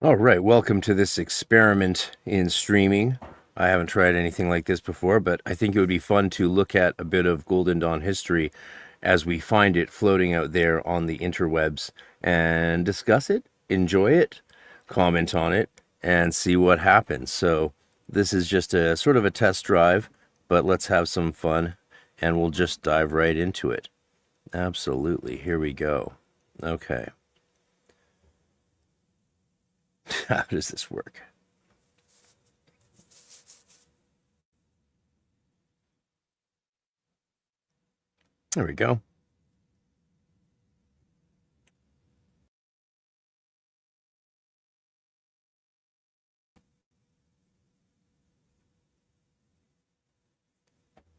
All right, welcome to this experiment in streaming. I haven't tried anything like this before, but I think it would be fun to look at a bit of Golden Dawn history as we find it floating out there on the interwebs and discuss it, enjoy it, comment on it, and see what happens. So this is just a sort of a test drive, but let's have some fun and we'll just dive right into it. Absolutely. Here we go. Okay. How does this work? There we go.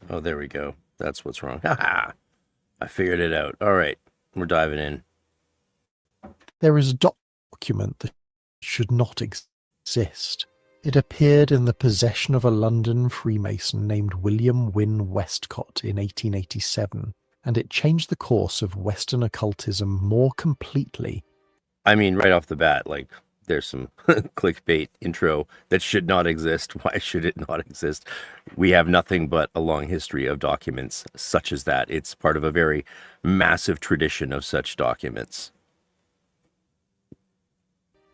Oh, there we go. That's what's wrong. I figured it out. All right, we're diving in. There is a document that should not exist. It appeared in the possession of a London Freemason named William Wynne Westcott in 1887, and it changed the course of Western occultism more completely. I mean, right off the bat, like, there's some clickbait intro that should not exist. Why should it not exist? We have nothing but a long history of documents such as that. It's part of a very massive tradition of such documents.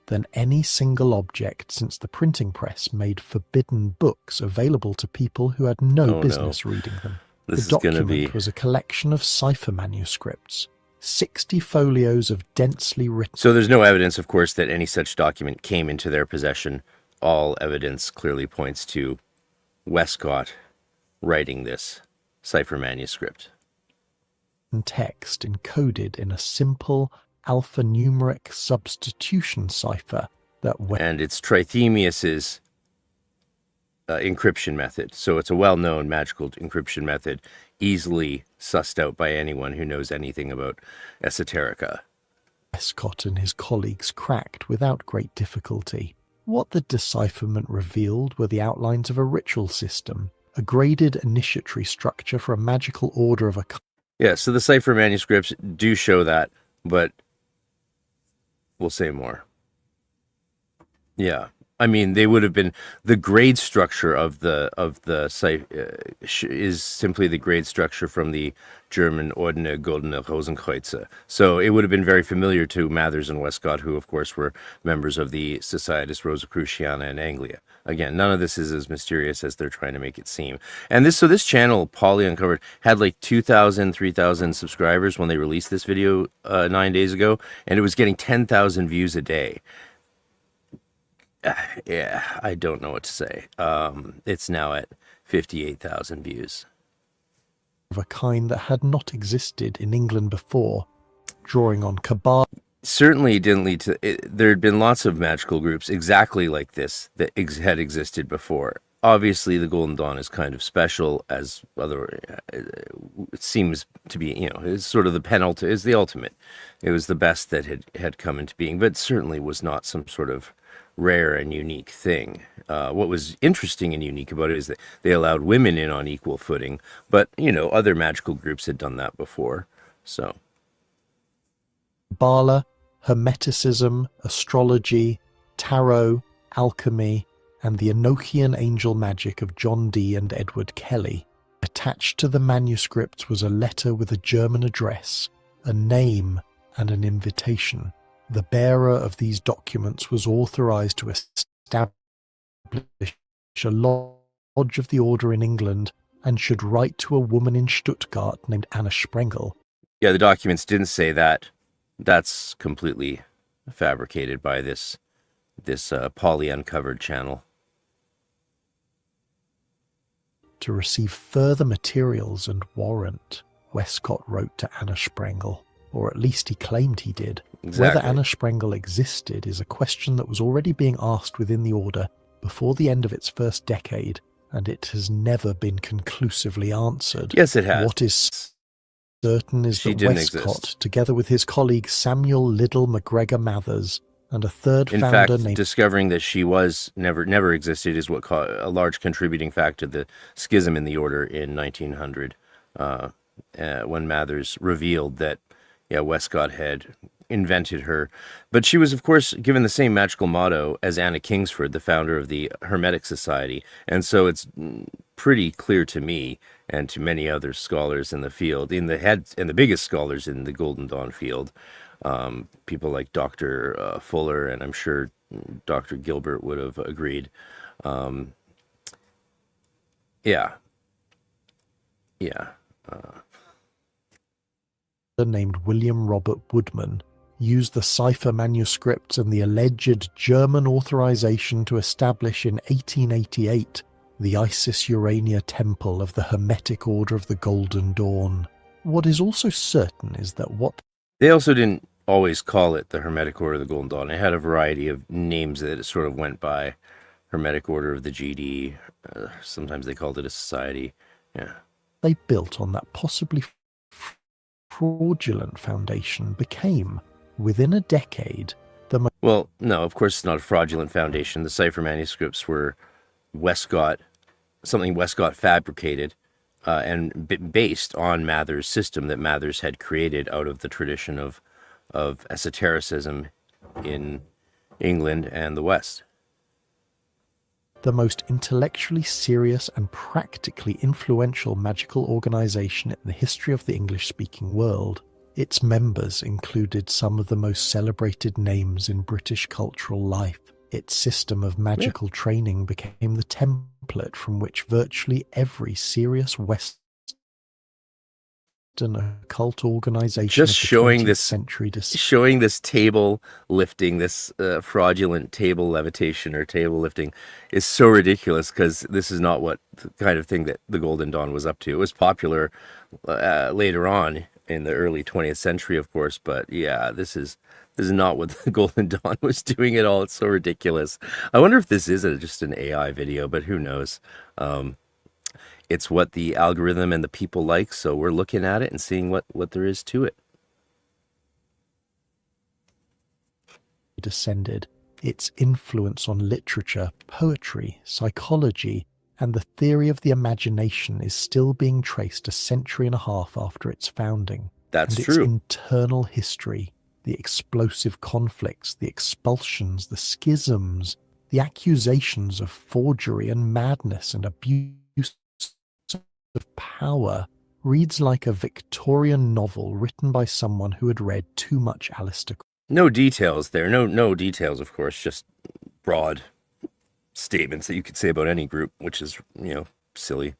Than any single object since the printing press made forbidden books available to people who had no business reading them. The document was a collection of cipher manuscripts, 60 folios of densely written... So there's no evidence, of course, that any such document came into their possession. All evidence clearly points to Westcott writing this cipher manuscript. Text encoded in a simple alphanumeric substitution cipher that and it's Trithemius's encryption method. So it's a well-known magical encryption method, easily sussed out by anyone who knows anything about esoterica. Westcott and his colleagues cracked without great difficulty. What the decipherment revealed were the outlines of a ritual system, a graded initiatory structure for a magical order of a... Yeah, so the cipher manuscripts do show that, but we'll say more. Yeah, I mean, they would have been the grade structure of the is simply the grade structure from the German Ordene Goldene Rosenkreuze. So it would have been very familiar to Mathers and Westcott, who of course were members of the Societas Rosicruciana in Anglia. Again, none of this is as mysterious as they're trying to make it seem. And this channel, Polly Uncovered, had like 2,000, 3,000 subscribers when they released this video 9 days ago, and it was getting 10,000 views a day. Yeah, I don't know what to say. It's now at 58,000 views. Of a kind that had not existed in England before, drawing on Kabbalah. Certainly didn't lead to... there had been lots of magical groups exactly like this that had existed before. Obviously, the Golden Dawn is kind of special, as other... it seems to be, is sort of the penultimate, is the ultimate. It was the best that had come into being, but certainly was not some sort of rare and unique thing. What was interesting and unique about it is that they allowed women in on equal footing, but, other magical groups had done that before, so... Kabbalah, Hermeticism, astrology, tarot, alchemy, and the Enochian angel magic of John Dee and Edward Kelly. Attached to the manuscripts was a letter with a German address, a name, and an invitation. The bearer of these documents was authorized to establish a lodge of the order in England and should write to a woman in Stuttgart named Anna Sprengel. Yeah, the documents didn't say that. That's completely fabricated by this Polly Uncovered channel. To receive further materials and warrant, Westcott wrote to Anna Sprengel, or at least he claimed he did. Exactly. Whether Anna Sprengel existed is a question that was already being asked within the order before the end of its first decade, and it has never been conclusively answered. Yes, it has. What is certain is that Westcott, exist. together with his colleague Samuel Liddell MacGregor Mathers, and a third in founder fact, named... discovering that she was never existed is what a large contributing factor to the schism in the order in 1900, when Mathers revealed that, Westcott had invented her. But she was, of course, given the same magical motto as Anna Kingsford, the founder of the Hermetic Society. And so it's pretty clear to me and to many other scholars in the field, in the head and the biggest scholars in the Golden Dawn field, people like Dr. Fuller, and I'm sure Dr. Gilbert would have agreed. Yeah. Yeah. Named William Robert Woodman used the cipher manuscripts and the alleged German authorization to establish in 1888 the Isis Urania Temple of the Hermetic Order of the Golden Dawn. What is also certain is that what they also didn't always call it the Hermetic Order of the Golden Dawn. It had a variety of names that it sort of went by. Hermetic Order of the GD. Sometimes they called it a society. Yeah. They built on that possibly fraudulent foundation became, within a decade, the Well, no, of course it's not a fraudulent foundation. The cipher manuscripts were something Westcott fabricated and based on Mather's system that Mathers had created out of the tradition of esotericism in England and the West. The most intellectually serious and practically influential magical organization in the history of the English-speaking world. Its members included some of the most celebrated names in British cultural life. Its system of magical training became the template from which virtually every serious Western occult organization just of the showing 20th this century showing this table lifting, this fraudulent table levitation or table lifting is so ridiculous, because this is not what the kind of thing that the Golden Dawn was up to. It was popular later on in the early 20th century, of course, but yeah, this is not what the Golden Dawn was doing at all. It's so ridiculous. I wonder if this is just an AI video, but who knows? It's what the algorithm and the people like, so we're looking at it and seeing what there is to it. Descended. Its influence on literature, poetry, psychology, and the theory of the imagination is still being traced a century and a half after its founding. That's and true. Its internal history, the explosive conflicts, the expulsions, the schisms, the accusations of forgery and madness and abuse of power, reads like a Victorian novel written by someone who had read too much Aleister. No details there. No details, of course, just broad statements that you could say about any group, which is, silly.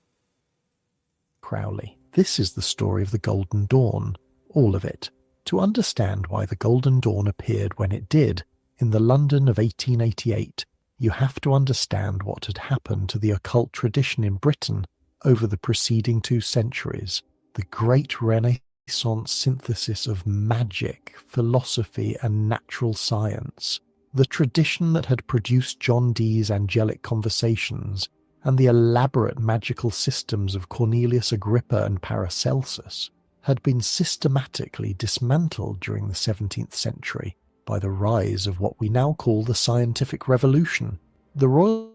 Crowley. This is the story of the Golden Dawn, all of it. To understand why the Golden Dawn appeared when it did, in the London of 1888, you have to understand what had happened to the occult tradition in Britain over the preceding 2 centuries. The great Renaissance synthesis of magic, philosophy, and natural science, the tradition that had produced John Dee's angelic conversations, and the elaborate magical systems of Cornelius Agrippa and Paracelsus, had been systematically dismantled during the 17th century by the rise of what we now call the Scientific Revolution. The Royal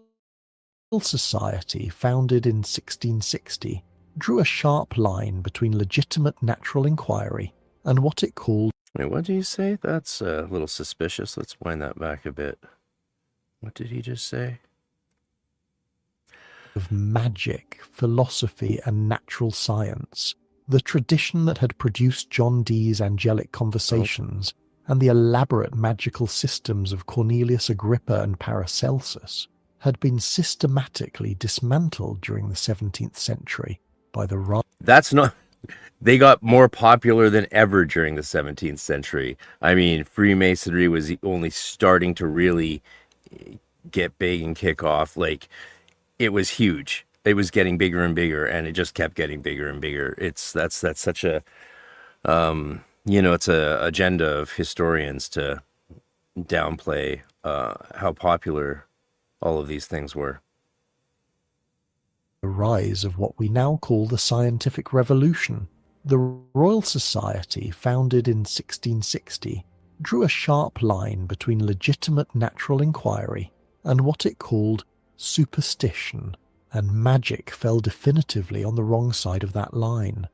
Society, founded in 1660, drew a sharp line between legitimate natural inquiry and what it called... Wait, what did he say? That's a little suspicious. Let's wind that back a bit. What did he just say? ...of magic, philosophy, and natural science, the tradition that had produced John Dee's angelic conversations and the elaborate magical systems of Cornelius Agrippa and Paracelsus, had been systematically dismantled during the 17th century by the rise... That's not... They got more popular than ever during the 17th century. I mean, Freemasonry was only starting to really get big and kick off. Like, it was huge. It was getting bigger and bigger, and it just kept getting bigger and bigger. That's such a, it's a agenda of historians to downplay how popular all of these things were. The rise of what we now call the Scientific Revolution. The Royal Society, founded in 1660, drew a sharp line between legitimate natural inquiry and what it called superstition, and magic fell definitively on the wrong side of that line.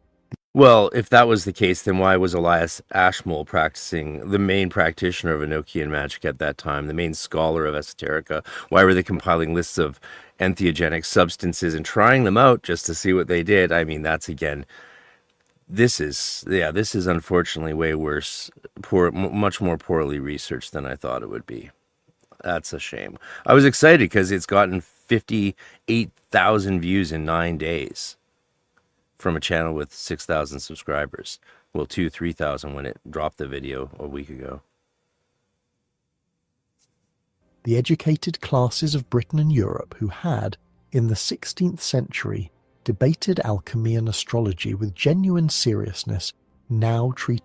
Well, if that was the case, then why was Elias Ashmole practicing, the main practitioner of Enochian magic at that time, the main scholar of esoterica? Why were they compiling lists of entheogenic substances and trying them out just to see what they did? I mean, that's again, this is unfortunately way worse, much more poorly researched than I thought it would be. That's a shame. I was excited because it's gotten 58,000 views in 9 days from a channel with 6,000 subscribers. Well, 3,000 when it dropped the video a week ago. The educated classes of Britain and Europe who had, in the 16th century, debated alchemy and astrology with genuine seriousness now treated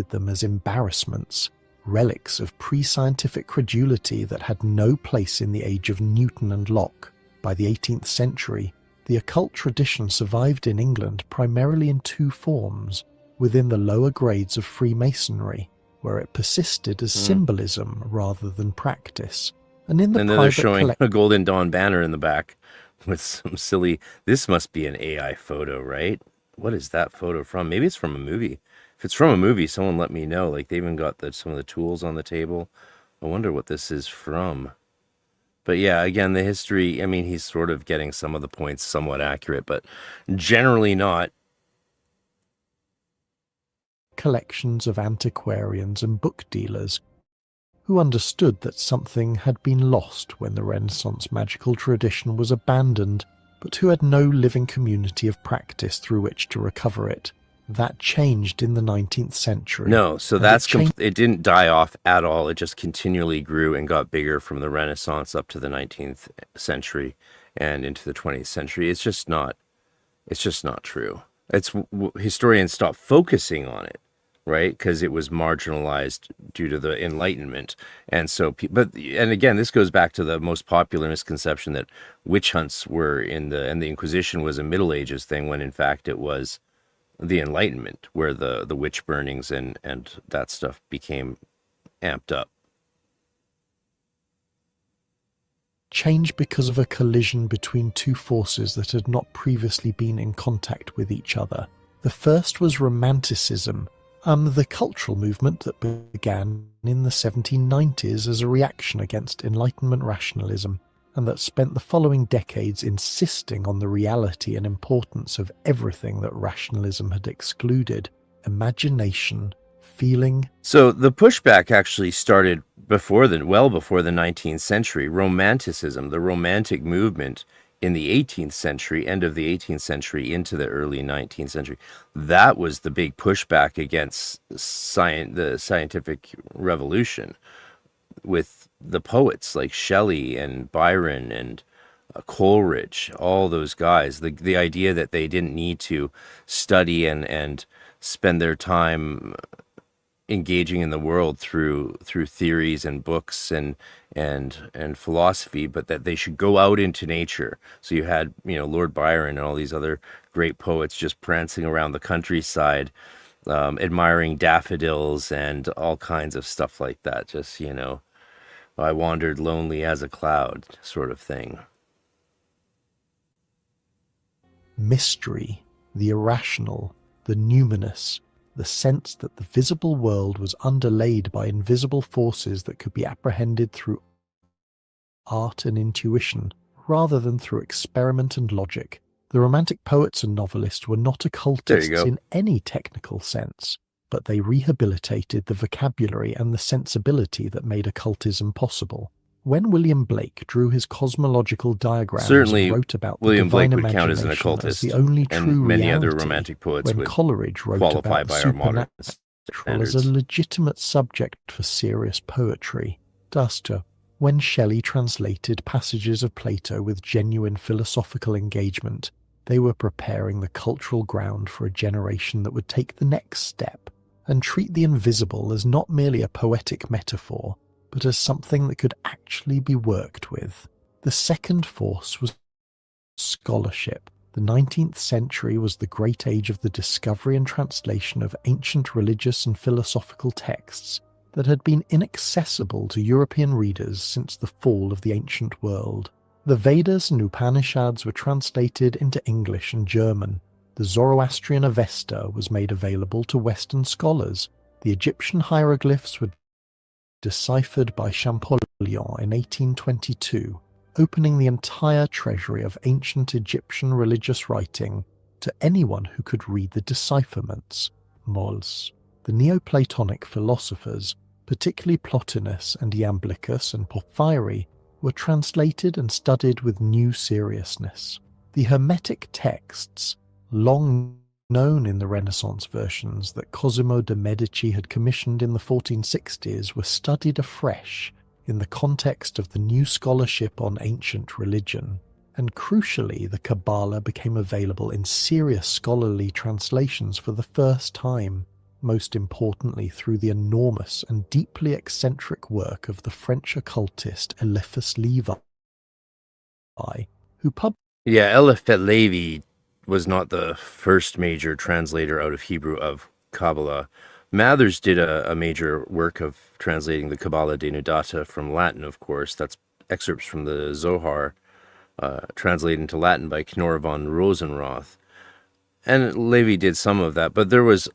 them as embarrassments, relics of pre-scientific credulity that had no place in the age of Newton and Locke. By the 18th century, the occult tradition survived in England primarily in two forms, within the lower grades of Freemasonry, where it persisted as symbolism rather than practice, and in the And then they're private showing a Golden Dawn banner in the back with some silly, this must be an AI photo, right? What is that photo from? Maybe it's from a movie. If it's from a movie, someone let me know. Like, they even got some of the tools on the table. I wonder what this is from. But yeah, again, the history, I mean, he's sort of getting some of the points somewhat accurate, but generally not. collections of antiquarians and book dealers who understood that something had been lost when the Renaissance magical tradition was abandoned, but who had no living community of practice through which to recover it. That changed in the 19th century. No, so it didn't die off at all. It just continually grew and got bigger from the Renaissance up to the 19th century and into the 20th century. It's just not true. Historians stopped focusing on it, right? Because it was marginalized due to the Enlightenment. And so, and again, this goes back to the most popular misconception that witch hunts were and the Inquisition was a Middle Ages thing, when in fact it was the Enlightenment, where the witch burnings and that stuff became amped up. Changed because of a collision between two forces that had not previously been in contact with each other. The first was Romanticism, the cultural movement that began in the 1790s as a reaction against Enlightenment rationalism, and that spent the following decades insisting on the reality and importance of everything that rationalism had excluded: imagination, feeling. So the pushback actually started well before the 19th century. Romanticism, the Romantic movement in the 18th century, end of the 18th century into the early 19th century, that was the big pushback against the scientific revolution, with the poets like Shelley and Byron and Coleridge, all those guys. The idea that they didn't need to study and spend their time engaging in the world through theories and books and philosophy, but that they should go out into nature. So you had, Lord Byron and all these other great poets just prancing around the countryside, admiring daffodils and all kinds of stuff like that. Just, I wandered lonely as a cloud sort of thing. Mystery, the irrational, the numinous, the sense that the visible world was underlaid by invisible forces that could be apprehended through art and intuition, rather than through experiment and logic. The Romantic poets and novelists were not occultists in any technical sense, but they rehabilitated the vocabulary and the sensibility that made occultism possible. When William Blake drew his cosmological diagrams and wrote about William the divine Blake would count as an imagination occultist, as the only and true many reality, other Romantic poets when would Coleridge wrote qualify about the by our modern supernatural as standards. a legitimate subject for serious poetry, Duster, when Shelley translated passages of Plato with genuine philosophical engagement, they were preparing the cultural ground for a generation that would take the next step and treat the invisible as not merely a poetic metaphor, but as something that could actually be worked with. The second force was scholarship. The 19th century was the great age of the discovery and translation of ancient religious and philosophical texts that had been inaccessible to European readers since the fall of the ancient world. The Vedas and Upanishads were translated into English and German, The Zoroastrian Avesta was made available to Western scholars. The Egyptian hieroglyphs were deciphered by Champollion in 1822, opening the entire treasury of ancient Egyptian religious writing to anyone who could read the decipherments, mols. The Neoplatonic philosophers, particularly Plotinus and Iamblichus and Porphyry, were translated and studied with new seriousness. The Hermetic texts, long known in the Renaissance versions that Cosimo de' Medici had commissioned in the 1460s, were studied afresh in the context of the new scholarship on ancient religion. And crucially, the Kabbalah became available in serious scholarly translations for the first time, most importantly through the enormous and deeply eccentric work of the French occultist Eliphas Levi, who published... Yeah, Eliphas Levi was not the first major translator out of Hebrew of Kabbalah. Mathers did a major work of translating the Kabbalah Denudata from Latin, of course. That's excerpts from the Zohar, translated into Latin by Knorr von Rosenroth. And Levi did some of that, but there was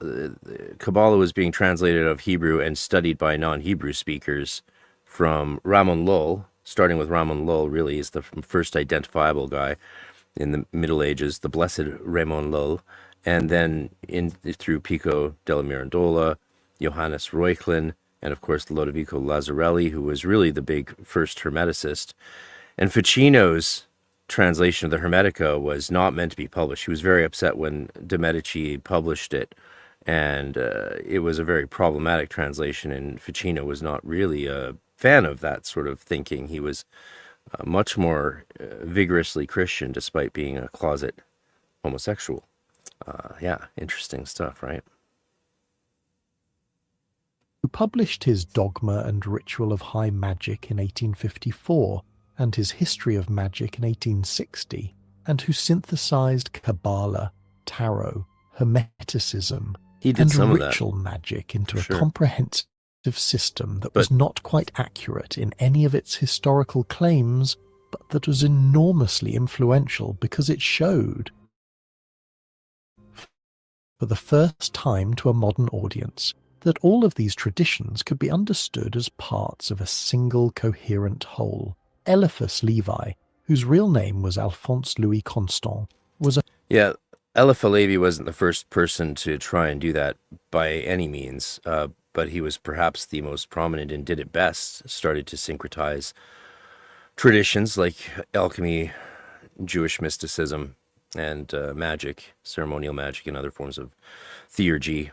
Kabbalah was being translated out of Hebrew and studied by non-Hebrew speakers from Ramon Lull, starting with Ramon Lull, really is the first identifiable guy in the Middle Ages, the blessed Ramon Lull, and then through Pico della Mirandola, Johannes Reuchlin, and of course Lodovico Lazzarelli, who was really the big first Hermeticist. And Ficino's translation of the Hermetica was not meant to be published. He was very upset when de' Medici published it, and it was a very problematic translation, and Ficino was not really a fan of that sort of thinking. He was much more vigorously Christian, despite being a closet homosexual. Yeah, interesting stuff, right? Who published his Dogma and Ritual of High Magic in 1854 and his History of Magic in 1860, and who synthesized Kabbalah, Tarot, Hermeticism, and ritual magic into a comprehensive system that was not quite accurate in any of its historical claims, but that was enormously influential because it showed, for the first time to a modern audience, that all of these traditions could be understood as parts of a single coherent whole. Eliphas Levi, whose real name was Alphonse Louis Constant, was a... Yeah, Eliphas Levi wasn't the first person to try and do that by any means, but he was perhaps the most prominent and did it best, started to syncretize traditions like alchemy, Jewish mysticism, and magic, ceremonial magic, and other forms of theurgy.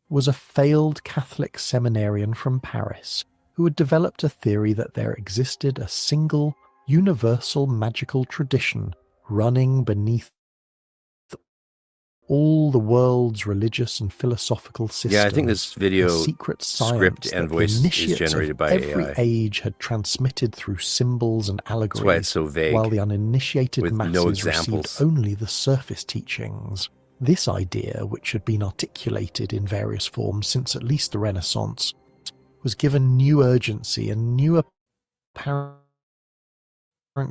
Was a failed Catholic seminarian from Paris who had developed a theory that there existed a single, universal magical tradition running beneath all the world's religious and philosophical systems. Yeah, I think this video secret script and voice is generated by every AI. Age had transmitted through symbols and allegories. That's why it's so vague, while the uninitiated masses received examples. only the surface teachings. This idea, which had been articulated in various forms since at least the Renaissance, was given new urgency and new apparent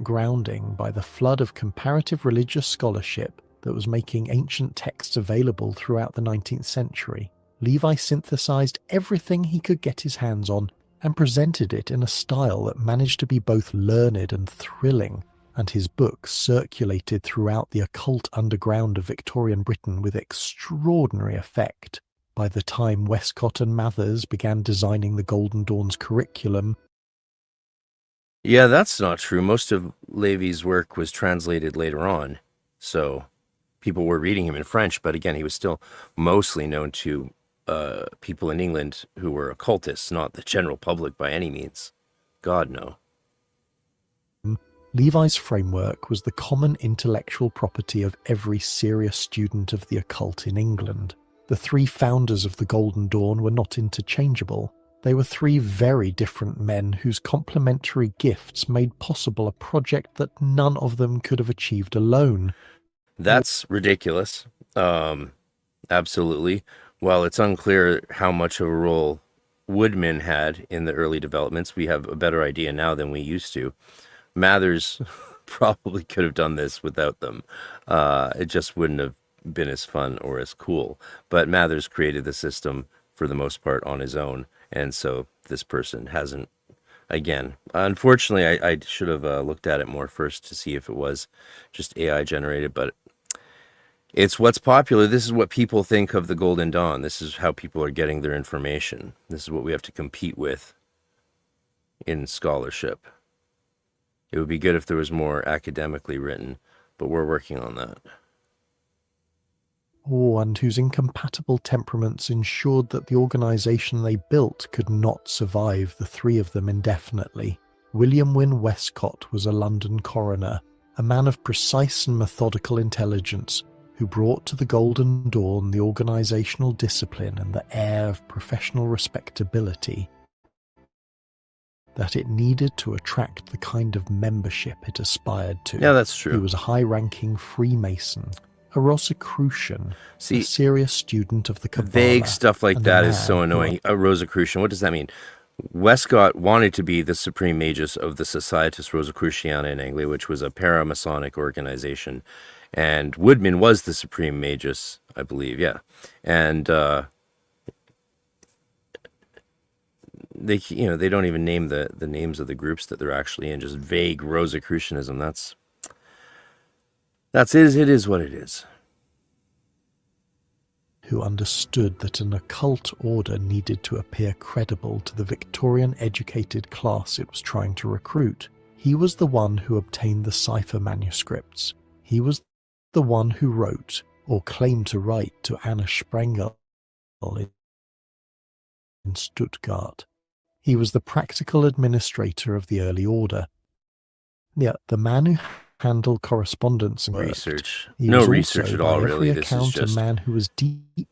grounding by the flood of comparative religious scholarship that was making ancient texts available throughout the 19th century. Levi synthesized everything he could get his hands on and presented it in a style that managed to be both learned and thrilling, and his books circulated throughout the occult underground of Victorian Britain with extraordinary effect. By the time Westcott and Mathers began designing the Golden Dawn's curriculum... Yeah, that's not true. Most of Levy's work was translated later on, so people were reading him in French, but again, he was still mostly known to people in England who were occultists, not the general public by any means. God, no. Levi's framework was the common intellectual property of every serious student of the occult in England. The three founders of the Golden Dawn were not interchangeable. They were three very different men whose complementary gifts made possible a project that none of them could have achieved alone. That's ridiculous. Absolutely. While it's unclear how much of a role Woodman had in the early developments, we have a better idea now than we used to. Mathers probably could have done this without them. It just wouldn't have been as fun or as cool. But Mathers created the system for the most part on his own, and so this person hasn't. Again, unfortunately, I should have looked at it more first to see if it was just AI generated, but it's what's popular. This is what people think of the Golden Dawn. This is how people are getting their information. This is what we have to compete with in scholarship. It would be good if there was more academically written, but we're working on that. Oh, and whose incompatible temperaments ensured that the organisation they built could not survive the three of them indefinitely. William Wynne Westcott was a London coroner, a man of precise and methodical intelligence, who brought to the Golden Dawn the organisational discipline and the air of professional respectability that it needed to attract the kind of membership it aspired to. Yeah, that's true. He was a high-ranking Freemason, a Rosicrucian, See, a serious student of the Kabbalah. Vague stuff like and that a is so man annoying. A Rosicrucian, what does that mean? Westcott wanted to be the supreme magus of the Societas Rosicruciana in Anglia, which was a paramasonic organization. And Woodman was the supreme magus, I believe, yeah. And they, they don't even name the names of the groups that they're actually in, just vague Rosicrucianism. That's it is what it is. who understood that an occult order needed to appear credible to the Victorian educated class it was trying to recruit. He was the one who obtained the cipher manuscripts. He was the one who wrote, or claimed to write, to Anna Sprengel in Stuttgart. He was the practical administrator of the early order. Yeah, the man who handled correspondence and research. He No was research also, at all, by really. every This is account, just a man who was deeply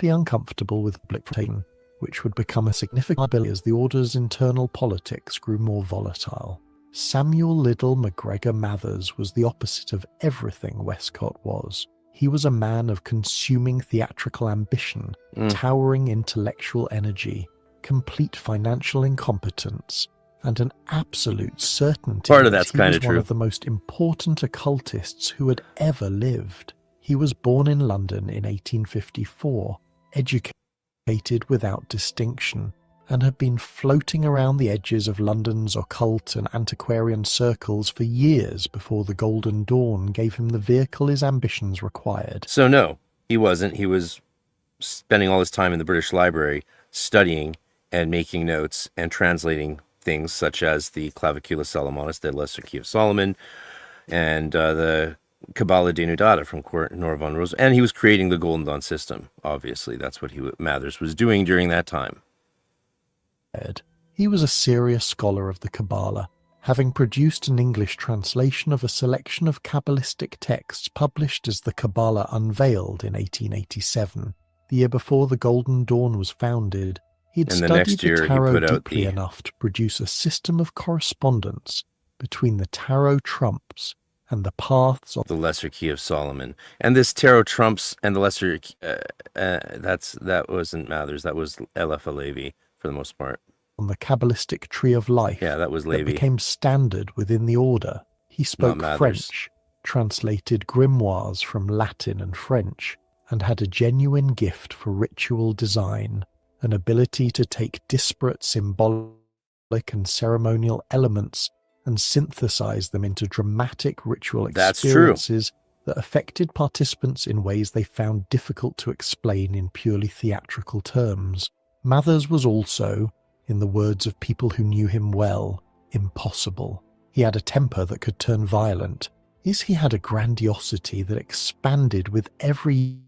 uncomfortable with public Satan, which would become a significant liability as the order's internal politics grew more volatile. Samuel Liddell MacGregor Mathers was the opposite of everything Westcott was. He was a man of consuming theatrical ambition, towering intellectual energy, complete financial incompetence, and an absolute certainty part of that that's he kind was of one true. of the most important occultists who had ever lived. He was born in London in 1854, educated without distinction, and had been floating around the edges of London's occult and antiquarian circles for years before the Golden Dawn gave him the vehicle his ambitions required. So no, he wasn't. He was spending all his time in the British Library studying and making notes and translating things such as the Clavicula Salomonis, the Lesser Key of Solomon, and the Kabbalah Denudata from Nora von Rose. And he was creating the Golden Dawn system. Obviously, that's what Mathers was doing during that time. He was a serious scholar of the Kabbalah, having produced an English translation of a selection of Kabbalistic texts published as the Kabbalah Unveiled in 1887. The year before the Golden Dawn was founded, he had And the studied next year the he tarot put out deeply enough to produce a system of correspondence between the tarot trumps and the paths of the Lesser Key of Solomon. And this tarot trumps and the Lesser that wasn't Mathers, that was L.F. Levi for the most part. on the Kabbalistic tree of life. Yeah, that was that Levi. became standard within the order. He spoke Mathers. French, translated grimoires from Latin and French, and had a genuine gift for ritual design, an ability to take disparate symbolic and ceremonial elements and synthesize them into dramatic ritual experiences that affected participants in ways they found difficult to explain in purely theatrical terms. Mathers was also, in the words of people who knew him well, impossible. He had a temper that could turn violent. He had a grandiosity that expanded with every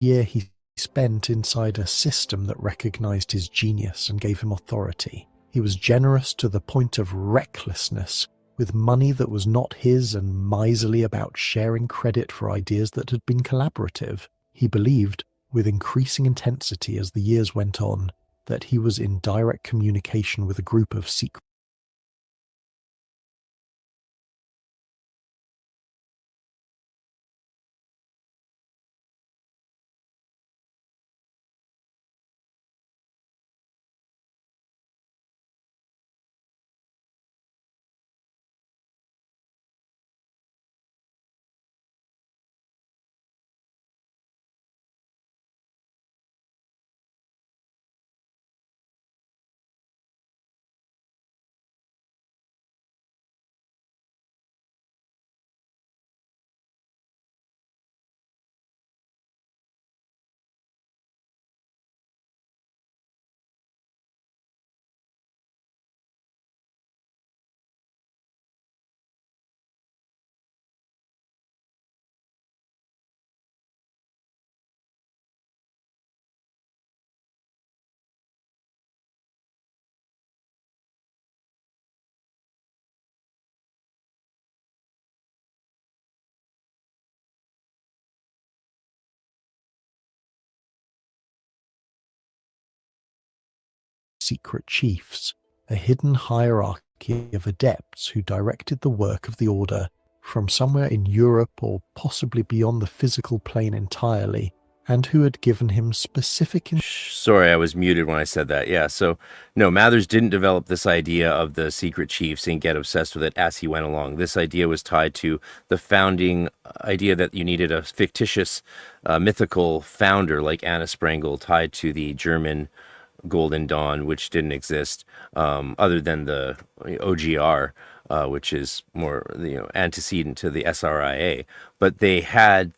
year he spent inside a system that recognized his genius and gave him authority. He was generous to the point of recklessness, with money that was not his and miserly about sharing credit for ideas that had been collaborative. He believed, with increasing intensity as the years went on, that he was in direct communication with a group of secret secret chiefs, a hidden hierarchy of adepts who directed the work of the order from somewhere in Europe or possibly beyond the physical plane entirely, and who had given him specific... Sorry, I was muted when I said that. Yeah, so no, Mathers didn't develop this idea of the secret chiefs and get obsessed with it as he went along. This idea was tied to the founding idea that you needed a fictitious, mythical founder like Anna Sprengel tied to the German Golden Dawn, which didn't exist, other than the OGR, which is more antecedent to the SRIA. But they had,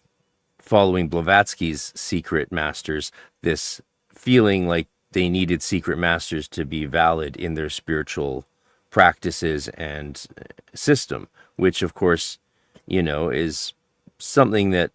following Blavatsky's secret masters, this feeling like they needed secret masters to be valid in their spiritual practices and system, which of course, is something that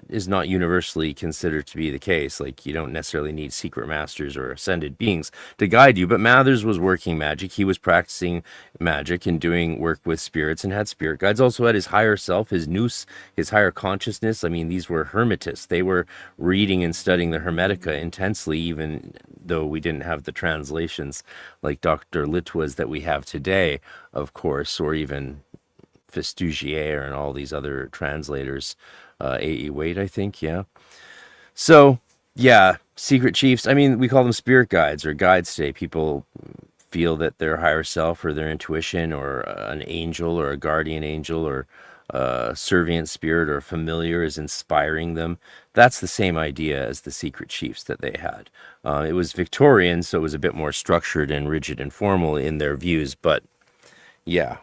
is not universally considered to be the case. Like, you don't necessarily need secret masters or ascended beings to guide you. But Mathers was working magic. He was practicing magic and doing work with spirits and had spirit guides. Also had his higher self, his nous, his higher consciousness. I mean, these were Hermetists. They were reading and studying the Hermetica intensely, even though we didn't have the translations like Dr. Litwa's that we have today, of course, or even Festugier and all these other translators, A.E. Waite, I think, yeah. So, yeah, secret chiefs, I mean, we call them spirit guides or guides today. People feel that their higher self or their intuition or an angel or a guardian angel or a servient spirit or a familiar is inspiring them. That's the same idea as the secret chiefs that they had. It was Victorian, so it was a bit more structured and rigid and formal in their views, but yeah.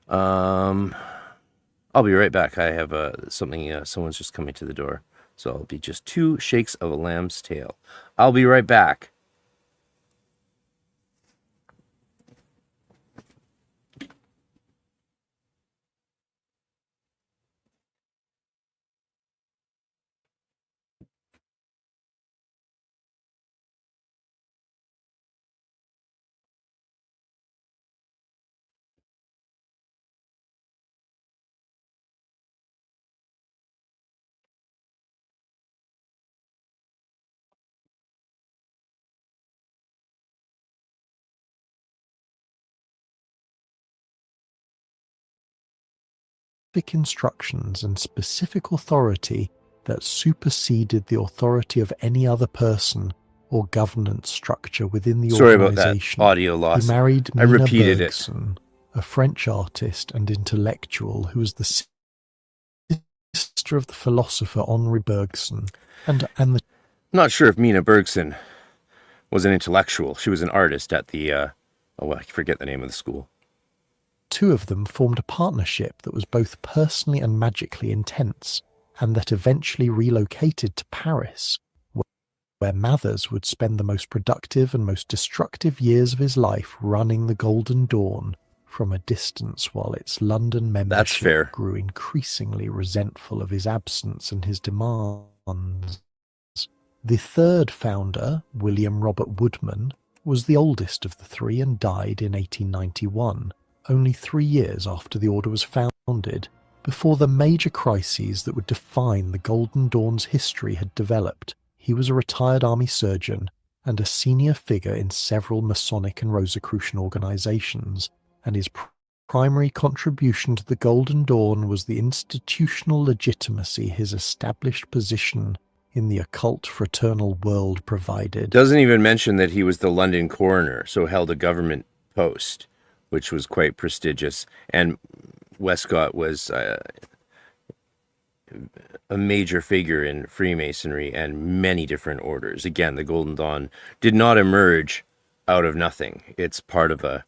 I'll be right back. I have something, someone's just coming to the door. So I'll be just 2 shakes of a lamb's tail. I'll be right back. instructions and specific authority that superseded the authority of any other person or governance structure within the Sorry organization. about that audio loss. He married I Mina repeated Bergson, a French artist and intellectual who was the sister of the philosopher Henri Bergson. And the... I'm not sure if Mina Bergson was an intellectual. She was an artist at the, I forget the name of the school. Two of them formed a partnership that was both personally and magically intense, and that eventually relocated to Paris, where Mathers would spend the most productive and most destructive years of his life running the Golden Dawn from a distance, while its London membership grew increasingly resentful of his absence and his demands. The third founder, William Robert Woodman, was the oldest of the three and died in 1891, only 3 years after the order was founded, before the major crises that would define the Golden Dawn's history had developed. He was a retired army surgeon and a senior figure in several Masonic and Rosicrucian organizations, and his primary contribution to the Golden Dawn was the institutional legitimacy his established position in the occult fraternal world provided. Doesn't even mention that he was the London coroner, so held a government post, which was quite prestigious. And Westcott was a major figure in Freemasonry and many different orders. Again, the Golden Dawn did not emerge out of nothing. It's part of a...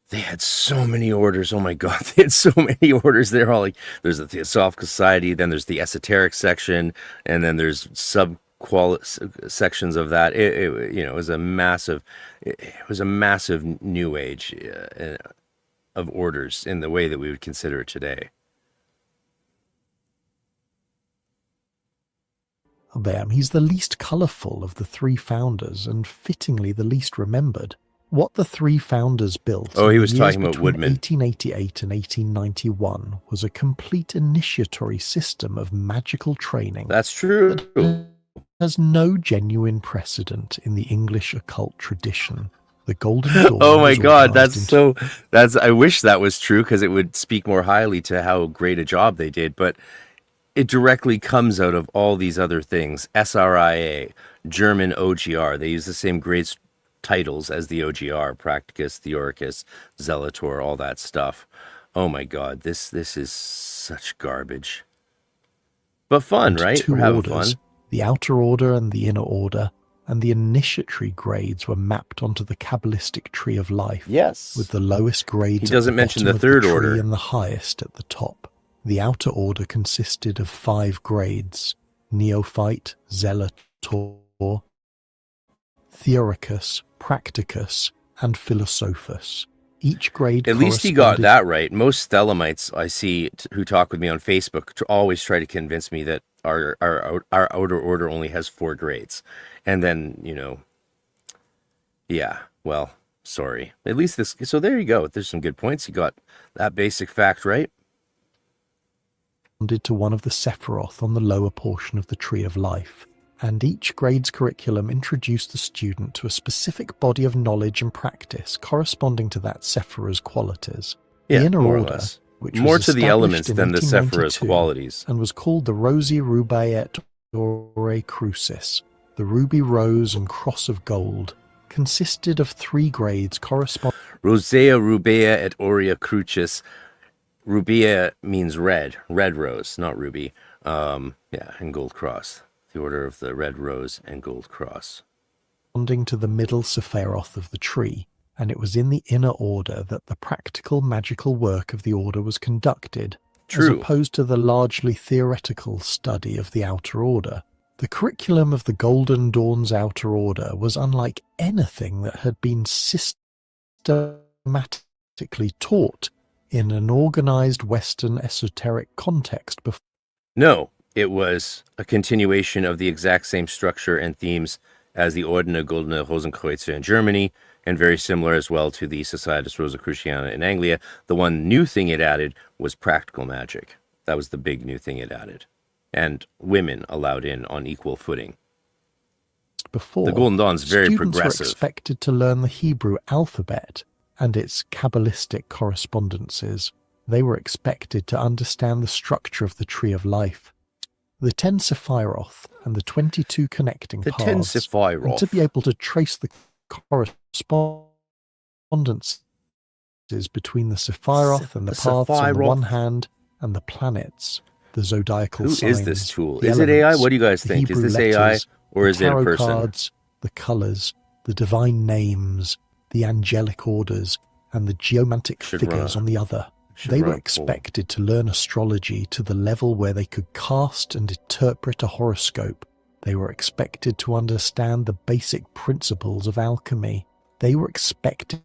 They had so many orders. Oh my God, they had so many orders. They're all like, there's the Theosophical Society, then there's the esoteric section, and then there's sections of that. It was a massive, new age of orders in the way that we would consider it today. He's the least colourful of the three founders and fittingly the least remembered. What the three founders built Oh, in he the was years talking about between woodmen. 1888 and 1891 was a complete initiatory system of magical training That's true. that has no genuine precedent in the English occult tradition. The Golden Dawn Oh my was God, organized I wish that was true, because it would speak more highly to how great a job they did, but it directly comes out of all these other things. SRIA, German OGR, they use the same grades titles as the OGR, Practicus, Theoricus, Zelator, all that stuff. Oh my God, this is such garbage. But fun, into right? two We're having orders, fun. the outer order and the inner order, and the initiatory grades were mapped onto the Kabbalistic tree of life, Yes. with the lowest grades He doesn't at the mention bottom the of third the tree order. and the highest at the top. The outer order consisted of 5 grades: Neophyte, Zelator, Theoricus, Practicus, and Philosophus. Each grade At least he got that right. Most Thelemites I see who talk with me on Facebook always try to convince me that our outer order only has 4 grades. And then, yeah, well, sorry. At least this, so there you go. There's some good points. You got that basic fact right. to one of the Sephiroth on the lower portion of the Tree of Life, and each grade's curriculum introduced the student to a specific body of knowledge and practice corresponding to that Sephira's qualities. The Yeah, inner more or order, less. which More was to the established elements in than the Sephira's 1892 qualities. and was called the Rosi Rubae et Ore Crucis, the ruby rose and cross of gold, consisted of 3 grades corresponding Rosea rubea et aurea crucis. Rubea means red rose, not ruby. Yeah, and gold cross. The order of the red rose and gold cross. to the middle Sephiroth of the tree, and it was in the inner order that the practical magical work of the order was conducted, as True. opposed to the largely theoretical study of the outer order. The curriculum of the Golden Dawn's outer order was unlike anything that had been systematically taught in an organized Western esoteric context before. No, it was a continuation of the exact same structure and themes as the Ordine Goldene Rosenkreuzer in Germany, and very similar as well to the Societas Rosicruciana in Anglia. The one new thing it added was practical magic. That was the big new thing it added. And women allowed in on equal footing. The Golden Dawn's very students progressive. were expected to learn the Hebrew alphabet and its Kabbalistic correspondences. They were expected to understand the structure of the Tree of Life, the 10 Sephiroth, and the 22 connecting The paths, 10 and Sephiroth. to be able to trace the correspondences between the Sephiroth and the paths on the Sephiroth. one hand, and the planets, the zodiacal Who signs. is this tool? the Is it AI? elements, What do you guys the think? Hebrew Is this AI letters, or the is it a tarot person? cards, the colours, the divine names, the angelic orders, and the geomantic figures on the other. They were expected to learn astrology to the level where they could cast and interpret a horoscope. They were expected to understand the basic principles of alchemy. They were expected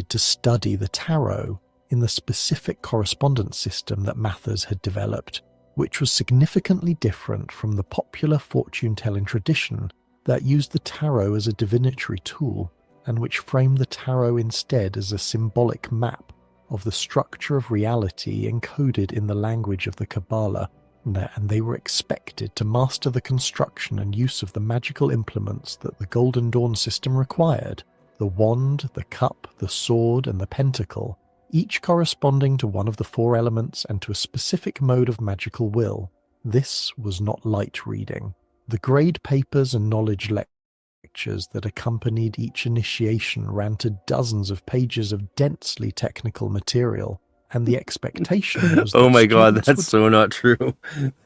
to study the tarot in the specific correspondence system that Mathers had developed, which was significantly different from the popular fortune-telling tradition that used the tarot as a divinatory tool, and which framed the tarot instead as a symbolic map of the structure of reality encoded in the language of the Kabbalah, and they were expected to master the construction and use of the magical implements that the Golden Dawn system required: the wand, the cup, the sword, and the pentacle, each corresponding to one of the 4 elements and to a specific mode of magical will. This was not light reading. The grade papers and knowledge lectures that accompanied each initiation ran to dozens of pages of densely technical material, and the expectation was that Oh my God, students that's would so not true.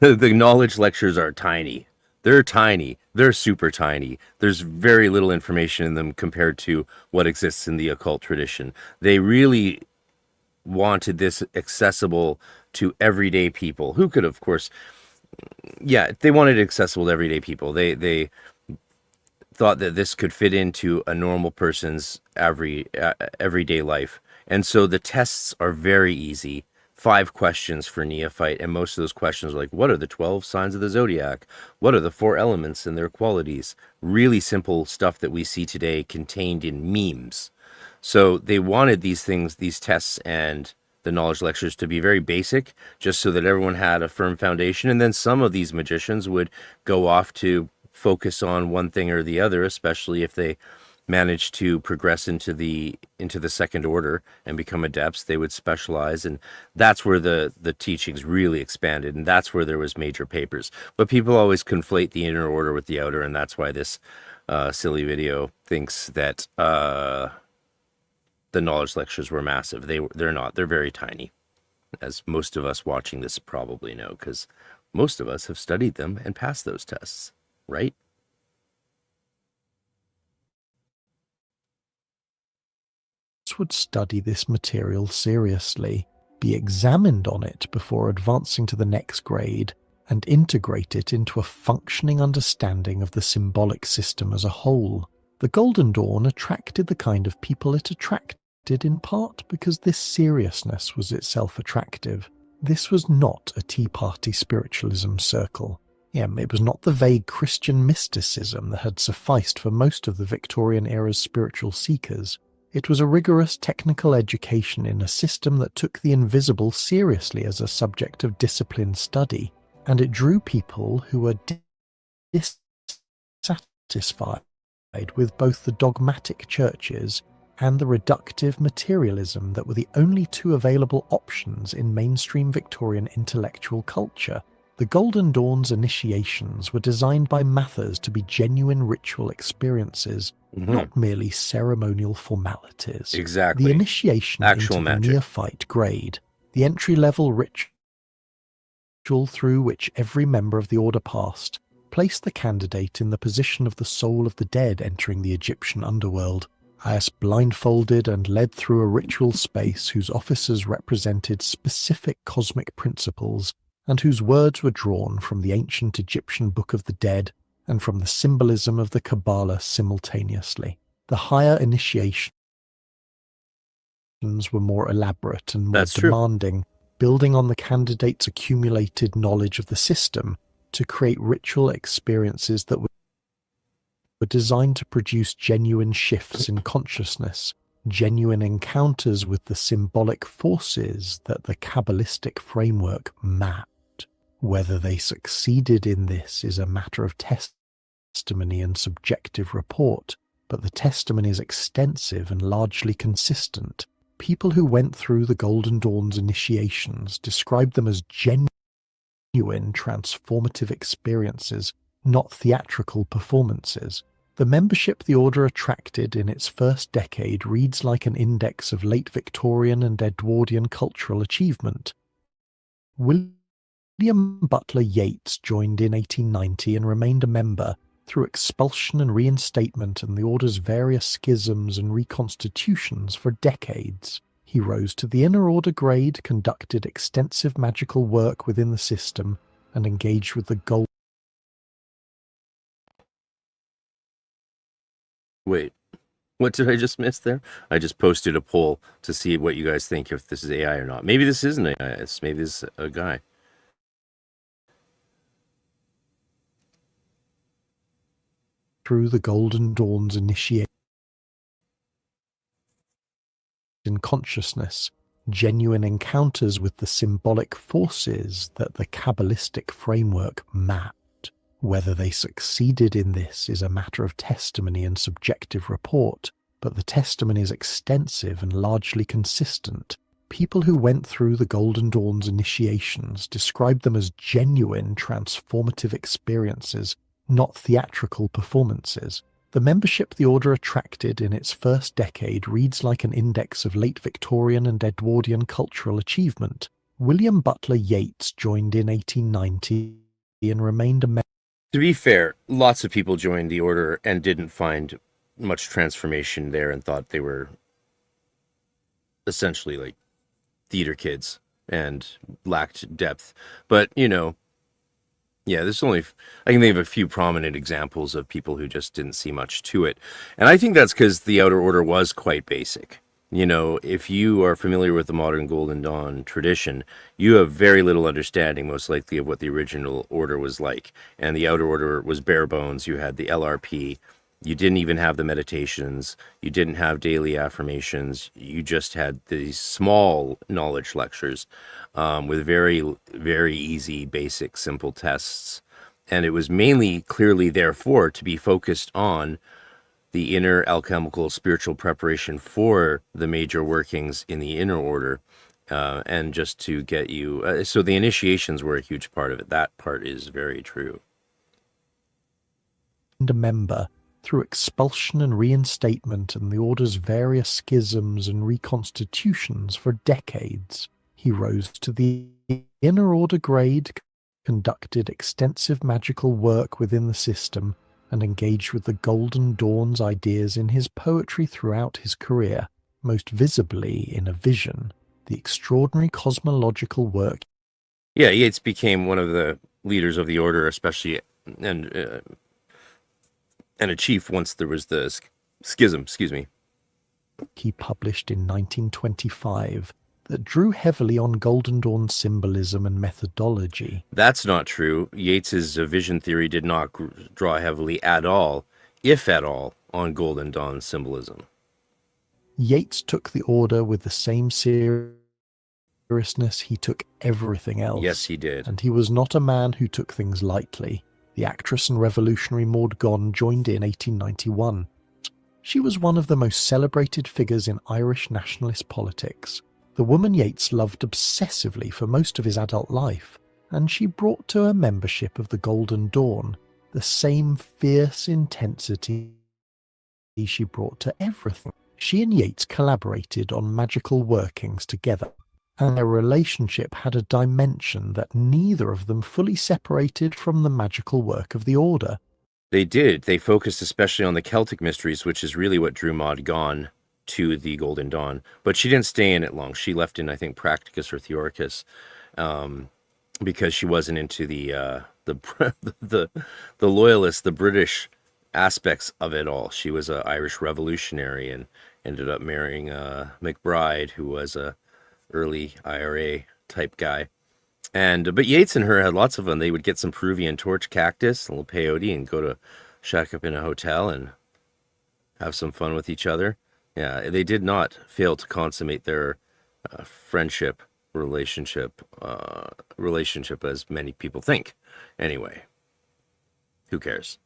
The knowledge lectures are tiny. They're tiny. They're super tiny. There's very little information in them compared to what exists in the occult tradition. They really wanted this accessible to everyday people who could, of course, yeah, they wanted it accessible to everyday people. They thought that this could fit into a normal person's everyday life. And so the tests are very easy. 5 questions for neophyte, and most of those questions are like, what are the 12 signs of the zodiac? What are the 4 elements and their qualities? Really simple stuff that we see today contained in memes. So they wanted these things, these tests and the knowledge lectures to be very basic, just so that everyone had a firm foundation. And then some of these magicians would go off to focus on one thing or the other, especially if they managed to progress into the second order and become adepts. They would specialize, and that's where the teachings really expanded, and that's where there was major papers. But people always conflate the inner order with the outer, and that's why this silly video thinks that the knowledge lectures were massive. They're not. They're very tiny, as most of us watching this probably know, because most of us have studied them and passed those tests, right? Would study this material seriously, be examined on it before advancing to the next grade, and integrate it into a functioning understanding of the symbolic system as a whole. The Golden Dawn attracted the kind of people it attracted in part because this seriousness was itself attractive. This was not a Tea Party spiritualism circle. It was not the vague Christian mysticism that had sufficed for most of the Victorian era's spiritual seekers. It was a rigorous technical education in a system that took the invisible seriously as a subject of disciplined study, and it drew people who were dissatisfied with both the dogmatic churches and the reductive materialism that were the only 2 available options in mainstream Victorian intellectual culture. The Golden Dawn's initiations were designed by Mathers to be genuine ritual experiences, not merely ceremonial formalities. Exactly. The initiation Actual into magic. The neophyte grade, the entry-level ritual through which every member of the order passed, placed the candidate in the position of the soul of the dead entering the Egyptian underworld, as blindfolded and led through a ritual space whose officers represented specific cosmic principles and whose words were drawn from the ancient Egyptian Book of the Dead and from the symbolism of the Kabbalah simultaneously. The higher initiations were more elaborate and more demanding, building on the candidate's accumulated knowledge of the system to create ritual experiences that were designed to produce genuine shifts in consciousness, genuine encounters with the symbolic forces that the Kabbalistic framework mapped. Whether they succeeded in this is a matter of testimony and subjective report, but the testimony is extensive and largely consistent. People who went through the Golden Dawn's initiations described them as genuine transformative experiences, not theatrical performances. The membership the order attracted in its first decade reads like an index of late Victorian and Edwardian cultural achievement. William Butler Yeats joined in 1890 and remained a member through expulsion and reinstatement and the order's various schisms and reconstitutions for decades. He rose to the inner order grade, conducted extensive magical work within the system, and engaged with the goal. Wait, what did I just miss there? I just posted a poll to see what you guys think, if this is AI or not. Maybe this isn't AI. Maybe this is a guy. Through the Golden Dawn's initiation in consciousness, genuine encounters with the symbolic forces that the Kabbalistic framework mapped. Whether they succeeded in this is a matter of testimony and subjective report, but the testimony is extensive and largely consistent. People who went through the Golden Dawn's initiations described them as genuine transformative experiences, not theatrical performances. The membership the order attracted in its first decade reads like an index of late Victorian and Edwardian cultural achievement. William Butler Yeats joined in 1890 and remained a member. To be fair, lots of people joined the order and didn't find much transformation there and thought they were essentially like theater kids and lacked depth. But, there's only, I can think of a few prominent examples of people who just didn't see much to it. And I think that's because the outer order was quite basic. You know, if you are familiar with the modern Golden Dawn tradition, you have very little understanding, most likely, of what the original order was like. And the outer order was bare bones. You had the LRP. You didn't even have the meditations. You didn't have daily affirmations. You just had these small knowledge lectures with very, very easy, basic, simple tests. And it was mainly, clearly, therefore, to be focused on the inner alchemical spiritual preparation for the major workings in the inner order, and just to get you. So the initiations were a huge part of it. That part is very true. And a member through expulsion and reinstatement and the order's various schisms and reconstitutions for decades. He rose to the inner order grade, conducted extensive magical work within the system, and engaged with the Golden Dawn's ideas in his poetry throughout his career, most visibly in A Vision, the extraordinary cosmological work. Yeah, Yeats became one of the leaders of the order, especially, and a chief once there was the schism, He published in 1925 that drew heavily on Golden Dawn symbolism and methodology. That's not true. Yeats's vision theory did not draw heavily at all, if at all, on Golden Dawn symbolism. Yeats took the order with the same seriousness he took everything else. Yes, he did. And he was not a man who took things lightly. The actress and revolutionary Maud Gonne joined in 1891. She was one of the most celebrated figures in Irish nationalist politics. The woman Yeats loved obsessively for most of his adult life, and she brought to her membership of the Golden Dawn the same fierce intensity she brought to everything. She and Yeats collaborated on magical workings together, and their relationship had a dimension that neither of them fully separated from the magical work of the order. They did. They focused especially on the Celtic mysteries, which is really what drew Maud Gonne to the Golden Dawn. But she didn't stay in it long. She left in, I think, Practicus or Theoricus, because she wasn't into the loyalists, the British aspects of it all. She was an Irish revolutionary and ended up marrying McBride, who was a early IRA type guy. But Yeats and her had lots of fun. They would get some Peruvian torch cactus, a little peyote, and go to shack up in a hotel and have some fun with each other. Yeah, they did not fail to consummate their friendship relationship as many people think. Anyway, who cares?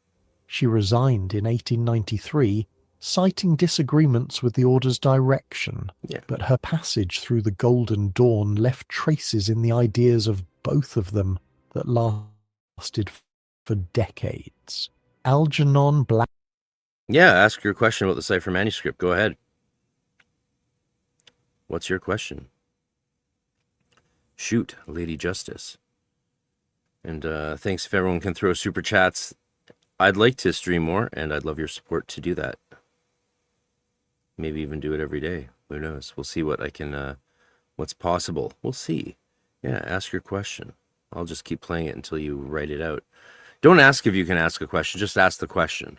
She resigned in 1893, citing disagreements with the order's direction. Yeah. But her passage through the Golden Dawn left traces in the ideas of both of them that lasted for decades. Algernon Black. Yeah, ask your question about the cipher manuscript. Go ahead. What's your question? Shoot, Lady Justice. And thanks if everyone can throw super chats. I'd like to stream more, and I'd love your support to do that. Maybe even do it every day. Who knows? We'll see what I can, what's possible. We'll see. Yeah, ask your question. I'll just keep playing it until you write it out. Don't ask if you can ask a question. Just ask the question.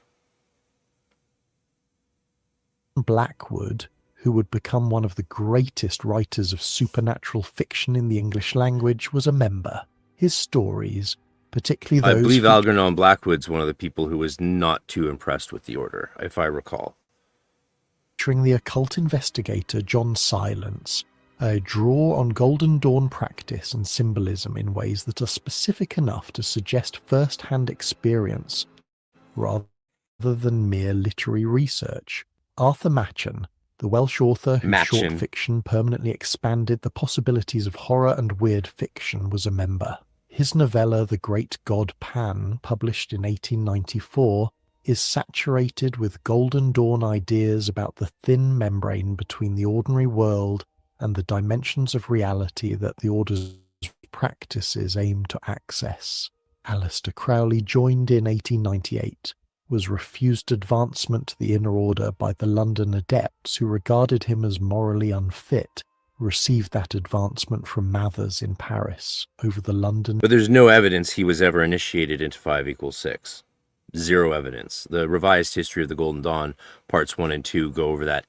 Blackwood, who would become one of the greatest writers of supernatural fiction in the English language, was a member. His stories, particularly those... I believe Algernon Blackwood's one of the people who was not too impressed with the order, if I recall. Featuring the occult investigator John Silence, draw on Golden Dawn practice and symbolism in ways that are specific enough to suggest first-hand experience, rather than mere literary research. Arthur Machen, the Welsh author whose short fiction permanently expanded the possibilities of horror and weird fiction, was a member. His novella The Great God Pan, published in 1894, is saturated with Golden Dawn ideas about the thin membrane between the ordinary world and the dimensions of reality that the Order's practices aim to access. Aleister Crowley joined in 1898, was refused advancement to the Inner Order by the London adepts who regarded him as morally unfit, received that advancement from Mathers in Paris over the London... But there's no evidence he was ever initiated into 5=6. Zero evidence. The revised history of the Golden Dawn, parts 1 and 2, go over that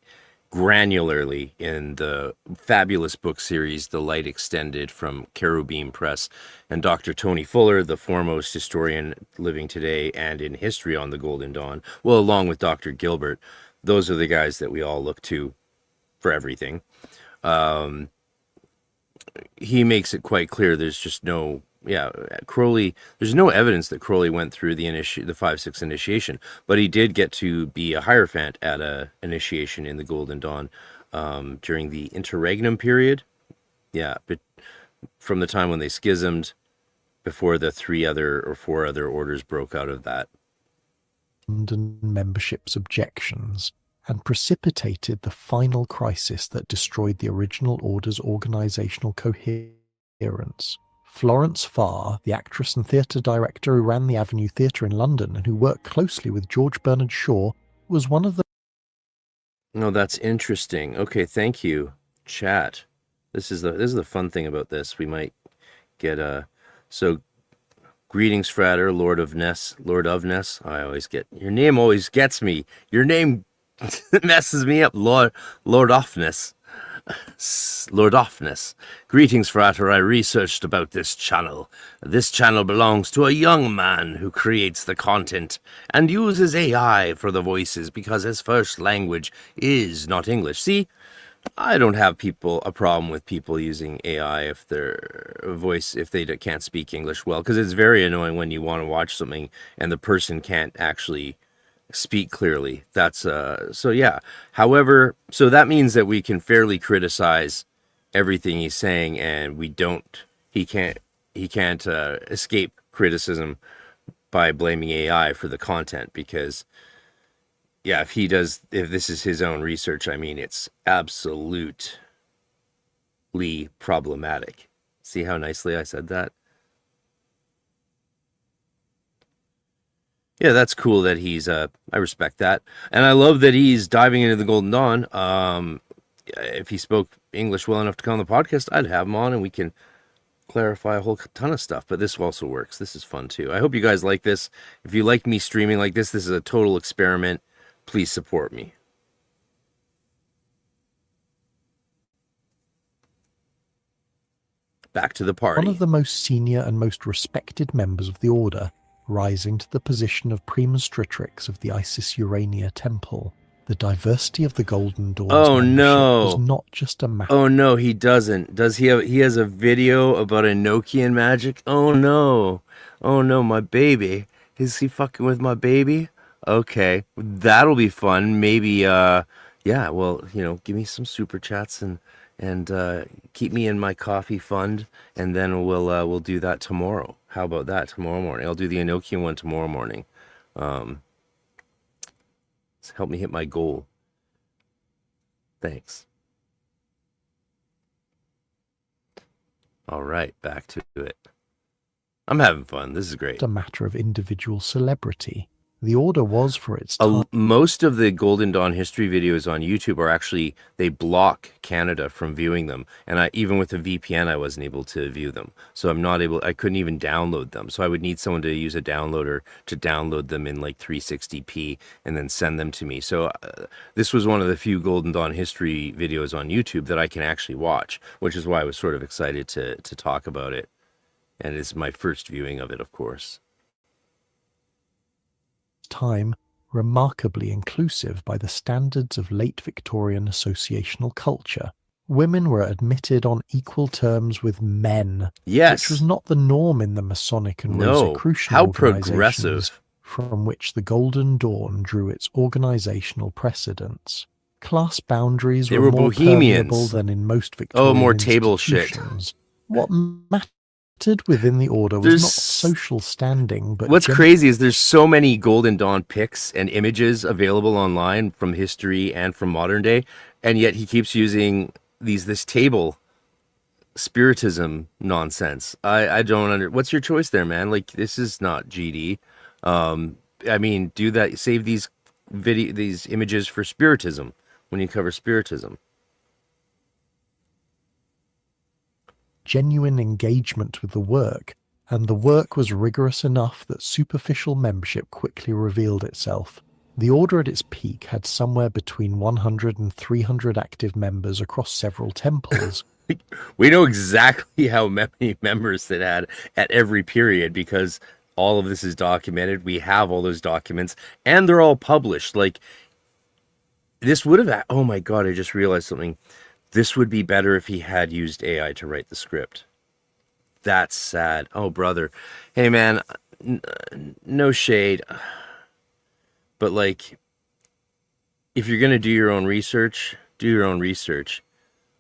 granularly in the fabulous book series The Light Extended from Cherubim Press, and Dr. Tony Fuller, the foremost historian living today and in history on the Golden Dawn, well, along with Dr. Gilbert. Those are the guys that we all look to for everything. He makes it quite clear there's just no, Crowley, there's no evidence that Crowley went through the 5-6 initiation, but he did get to be a Hierophant at a initiation in the Golden Dawn during the interregnum period. Yeah, but from the time when they schismed before the 4 other orders broke out of that. And membership's objections, and precipitated the final crisis that destroyed the original order's organizational coherence. Florence Farr, the actress and theatre director who ran the Avenue Theatre in London and who worked closely with George Bernard Shaw, was one of the... Oh, that's interesting. Okay, thank you, chat. This is the fun thing about this. We might get so greetings, Frater, Lord of Ness. I always get your name. Always gets me. Your name messes me up. Lord Offness. Greetings, Frater. I researched about this channel. This channel belongs to a young man who creates the content and uses AI for the voices because his first language is not English. See, I don't have a problem with people using AI if they can't speak English well, because it's very annoying when you want to watch something and the person can't actually speak clearly. That's so yeah. However, so that means that we can fairly criticize everything he's saying, and he can't escape criticism by blaming AI for the content, because yeah, if this is his own research, I mean, it's absolutely problematic. See how nicely I said that? Yeah, that's cool that he's, I respect that. And I love that he's diving into the Golden Dawn. If he spoke English well enough to come on the podcast, I'd have him on and we can clarify a whole ton of stuff. But this also works. This is fun too. I hope you guys like this. If you like me streaming like this is a total experiment. Please support me. Back to the party. One of the most senior and most respected members of the order, rising to the position of Primus-Tritrix of the Isis Urania Temple. The diversity of the Golden Dawn's was not just a matter. Oh no, he doesn't. Does he have? He has a video about Enochian magic. Oh no, my baby. Is he fucking with my baby? Okay, that'll be fun. Maybe, yeah. Well, give me some super chats and keep me in my coffee fund, and then we'll do that tomorrow. How about that tomorrow morning? I'll do the Enochian one tomorrow morning. Help me hit my goal. Thanks. All right, back to it. I'm having fun. This is great. A matter of individual celebrity. The order was, for its time... Most of the Golden Dawn history videos on YouTube are actually, they block Canada from viewing them. And even with a VPN, I wasn't able to view them. So I couldn't even download them. So I would need someone to use a downloader to download them in like 360p and then send them to me. So this was one of the few Golden Dawn history videos on YouTube that I can actually watch, which is why I was sort of excited to talk about it. And it's my first viewing of it, of course. Time remarkably inclusive by the standards of late Victorian associational culture. Women were admitted on equal terms with men, yes, which was not the norm in the Masonic and Rosicrucian progressive, from which the Golden Dawn drew its organizational precedents. Class boundaries were more permeable than in most Victorian more table shit. What mattered within the order was not social standing, but what's crazy is there's so many Golden Dawn pics and images available online from history and from modern day, and yet he keeps using this table spiritism nonsense. I don't what's your choice there, man? Like, this is not GD. I mean, do that, save these images for spiritism when you cover spiritism. Genuine engagement with the work, and the work was rigorous enough that superficial membership quickly revealed itself. The order at its peak had somewhere between 100 and 300 active members across several temples. We know exactly how many members it had at every period because all of this is documented. We have all those documents and they're all published. Like, this would have, oh my God, I just realized something. This would be better if he had used AI to write the script. That's sad. Oh, brother. Hey, man, no shade. But, like, if you're going to do your own research, do your own research.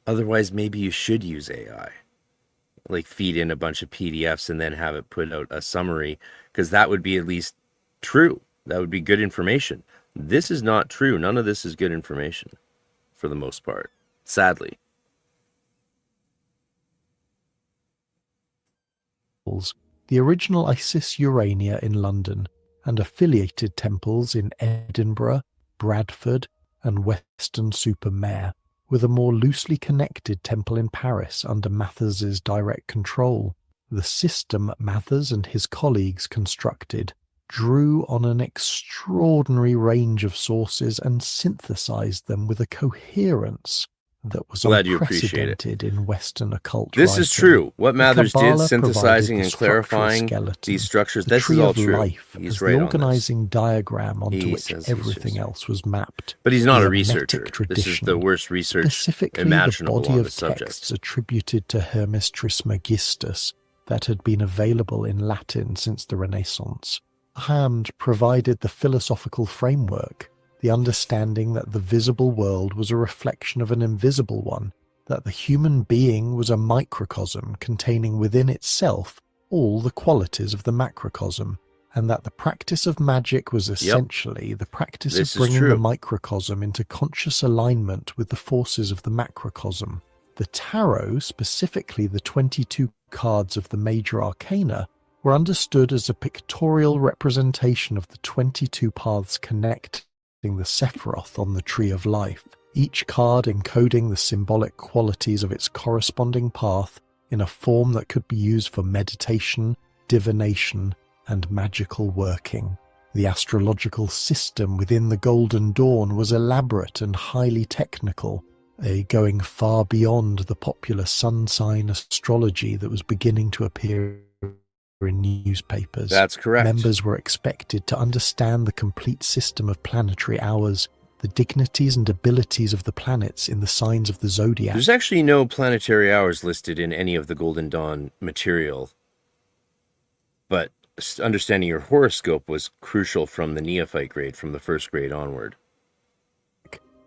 Otherwise, maybe you should use AI. Like, feed in a bunch of PDFs and then have it put out a summary, because that would be at least true. That would be good information. This is not true. None of this is good information for the most part, sadly. The original Isis Urania in London and affiliated temples in Edinburgh, Bradford, and Weston-super-Mare, with a more loosely connected temple in Paris under Mathers's direct control. The system Mathers and his colleagues constructed drew on an extraordinary range of sources and synthesized them with a coherence that was unprecedented in Western occult This writing. is true. What Mathers did, Kabbalah synthesizing provided and the clarifying skeleton, these structures, the this tree is all of true. life, He's as right the on organizing diagram onto He which says he's everything just- else was mapped. But he's not The a researcher. Hermetic This is the tradition, worst research specifically the imaginable body on of the subject. texts attributed to Hermes Trismegistus that had been available in Latin since the Renaissance. Hand provided the philosophical framework, the understanding that the visible world was a reflection of an invisible one, that the human being was a microcosm containing within itself all the qualities of the macrocosm, and that the practice of magic was essentially the practice This of is bringing the true. microcosm into conscious alignment with the forces of the macrocosm. The tarot, specifically the 22 cards of the major arcana, were understood as a pictorial representation of the 22 paths connecting the Sephiroth on the Tree of Life, each card encoding the symbolic qualities of its corresponding path in a form that could be used for meditation, divination, and magical working. The astrological system within the Golden Dawn was elaborate and highly technical, going far beyond the popular sun sign astrology that was beginning to appear in newspapers. That's correct. Members were expected to understand the complete system of planetary hours, the dignities and abilities of the planets in the signs of the zodiac. There's actually no planetary hours listed in any of the Golden Dawn material, but understanding your horoscope was crucial from the neophyte grade, from the first grade onward.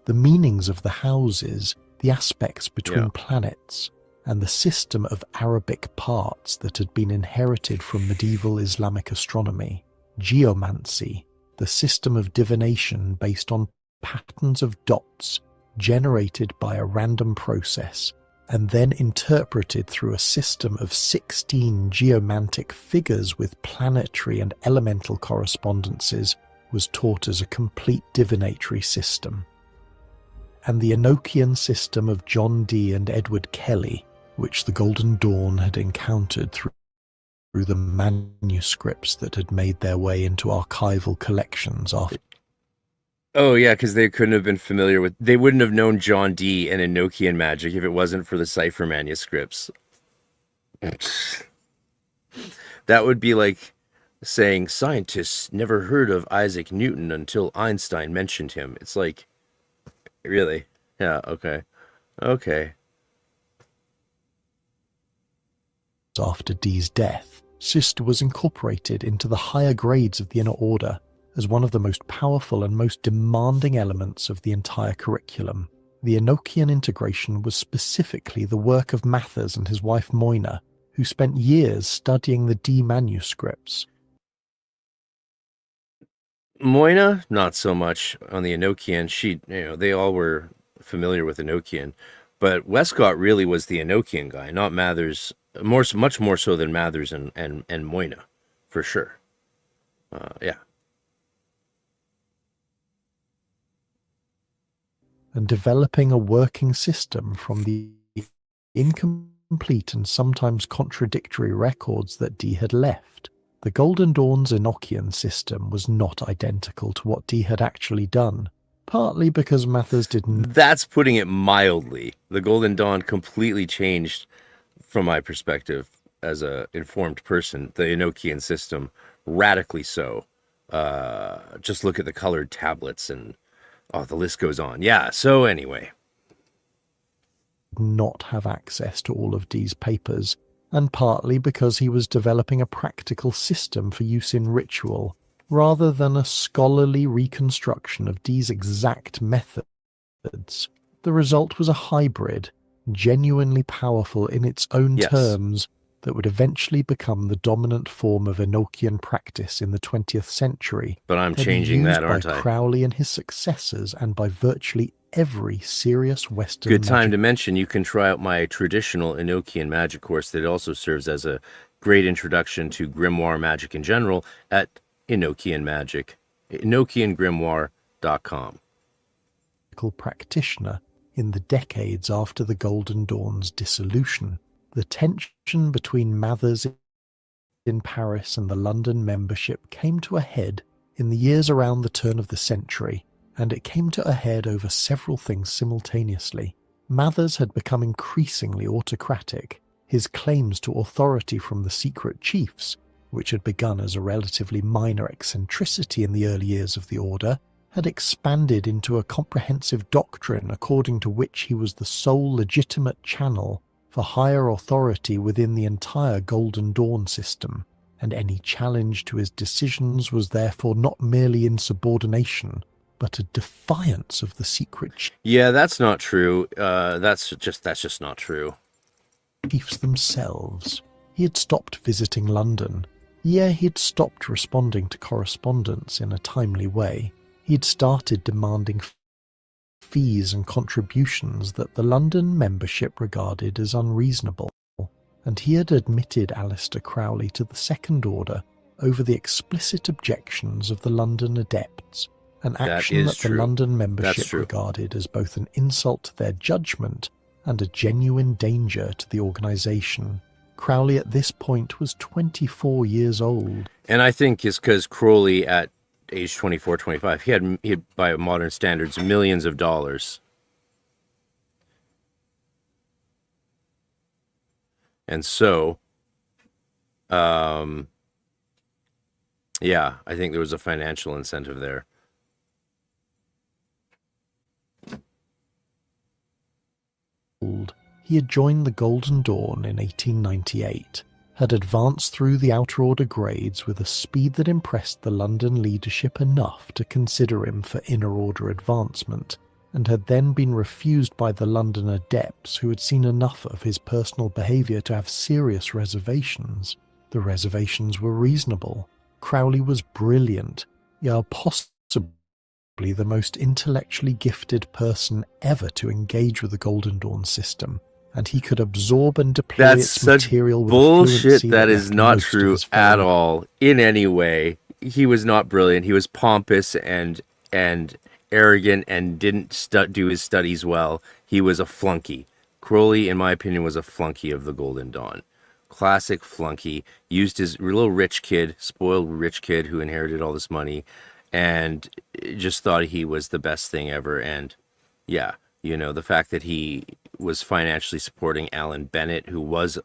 The meanings of the houses, the aspects between planets, and the system of Arabic parts that had been inherited from medieval Islamic astronomy. Geomancy, the system of divination based on patterns of dots generated by a random process and then interpreted through a system of 16 geomantic figures with planetary and elemental correspondences, was taught as a complete divinatory system. And the Enochian system of John Dee and Edward Kelly, which the Golden Dawn had encountered through the manuscripts that had made their way into archival collections after. Oh, yeah, because they couldn't have been familiar with... They wouldn't have known John Dee and Enochian magic if it wasn't for the cipher manuscripts. That would be like saying scientists never heard of Isaac Newton until Einstein mentioned him. It's like, really? Yeah, okay. Okay. After Dee's death, Sister was incorporated into the higher grades of the Inner Order as one of the most powerful and most demanding elements of the entire curriculum. The Enochian integration was specifically the work of Mathers and his wife Moina, who spent years studying the Dee manuscripts. Moina, not so much on the Enochian. They all were familiar with Enochian, but Westcott really was the Enochian guy, not Mathers. Much more so than Mathers and Moina, for sure. Yeah. And developing a working system from the incomplete and sometimes contradictory records that Dee had left. The Golden Dawn's Enochian system was not identical to what Dee had actually done, partly because Mathers didn't. That's putting it mildly. The Golden Dawn completely changed, from my perspective as a informed person, the Enochian system, radically so. Just look at the colored tablets and the list goes on. Yeah, so anyway. Not have access to all of Dee's papers, and partly because he was developing a practical system for use in ritual, rather than a scholarly reconstruction of Dee's exact methods. The result was a hybrid, genuinely powerful in its own terms, that would eventually become the dominant form of Enochian practice in the 20th century. But I'm changing that, aren't I? By Crowley and his successors, and by virtually every serious Western Good time magic. to mention you can try out my traditional Enochian magic course that also serves as a great introduction to grimoire magic in general at Enochian Magic, EnochianGrimoire.com. Practitioner in the decades after the Golden Dawn's dissolution. The tension between Mathers in Paris and the London membership came to a head in the years around the turn of the century, and it came to a head over several things simultaneously. Mathers had become increasingly autocratic. His claims to authority from the secret chiefs, which had begun as a relatively minor eccentricity in the early years of the order, had expanded into a comprehensive doctrine according to which he was the sole legitimate channel for higher authority within the entire Golden Dawn system, and any challenge to his decisions was therefore not merely insubordination, but a defiance of the secret Yeah, that's not true. That's just not true. chiefs themselves. He had stopped visiting London. Yeah, he had stopped responding to correspondence in a timely way. He had started demanding fees and contributions that the London membership regarded as unreasonable, and he had admitted Aleister Crowley to the Second Order over the explicit objections of the London adepts, an action that the London membership regarded as both an insult to their judgment and a genuine danger to the organisation. Crowley at this point was 24 years old. And I think it's because Crowley at age 24, 25, he had, by modern standards, millions of dollars. And so, yeah, I think there was a financial incentive there. He had joined the Golden Dawn in 1898, had advanced through the Outer Order grades with a speed that impressed the London leadership enough to consider him for Inner Order advancement, and had then been refused by the London adepts who had seen enough of his personal behaviour to have serious reservations. The reservations were reasonable. Crowley was brilliant, yeah, possibly the most intellectually gifted person ever to engage with the Golden Dawn system, and he could absorb and deploy its material with bullshit. That is not true at all in any way. He was not brilliant. He was pompous and arrogant and didn't do his studies well. He was a flunky. Crowley, in my opinion, was a flunky of the Golden Dawn. Classic flunky. Used his little rich kid, spoiled rich kid who inherited all this money, and just thought he was the best thing ever. And yeah, you know, the fact that he was financially supporting Alan Bennett, who was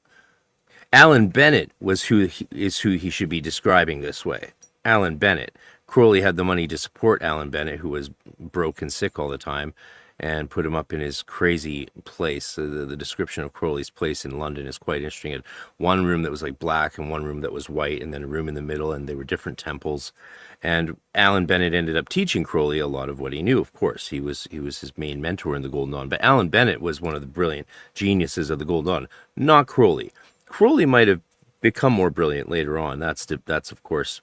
who he should be describing this way. Alan Bennett. Crowley had the money to support Alan Bennett, who was broke and sick all the time, and put him up in his crazy place. The description of Crowley's place in London is quite interesting. It had one room that was like black and one room that was white, and then a room in the middle, and they were different temples. And Alan Bennett ended up teaching Crowley a lot of what he knew. Of course, he was his main mentor in the Golden Dawn. But Alan Bennett was one of the brilliant geniuses of the Golden Dawn, not Crowley. Crowley might have become more brilliant later on. That's of course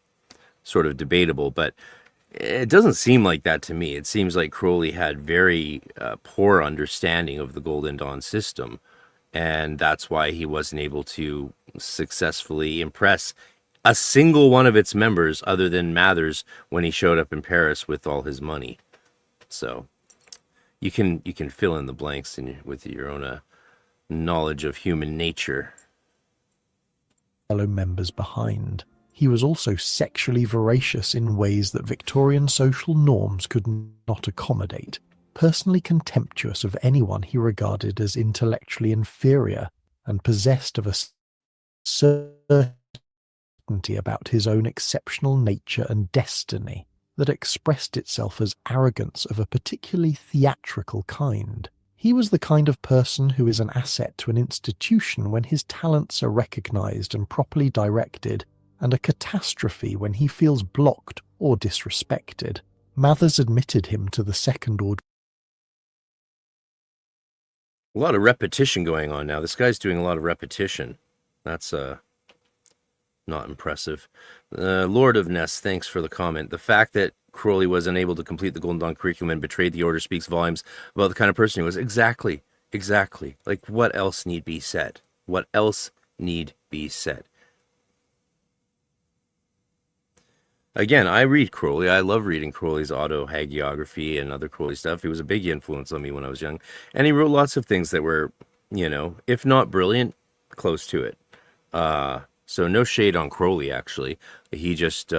sort of debatable, but it doesn't seem like that to me. It seems like Crowley had very poor understanding of the Golden Dawn system, and that's why he wasn't able to successfully impress a single one of its members other than Mathers when he showed up in Paris with all his money. So you can fill in the blanks with your own knowledge of human nature. Fellow members behind. He was also sexually voracious in ways that Victorian social norms could not accommodate, personally contemptuous of anyone he regarded as intellectually inferior, and possessed of a certainty about his own exceptional nature and destiny that expressed itself as arrogance of a particularly theatrical kind. He was the kind of person who is an asset to an institution when his talents are recognized and properly directed, and a catastrophe when he feels blocked or disrespected. Mathers admitted him to the second order. A lot of repetition going on now. This guy's doing a lot of repetition. That's not impressive. Lord of Ness, thanks for the comment. The fact that Crowley was unable to complete the Golden Dawn curriculum and betrayed the order speaks volumes about the kind of person he was. Exactly. Like, what else need be said? What else need be said? Again, I read Crowley. I love reading Crowley's autohagiography and other Crowley stuff. He was a big influence on me when I was young. And he wrote lots of things that were, if not brilliant, close to it. So no shade on Crowley, actually. He just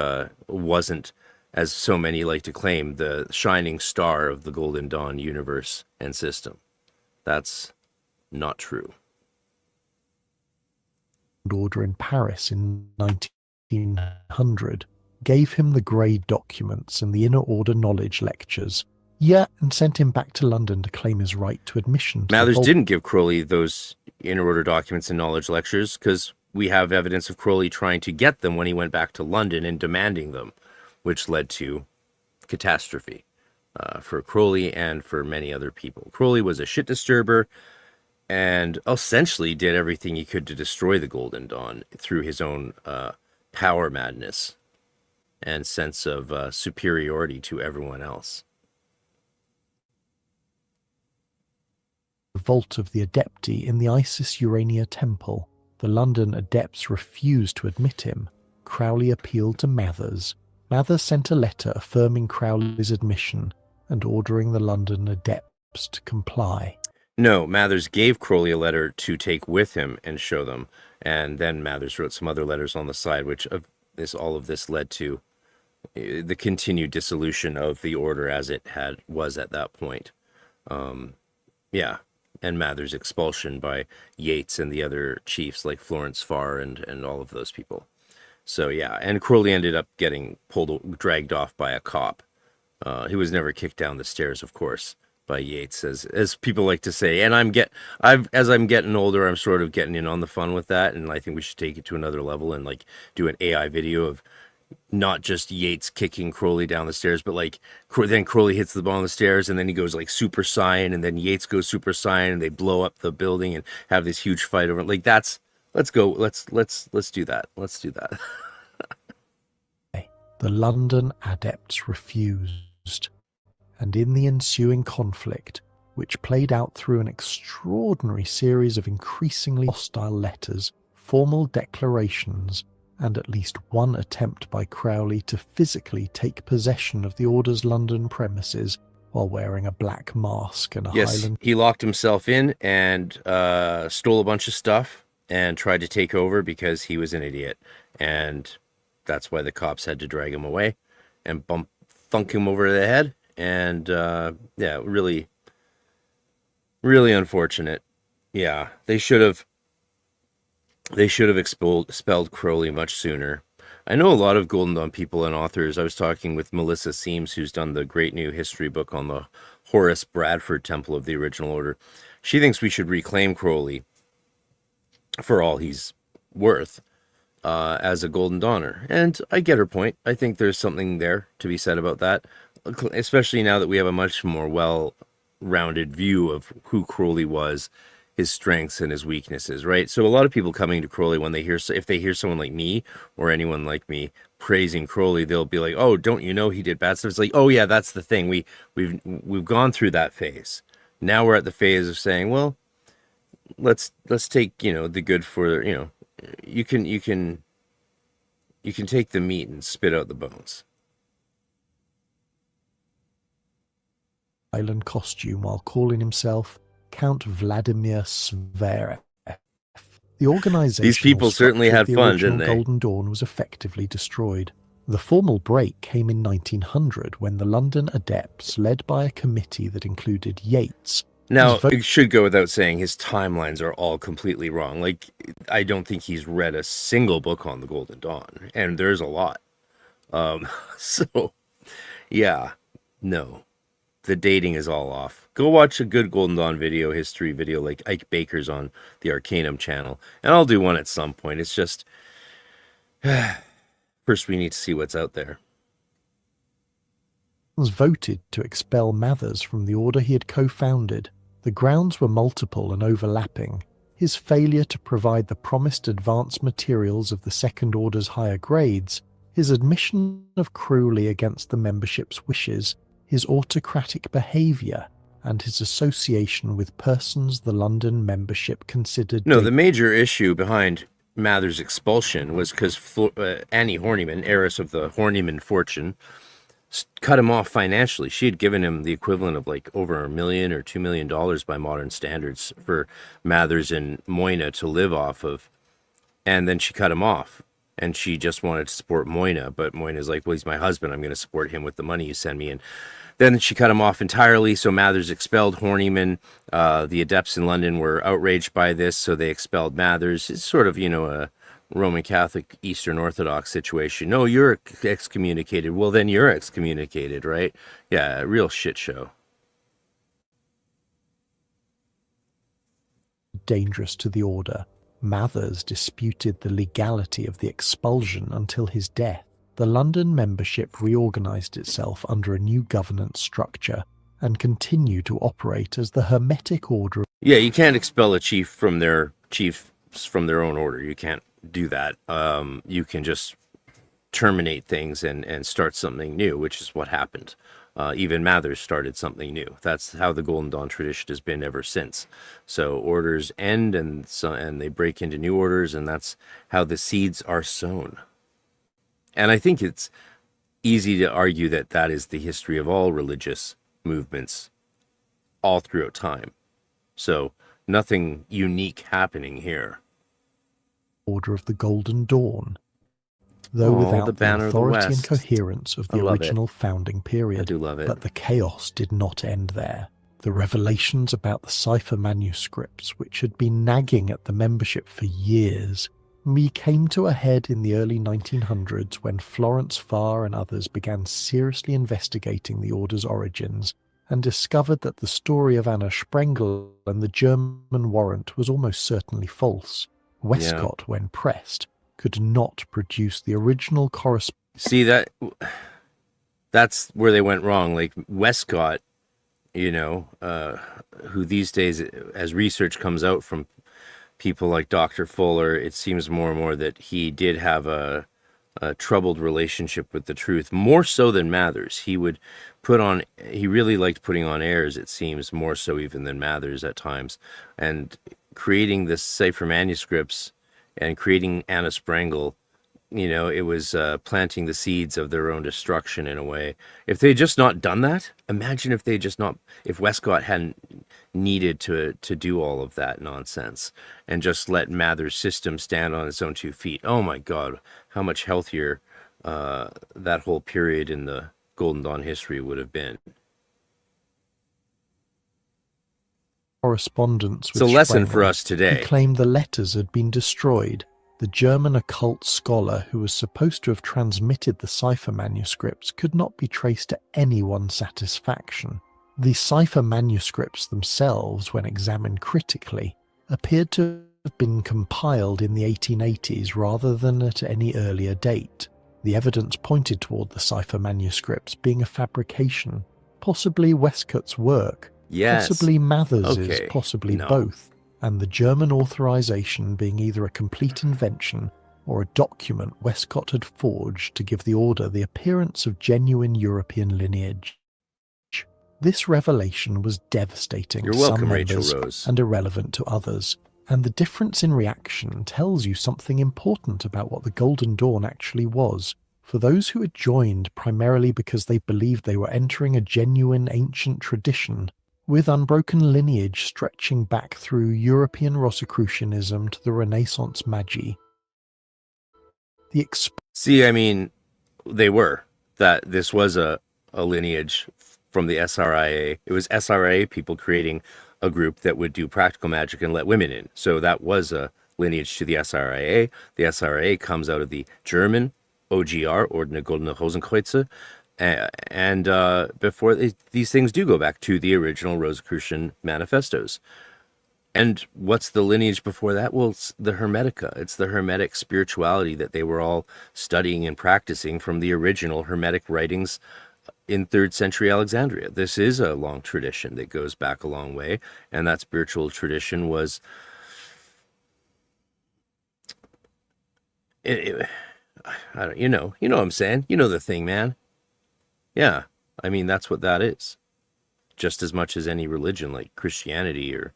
wasn't, as so many like to claim, the shining star of the Golden Dawn universe and system. That's not true. Order in Paris in 1900 gave him the grade documents and the inner order knowledge lectures, and sent him back to London to claim his right to admission. Mathers didn't give Crowley those inner order documents and knowledge lectures because we have evidence of Crowley trying to get them when he went back to London and demanding them, which led to catastrophe for Crowley and for many other people. Crowley was a shit disturber and essentially did everything he could to destroy the Golden Dawn through his own power madness and sense of superiority to everyone else. The vault of the Adepti in the Isis Urania temple. The London adepts refused to admit him. Crowley appealed to Mathers. Mathers sent a letter affirming Crowley's admission and ordering the London adepts to comply. No, Mathers gave Crowley a letter to take with him and show them, and then Mathers wrote some other letters on the side, which all of this led to the continued dissolution of the order as it was at that point. And Mathers' expulsion by Yeats and the other chiefs like Florence Farr and all of those people. So yeah, and Crowley ended up getting dragged off by a cop. He was never kicked down the stairs, of course, by Yeats, as people like to say. And as I'm getting older, I'm sort of getting in on the fun with that, and I think we should take it to another level and like do an AI video of not just Yeats kicking Crowley down the stairs, but like then Crowley hits the bottom of the stairs and then he goes like Super Saiyan, and then Yeats goes Super Saiyan, and they blow up the building and have this huge fight over it. Like let's do that. Let's do that. The London adepts refused, and in the ensuing conflict, which played out through an extraordinary series of increasingly hostile letters, formal declarations, and at least one attempt by Crowley to physically take possession of the Order's London premises while wearing a black mask and a Highland... He locked himself in and stole a bunch of stuff and tried to take over because he was an idiot. And that's why the cops had to drag him away and thunk him over the head. And really, really unfortunate. Yeah, they should have expelled Crowley much sooner. I know a lot of Golden Dawn people and authors. I was talking with Melissa Seams, who's done the great new history book on the Horace Bradford Temple of the Original Order. She thinks we should reclaim Crowley for all he's worth as a Golden Dawner. And I get her point. I think there's something there to be said about that, especially now that we have a much more well-rounded view of who Crowley was, his strengths and his weaknesses, right? So a lot of people coming to Crowley, if they hear someone like me or anyone like me praising Crowley, they'll be like, "Oh, don't you know he did bad stuff?" It's like, "Oh yeah, that's the thing. We've gone through that phase. Now we're at the phase of saying, well, let's take the good for you can take the meat and spit out the bones." Island costume while calling himself Count Vladimir Zverev. The organizational These people certainly structure had of the fun, original didn't they? Golden Dawn was effectively destroyed. The formal break came in 1900 when the London Adepts, led by a committee that included Yeats, Now, it should go without saying his timelines are all completely wrong. Like, I don't think he's read a single book on the Golden Dawn, and there's a lot. So, yeah, no. The dating is all off. Go watch a good Golden Dawn video, history video, like Ike Baker's on the Arcanum channel. And I'll do one at some point. It's just, first we need to see what's out there. voted to expel Mathers from the order he had co-founded. The grounds were multiple and overlapping. His failure to provide the promised advanced materials of the Second Order's higher grades, his admission of cruelty against the membership's wishes, his autocratic behaviour, and his association with persons the London membership considered... No, the major issue behind Mather's expulsion was because Annie Horniman, heiress of the Horniman fortune, cut him off financially. She had given him the equivalent of like over $1 million or $2 million by modern standards for Mathers and Moyna to live off of. And then she cut him off. And she just wanted to support Moyna, but Moyna's like, well, he's my husband. I'm going to support him with the money you send me. And then she cut him off entirely, so Mathers expelled Horniman. The Adepts in London were outraged by this, so they expelled Mathers. It's sort of, a Roman Catholic Eastern Orthodox situation. No, you're excommunicated. Well, then you're excommunicated, right? Yeah, a real shit show. Dangerous to the order. Mathers disputed the legality of the expulsion until his death. The London membership reorganised itself under a new governance structure and continued to operate as the Hermetic Order. Yeah, you can't expel a chiefs from their own order. You can't do that. You can just terminate things and start something new, which is what happened. Even Mathers started something new. That's how the Golden Dawn tradition has been ever since. So orders end and they break into new orders, and that's how the seeds are sown. And I think it's easy to argue that that is the history of all religious movements all throughout time. So nothing unique happening here. Order of the Golden Dawn, though without the authority and coherence of the original founding period. I do love it. But the chaos did not end there. The revelations about the cipher manuscripts, which had been nagging at the membership for years, came to a head in the early 1900s when Florence Farr and others began seriously investigating the order's origins and discovered that the story of Anna Sprengel and the German warrant was almost certainly false. Westcott, when pressed, could not produce the original correspondence. See, that's where they went wrong. Like Westcott, who these days, as research comes out from people like Dr. Fuller, it seems more and more that he did have a troubled relationship with the truth, more so than Mathers. He really liked putting on airs, it seems, more so even than Mathers at times. And creating the cipher manuscripts and creating Anna Sprengel, it was planting the seeds of their own destruction in a way. If they had just not done that, imagine if Westcott hadn't needed to do all of that nonsense and just let Mathers' system stand on its own 2 feet. Oh my God, how much healthier that whole period in the Golden Dawn history would have been. Correspondence with it's a lesson Sprengel. for us today. He claimed the letters had been destroyed. The German occult scholar who was supposed to have transmitted the cipher manuscripts could not be traced to anyone's satisfaction. The cipher manuscripts themselves, when examined critically, appeared to have been compiled in the 1880s rather than at any earlier date. The evidence pointed toward the cipher manuscripts being a fabrication, possibly Westcott's work, Yes. possibly Mathers's, Okay. possibly No. both, and the German authorization being either a complete invention or a document Westcott had forged to give the order the appearance of genuine European lineage. This revelation was devastating You're to welcome, some Rachel members Rose. and irrelevant to others, and the difference in reaction tells you something important about what the Golden Dawn actually was. For those who had joined primarily because they believed they were entering a genuine ancient tradition, with unbroken lineage stretching back through European Rosicrucianism to the Renaissance Magi. See, I mean, they were. That this was a lineage from the SRIA. It was SRIA people creating a group that would do practical magic and let women in. So that was a lineage to the SRIA. The SRIA comes out of the German OGR, Ordene Goldene Rosenkreuze, and before these things do go back to the original Rosicrucian manifestos. And what's the lineage before that? Well, it's the Hermetica. It's the Hermetic spirituality that they were all studying and practicing from the original Hermetic writings in 3rd century Alexandria. This is a long tradition that goes back a long way, and that spiritual tradition was I don't, you know what I'm saying? You know the thing, man. Yeah, I mean, that's what that is. Just as much as any religion like Christianity or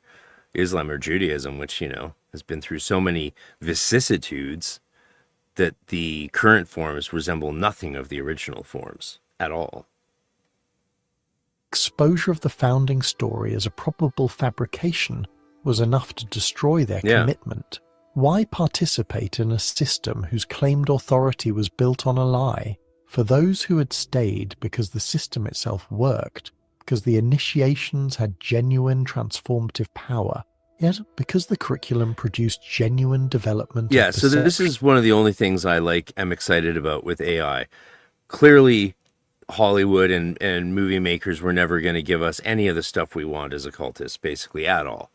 Islam or Judaism, which, has been through so many vicissitudes that the current forms resemble nothing of the original forms at all. Exposure of the founding story as a probable fabrication was enough to destroy their commitment. Why participate in a system whose claimed authority was built on a lie? For those who had stayed because the system itself worked, because the initiations had genuine transformative power, yet because the curriculum produced genuine development. Yeah, so this is one of the only things I am excited about with AI. Clearly, Hollywood and movie makers were never going to give us any of the stuff we want as occultists, basically, at all.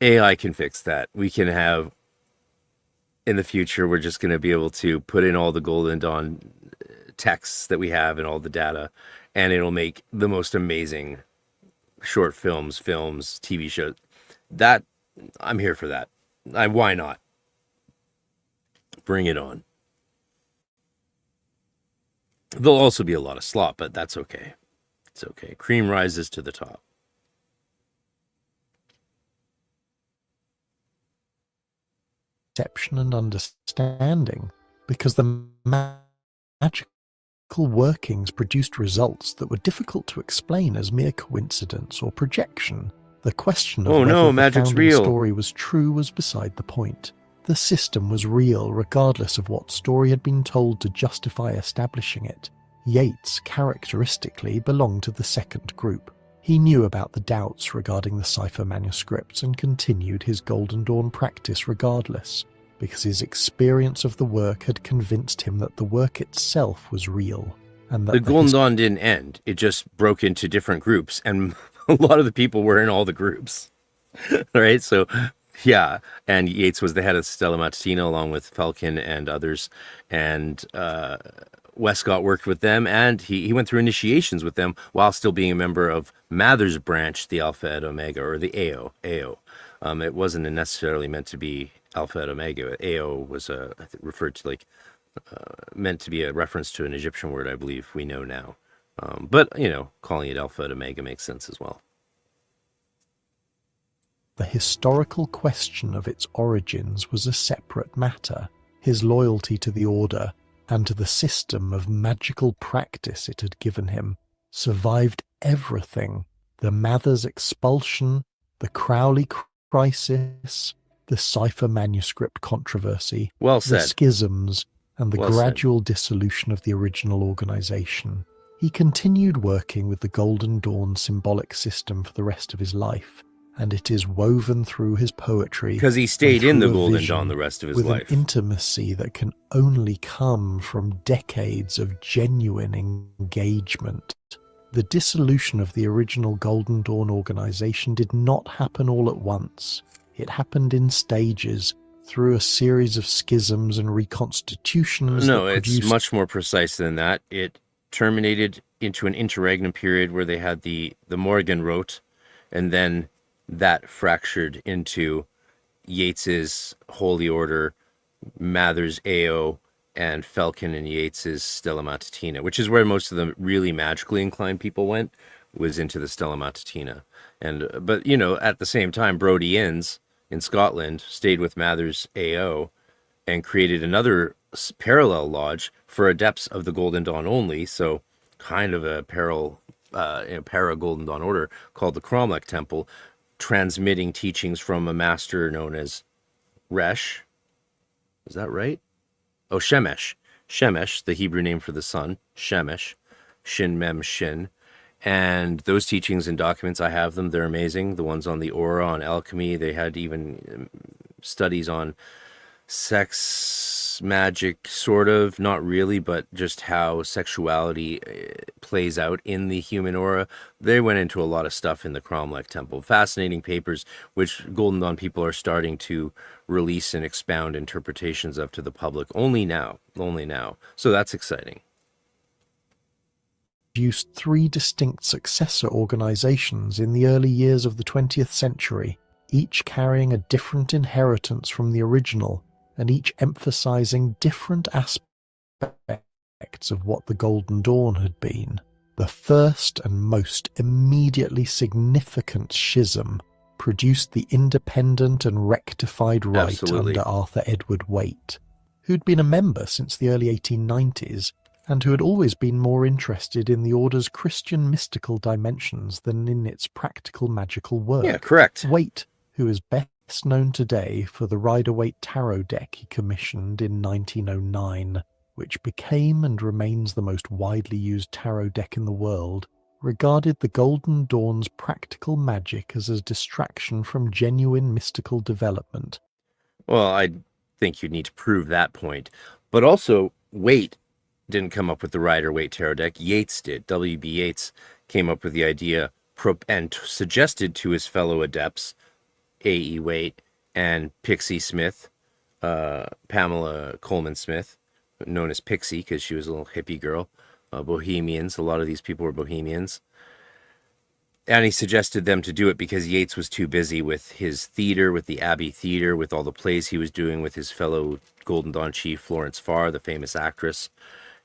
AI can fix that. We can have, in the future, we're just going to be able to put in all the Golden Dawn texts that we have and all the data, and it'll make the most amazing short films, TV shows. That, I'm here for that. Why not? Bring it on. There'll also be a lot of slop, but that's okay. It's okay. Cream rises to the top. Perception and understanding, because the magical workings produced results that were difficult to explain as mere coincidence or projection. The question of whether the Magic's founding real story was true was beside the point. The system was real regardless of what story had been told to justify establishing it. Yeats characteristically belonged to the second group. He knew about the doubts regarding the cipher manuscripts and continued his Golden Dawn practice regardless, because his experience of the work had convinced him that the work itself was real. And that the Golden Dawn didn't end. It just broke into different groups, and a lot of the people were in all the groups. Right? So, yeah. And Yeats was the head of Stella Matutina along with Falcon and others. And Westcott worked with them, and he went through initiations with them while still being a member of Mather's branch, the Alpha et Omega, or the AO. It wasn't necessarily meant to be Alpha et Omega. AO was referred to meant to be a reference to an Egyptian word, I believe we know now. But, calling it Alpha et Omega makes sense as well. The historical question of its origins was a separate matter. His loyalty to the order and to the system of magical practice it had given him survived everything: the Mather's expulsion, the Crowley crisis, the cipher manuscript controversy, the schisms, and the gradual dissolution of the original organization. He continued working with the Golden Dawn symbolic system for the rest of his life, and it is woven through his poetry. Because he stayed in the Golden Dawn the rest of his life. With an intimacy that can only come from decades of genuine engagement. The dissolution of the original Golden Dawn organization did not happen all at once. It happened in stages, through a series of schisms and reconstitutions. No, it's much more precise than that. It terminated into an interregnum period where they had the Morgenrot, and then that fractured into Yeats's Holy Order, Mather's AO, and Falcon and Yeats's Stella Matutina, which is where most of the really magically inclined people went, was into the Stella Matutina. But at the same time, Brodie Innes in Scotland stayed with Mather's AO and created another parallel lodge for adepts of the Golden Dawn only, so kind of a parallel para Golden Dawn order called the Cromlech Temple, transmitting teachings from a master known as Resh. Is that right? Oh, Shemesh. Shemesh, the Hebrew name for the sun. Shemesh. Shin Mem Shin. And those teachings and documents, I have them. They're amazing. The ones on the aura, on alchemy. They had even studies on sex magic, sort of, not really, but just how sexuality plays out in the human aura. They went into a lot of stuff in the Cromlech Temple. Fascinating papers, which Golden Dawn people are starting to release and expound interpretations of to the public only now. So that's exciting. Used 3 distinct successor organizations in the early years of the 20th century, each carrying a different inheritance from the original, and each emphasizing different aspects of what the Golden Dawn had been. The first and most immediately significant schism produced the independent and rectified rite Absolutely. under Arthur Edward Waite, who'd been a member since the early 1890s and who had always been more interested in the order's Christian mystical dimensions than in its practical magical work. Yeah, correct. Waite, who is best known today for the Rider-Waite tarot deck he commissioned in 1909, which became and remains the most widely used tarot deck in the world, regarded the Golden Dawn's practical magic as a distraction from genuine mystical development. Well, I think you'd need to prove that point. But also, Waite didn't come up with the Rider-Waite tarot deck. Yeats did. W.B. Yeats came up with the idea and suggested to his fellow adepts, A.E. Waite and Pixie Smith, Pamela Coleman Smith, known as Pixie because she was a little hippie girl, Bohemians. A lot of these people were Bohemians. And he suggested them to do it because Yeats was too busy with his theater, with the Abbey Theater, with all the plays he was doing with his fellow Golden Dawn chief, Florence Farr, the famous actress,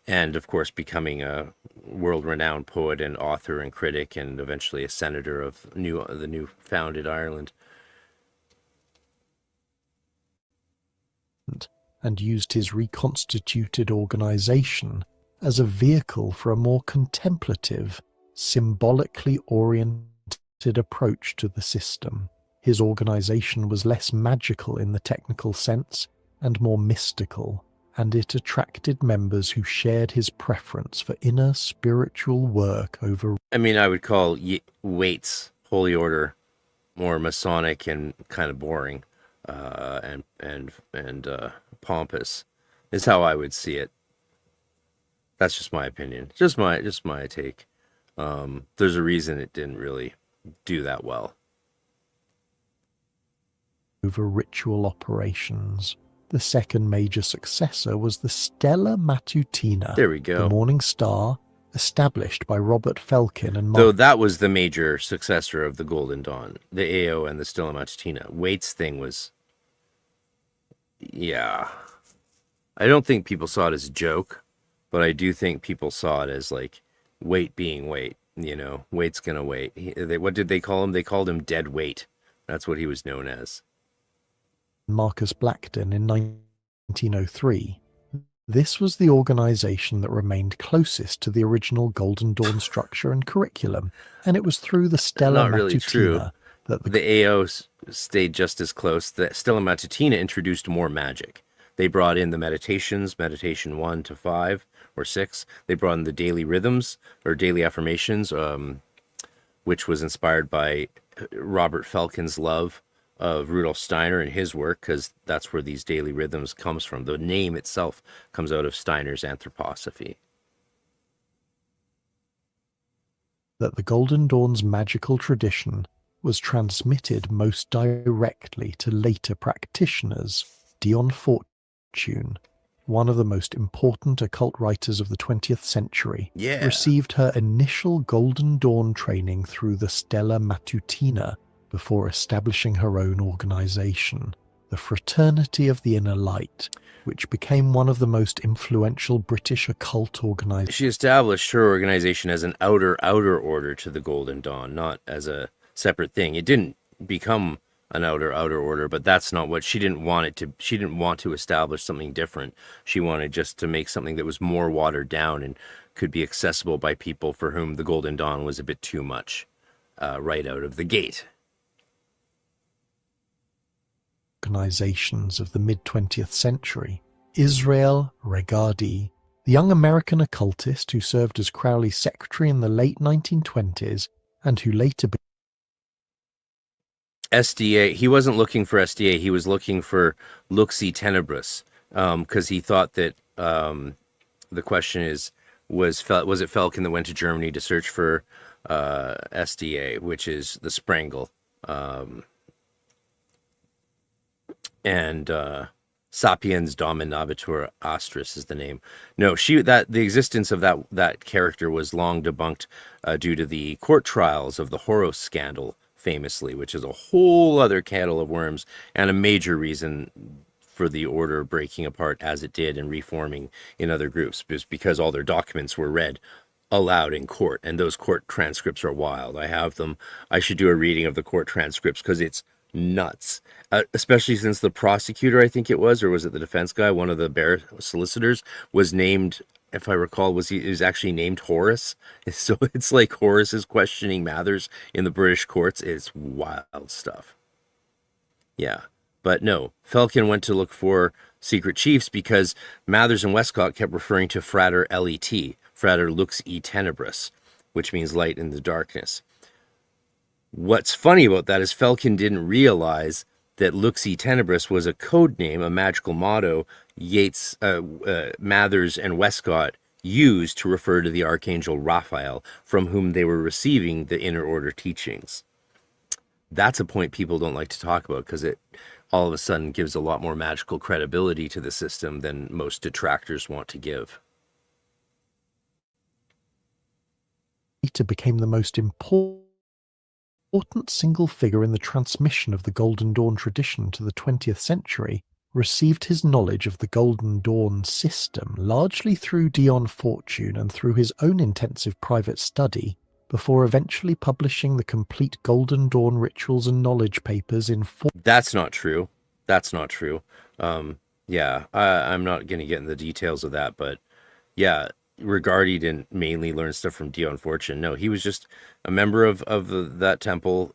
and of course becoming a world-renowned poet and author and critic, and eventually a senator of the new founded Ireland. And used his reconstituted organization as a vehicle for a more contemplative, symbolically oriented approach to the system. His organization was less magical in the technical sense and more mystical, and it attracted members who shared his preference for inner spiritual work over... I mean, I would call Waite's Holy Order more Masonic and kind of boring, and pompous, is how I would see it. That's just my opinion. Just my take. There's a reason it didn't really do that well. Over ritual operations. The second major successor was the Stella Matutina, There we go. the morning star, established by Robert Felkin and Though that was the major successor of the Golden Dawn, the AO and the Stella Matutina. Waite's thing was, yeah. I don't think people saw it as a joke, but I do think people saw it as like Waite being Waite. You know, Waite's gonna wait. What did they call him? They called him Dead Waite. That's what he was known as. Marcus Blackton in 1903. This was the organization that remained closest to the original Golden Dawn structure and curriculum, and it was through the Stella Not really true. Matutina that The AO stayed just as close. The Stella Matutina introduced more magic. They brought in the meditations, meditation 1 to 5 or 6. They brought in the daily rhythms or daily affirmations, which was inspired by Robert Felkin's love of Rudolf Steiner and his work, because that's where these daily rhythms comes from. The name itself comes out of Steiner's anthroposophy. That the Golden Dawn's magical tradition was transmitted most directly to later practitioners. Dion Fortune, one of the most important occult writers of the 20th century, received her initial Golden Dawn training through the Stella Matutina before establishing her own organization, the Fraternity of the Inner Light, which became one of the most influential British occult organizations. She established her organization as an outer order to the Golden Dawn, not as a separate thing. It didn't become an outer order, but that's not what she didn't want it to. She didn't want to establish something different. She wanted just to make something that was more watered down and could be accessible by people for whom the Golden Dawn was a bit too much right out of the gate. Organizations of the mid-20th century. Israel Regardie, the young American occultist who served as Crowley's secretary in the late 1920s and who later SDA, he wasn't looking for SDA, he was looking for Luxi Tenebris, because he thought that the question was it Falcon that went to Germany to search for SDA, which is the Sprangle, and Sapiens Dominabitur Astris is the name. No, the existence of that character was long debunked due to the court trials of the Horos scandal, famously, which is a whole other kettle of worms and a major reason for the order breaking apart as it did and reforming in other groups, because all their documents were read aloud in court, and those court transcripts are wild. I have them. I should do a reading of the court transcripts because it's nuts, especially since the prosecutor, I think it was, or was it the defense guy, one of the bear solicitors, was named, if I recall, he was actually named Horace. So it's like Horace is questioning Mathers in the British courts. It's wild stuff. Yeah. But no, Falcon went to look for secret chiefs because Mathers and Westcott kept referring to Frater LET, Frater Lux E Tenebris, which means light in the darkness. What's funny about that is Falcon didn't realize that Lux E Tenebris was a code name, a magical motto Yates, Mathers, and Westcott used to refer to the Archangel Raphael, from whom they were receiving the inner order teachings. That's a point people don't like to talk about because it all of a sudden gives a lot more magical credibility to the system than most detractors want to give. Later became the most important single figure in the transmission of the Golden Dawn tradition to the 20th century, received his knowledge of the Golden Dawn system largely through Dion Fortune and through his own intensive private study, before eventually publishing the complete Golden Dawn rituals and knowledge papers in That's not true. That's not true. Yeah, I'm not going to get into the details of that, but yeah, Regardie didn't mainly learn stuff from Dion Fortune. No, he was just a member of that temple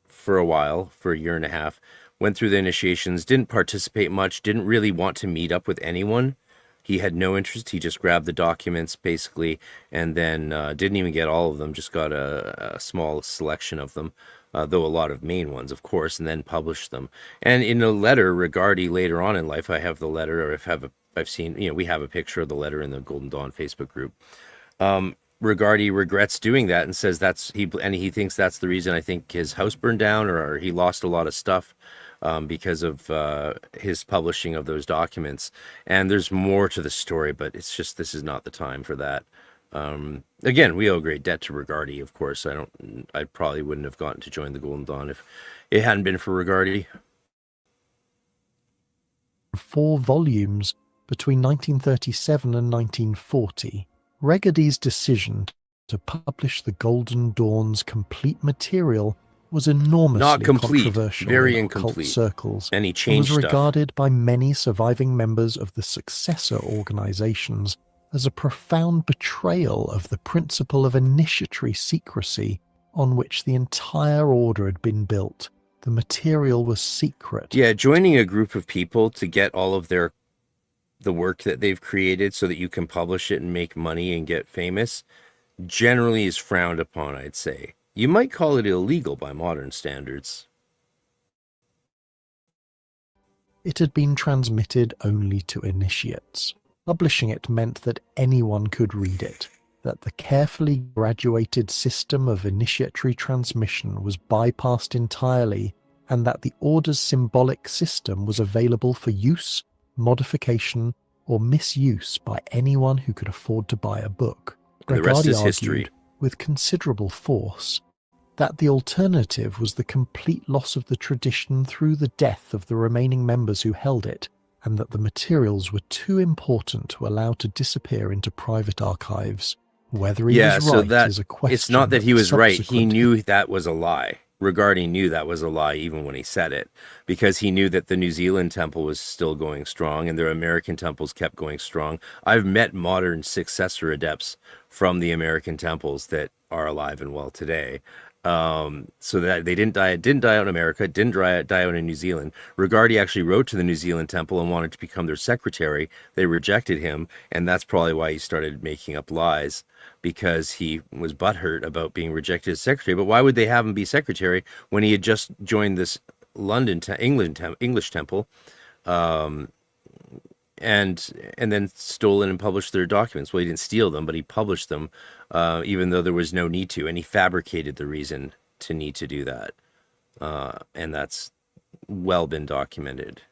for a while, for a year and a half, went through the initiations, didn't participate much, didn't really want to meet up with anyone. He had no interest. He just grabbed the documents, basically, and then didn't even get all of them, just got a small selection of them, though a lot of main ones, of course, and then published them. And in a letter, Regardie, later on in life, I have the letter, or I've seen, we have a picture of the letter in the Golden Dawn Facebook group. Regardie regrets doing that and says he thinks that's the reason, I think, his house burned down, or he lost a lot of stuff because of his publishing of those documents. And there's more to the story, but it's just, this is not the time for that. Again, we owe great debt to Regardie, of course. I probably wouldn't have gotten to join the Golden Dawn if it hadn't been for Regardie. 4 volumes between 1937 and 1940, Regardie's decision to publish the Golden Dawn's complete material was enormously Not complete, controversial very in occult incomplete. circles, And he and changed was stuff. regarded by many surviving members of the Successor organizations as a profound betrayal of the principle of initiatory secrecy on which the entire order had been built. The material was secret. Yeah, joining a group of people to get all of the work that they've created so that you can publish it and make money and get famous generally is frowned upon, I'd say. You might call it illegal by modern standards. It had been transmitted only to initiates. Publishing it meant that anyone could read it, that the carefully graduated system of initiatory transmission was bypassed entirely, and that the order's symbolic system was available for use, modification, or misuse by anyone who could afford to buy a book. And the rest Regardie is history. argued, with considerable force, that the alternative was the complete loss of the tradition through the death of the remaining members who held it, and that the materials were too important to allow to disappear into private archives. Whether he was right is a question. It's not that he was right. He subsequent knew that was a lie. Regarding knew that was a lie even when he said it, because he knew that the New Zealand temple was still going strong and their American temples kept going strong. I've met modern successor adepts from the American temples that are alive and well today. So that they didn't die out in America, didn't die out in New Zealand. Rigardi actually wrote to the New Zealand temple and wanted to become their secretary. They rejected him, and that's probably why he started making up lies, because he was butthurt about being rejected as secretary. But why would they have him be secretary when he had just joined this English temple, and then stolen and published their documents? Well, he didn't steal them, but he published them, even though there was no need to, and he fabricated the reason to need to do that, and that's well been documented.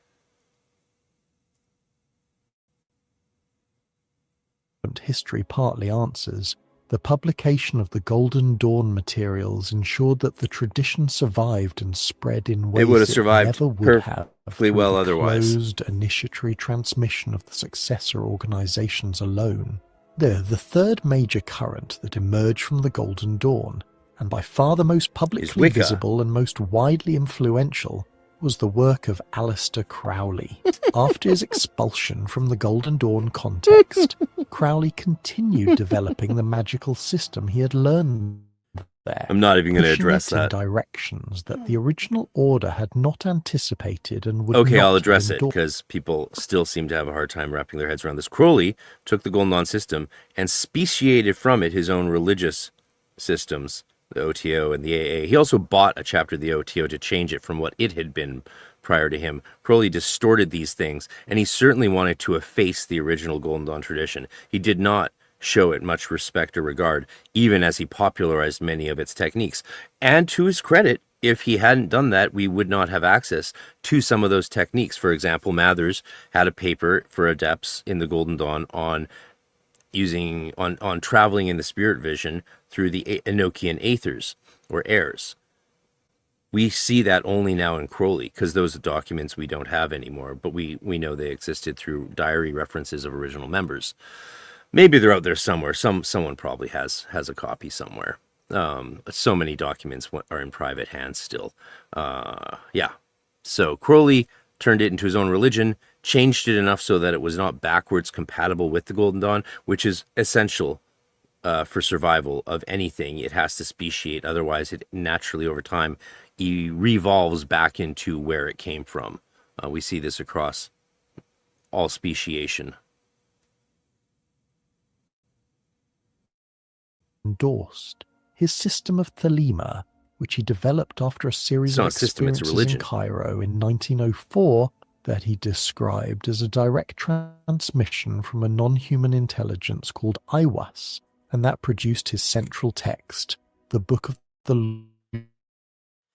History partly answers. The publication of the Golden Dawn materials ensured that the tradition survived and spread in ways it would have survived never would have perfectly well the otherwise. Closed initiatory transmission of the successor organizations alone. They're the third major current that emerged from the Golden Dawn, and by far the most publicly visible and most widely influential, was the work of Aleister Crowley. After his expulsion from the Golden Dawn context, Crowley continued developing the magical system he had learned there. I'm not even going to address that. In directions that the original order had not anticipated and would Okay, not I'll address it, endorse. because people still seem to have a hard time wrapping their heads around this. Crowley took the Golden Dawn system and speciated from it his own religious systems, the OTO and the AA. He also bought a chapter of the OTO to change it from what it had been prior to him. Crowley distorted these things, and he certainly wanted to efface the original Golden Dawn tradition. He did not show it much respect or regard, even as he popularized many of its techniques. And to his credit, if he hadn't done that, we would not have access to some of those techniques. For example, Mathers had a paper for adepts in the Golden Dawn on traveling in the spirit vision through the Enochian aethers or airs. We see that only now in Crowley, because those are documents we don't have anymore, but we know they existed through diary references of original members. Maybe they're out there somewhere. Someone probably has a copy somewhere. So many documents are in private hands still. Yeah. So Crowley turned it into his own religion, changed it enough so that it was not backwards compatible with the Golden Dawn, which is essential for survival of anything. It has to speciate, otherwise it naturally over time revolves back into where it came from. We see this across all speciation. Endorsed his system of Thelema, which he developed after a series of experiences in Cairo in 1904, that he described as a direct transmission from a non-human intelligence called Aiwas, and that produced his central text, the Book of the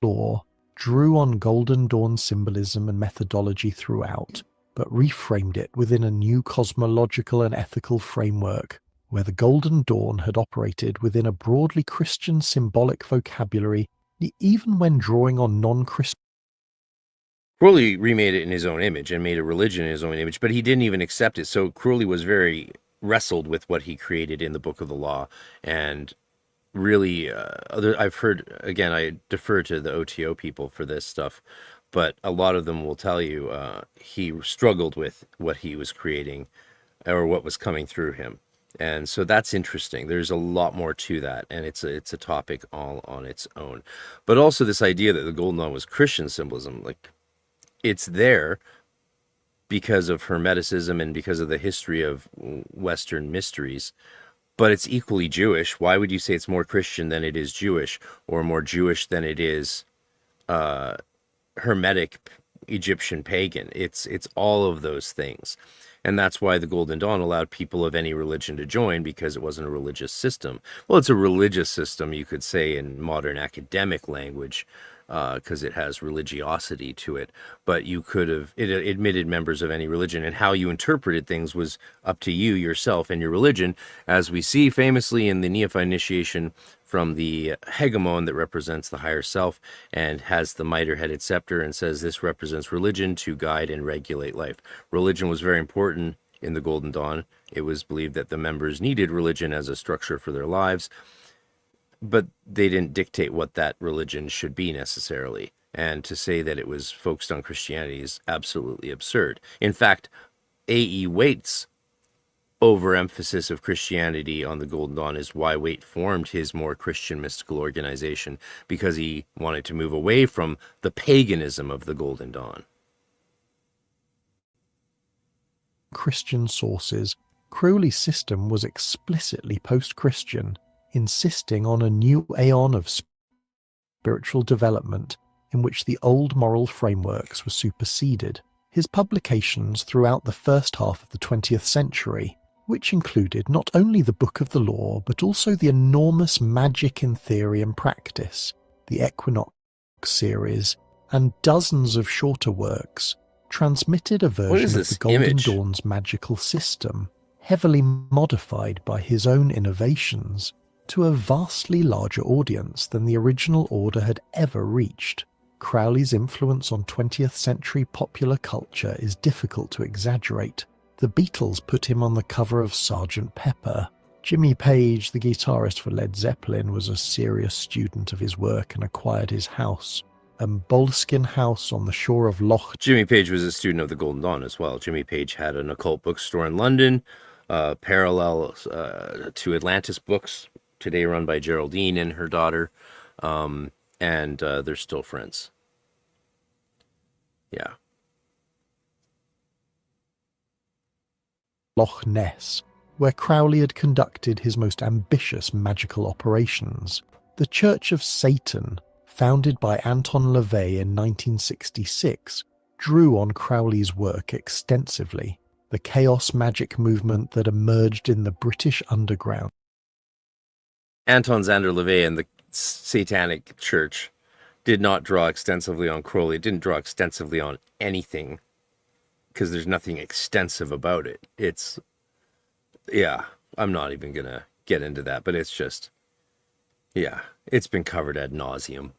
Law, drew on Golden Dawn symbolism and methodology throughout, but reframed it within a new cosmological and ethical framework, where the Golden Dawn had operated within a broadly Christian symbolic vocabulary, even when drawing on non-Christian. Crowley remade it in his own image and made a religion in his own image, but he didn't even accept it. So Crowley was very wrestled with what he created in the Book of the Law, and really, I've heard, again, I defer to the OTO people for this stuff, but a lot of them will tell you he struggled with what he was creating or what was coming through him. And so that's interesting. There's a lot more to that, and it's a topic all on its own. But also this idea that the Golden Dawn was Christian symbolism, like, it's there because of Hermeticism and because of the history of Western mysteries, but it's equally Jewish. Why would you say it's more Christian than it is Jewish, or more Jewish than it is Hermetic Egyptian pagan? It's all of those things. And that's why the Golden Dawn allowed people of any religion to join, because it wasn't a religious system. Well, it's a religious system, you could say, in modern academic language, because it has religiosity to it. But it admitted members of any religion, and how you interpreted things was up to you yourself and your religion, as we see famously in the Neophyte initiation from the hegemon that represents the higher self and has the mitre-headed scepter and says this represents religion to guide and regulate life. Religion was very important in the Golden Dawn. It was believed that the members needed religion as a structure for their lives. but they didn't dictate what that religion should be necessarily. And to say that it was focused on Christianity is absolutely absurd. In fact, A.E. Waite's overemphasis of Christianity on the Golden Dawn is why Waite formed his more Christian mystical organization, because he wanted to move away from the paganism of the Golden Dawn. Christian sources, Crowley's system was explicitly post-Christian, insisting on a new aeon of spiritual development in which the old moral frameworks were superseded. His publications throughout the first half of the 20th century, which included not only the Book of the Law, but also the enormous Magick in Theory and Practice, the Equinox series, and dozens of shorter works, transmitted a version of the Golden Dawn's magical system, heavily modified by his own innovations, to a vastly larger audience than the original order had ever reached. Crowley's influence on 20th century popular culture is difficult to exaggerate. The Beatles put him on the cover of Sgt. Pepper. Jimmy Page, the guitarist for Led Zeppelin, was a serious student of his work and acquired his house, a Boleskine house on the shore of Loch. Jimmy Page was a student of the Golden Dawn as well. Jimmy Page had an occult bookstore in London, parallel to Atlantis Books, today run by Geraldine and her daughter, and they're still friends. Yeah. Loch Ness, where Crowley had conducted his most ambitious magical operations. The Church of Satan, founded by Anton LaVey in 1966, drew on Crowley's work extensively. The chaos magic movement that emerged in the British underground. Anton Xander LaVey and the Satanic Church did not draw extensively on Crowley. It didn't draw extensively on anything, because there's nothing extensive about it. It's, yeah, I'm not even going to get into that, but it's just, yeah, it's been covered ad nauseum.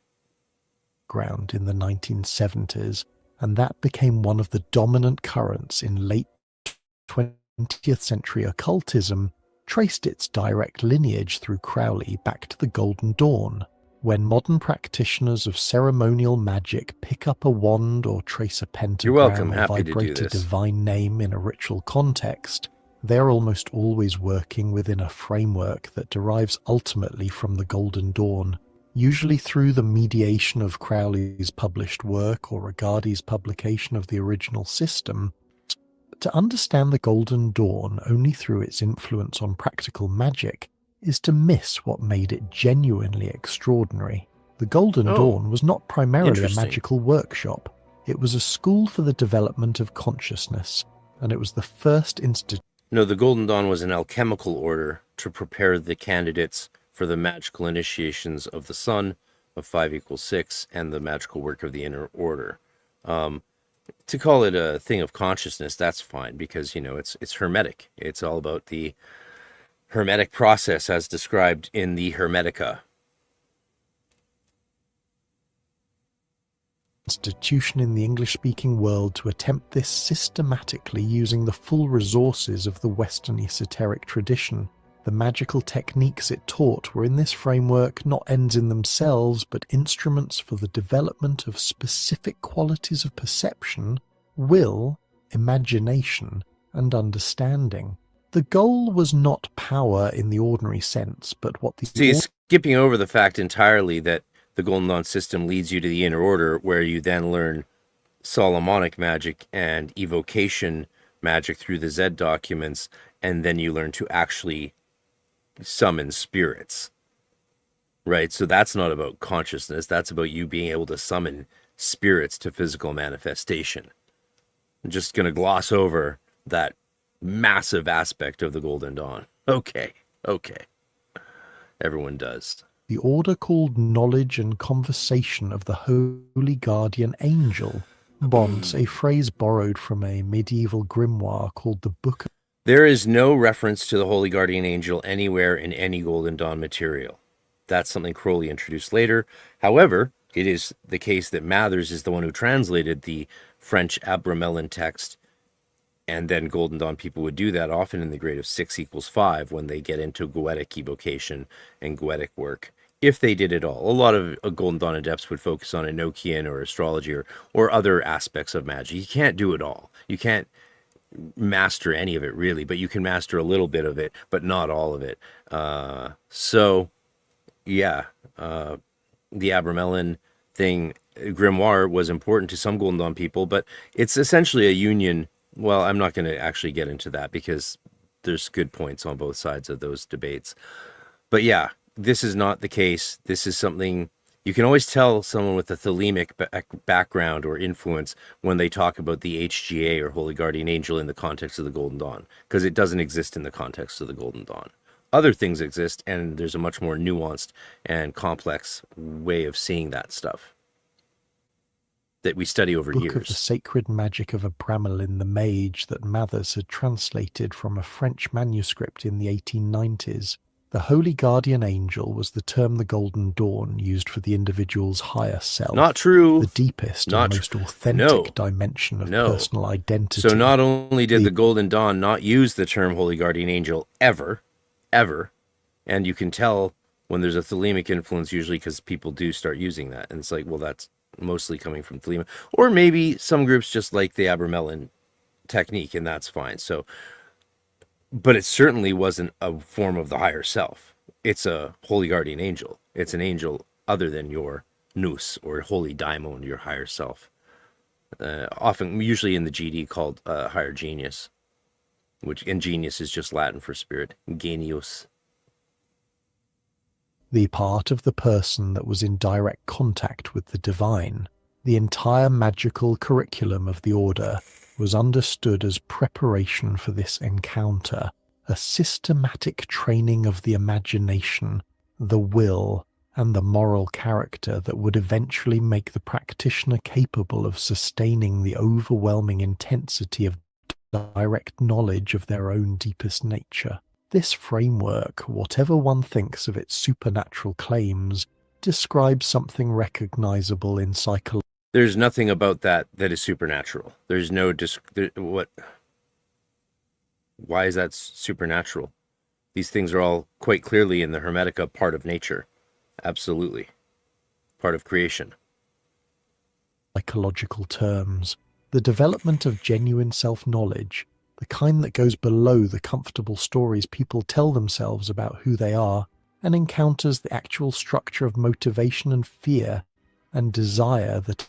Ground in the 1970s, and that became one of the dominant currents in late 20th century occultism, traced its direct lineage through Crowley back to the Golden Dawn. When modern practitioners of ceremonial magic pick up a wand or trace a pentagram or vibrate a divine name in a ritual context, they're almost always working within a framework that derives ultimately from the Golden Dawn, usually through the mediation of Crowley's published work or Regardie's publication of the original system. To understand the Golden Dawn only through its influence on practical magic is to miss what made it genuinely extraordinary. The Golden Dawn was not primarily a magical workshop. It was a school for the development of consciousness, and it was the first institute. No, the Golden Dawn was an alchemical order to prepare the candidates for the magical initiations of the sun, of 5=6, and the magical work of the inner order. To call it a thing of consciousness, that's fine, because, you know, it's hermetic. It's all about the hermetic process as described in the Hermetica. Institution in the English-speaking world to attempt this systematically using the full resources of the Western esoteric tradition. The magical techniques it taught were in this framework not ends in themselves, but instruments for the development of specific qualities of perception, will, imagination, and understanding. The goal was not power in the ordinary sense, but what the... See, skipping over the fact entirely that the Golden Dawn system leads you to the inner order, where you then learn Solomonic magic and evocation magic through the Zed documents, and then you learn to actually summon spirits, right? So that's not about consciousness. That's about you being able to summon spirits to physical manifestation. I'm just going to gloss over that massive aspect of the Golden Dawn. Okay. Everyone does. The order called knowledge and conversation of the Holy Guardian Angel, Bonds, a phrase borrowed from a medieval grimoire called the Book of... There is no reference to the Holy Guardian Angel anywhere in any Golden Dawn material. That's something Crowley introduced later. However, it is the case that Mathers is the one who translated the French Abramelin text, and then Golden Dawn people would do that often in the grade of 6=5 when they get into goetic evocation and goetic work if they did it all. A lot of Golden Dawn adepts would focus on Enochian or astrology or other aspects of magic. You can't do it all. You can't master any of it really, but you can master a little bit of it, but not all of it. So yeah, the Abramelin thing, grimoire, was important to some Golden Dawn people, but it's essentially a union. Well, I'm not going to actually get into that because there's good points on both sides of those debates. But yeah, this is not the case. This is something you can always tell someone with a thelemic background or influence when they talk about the HGA or Holy Guardian Angel in the context of the Golden Dawn, because it doesn't exist in the context of the Golden Dawn. Other things exist, and there's a much more nuanced and complex way of seeing that stuff that we study over Book years. of the Sacred Magic of Abramelin the Mage that Mathers had translated from a French manuscript in the 1890s. The Holy Guardian Angel was the term the Golden Dawn used for the individual's higher self. Not true. The deepest and most authentic dimension of personal identity. So not only did the Golden Dawn not use the term Holy Guardian Angel ever, and you can tell when there's a thelemic influence usually because people do start using that. And it's like, well, that's mostly coming from thelema. Or maybe some groups just like the Abramelin technique, and that's fine. So, but it certainly wasn't a form of the higher self. It's a Holy Guardian Angel. It's an angel other than your nous or holy daimon, your higher self. Often, usually in the GD, called higher genius, and genius is just Latin for spirit, genius. The part of the person that was in direct contact with the divine. The entire magical curriculum of the order was understood as preparation for this encounter, a systematic training of the imagination, the will, and the moral character that would eventually make the practitioner capable of sustaining the overwhelming intensity of direct knowledge of their own deepest nature. This framework, whatever one thinks of its supernatural claims, describes something recognizable in psychology. There's nothing about that is supernatural. There's no what? Why is that supernatural? These things are all quite clearly in the Hermetica part of nature. Absolutely. Part of creation. Psychological terms. The development of genuine self-knowledge, the kind that goes below the comfortable stories people tell themselves about who they are, and encounters the actual structure of motivation and fear and desire that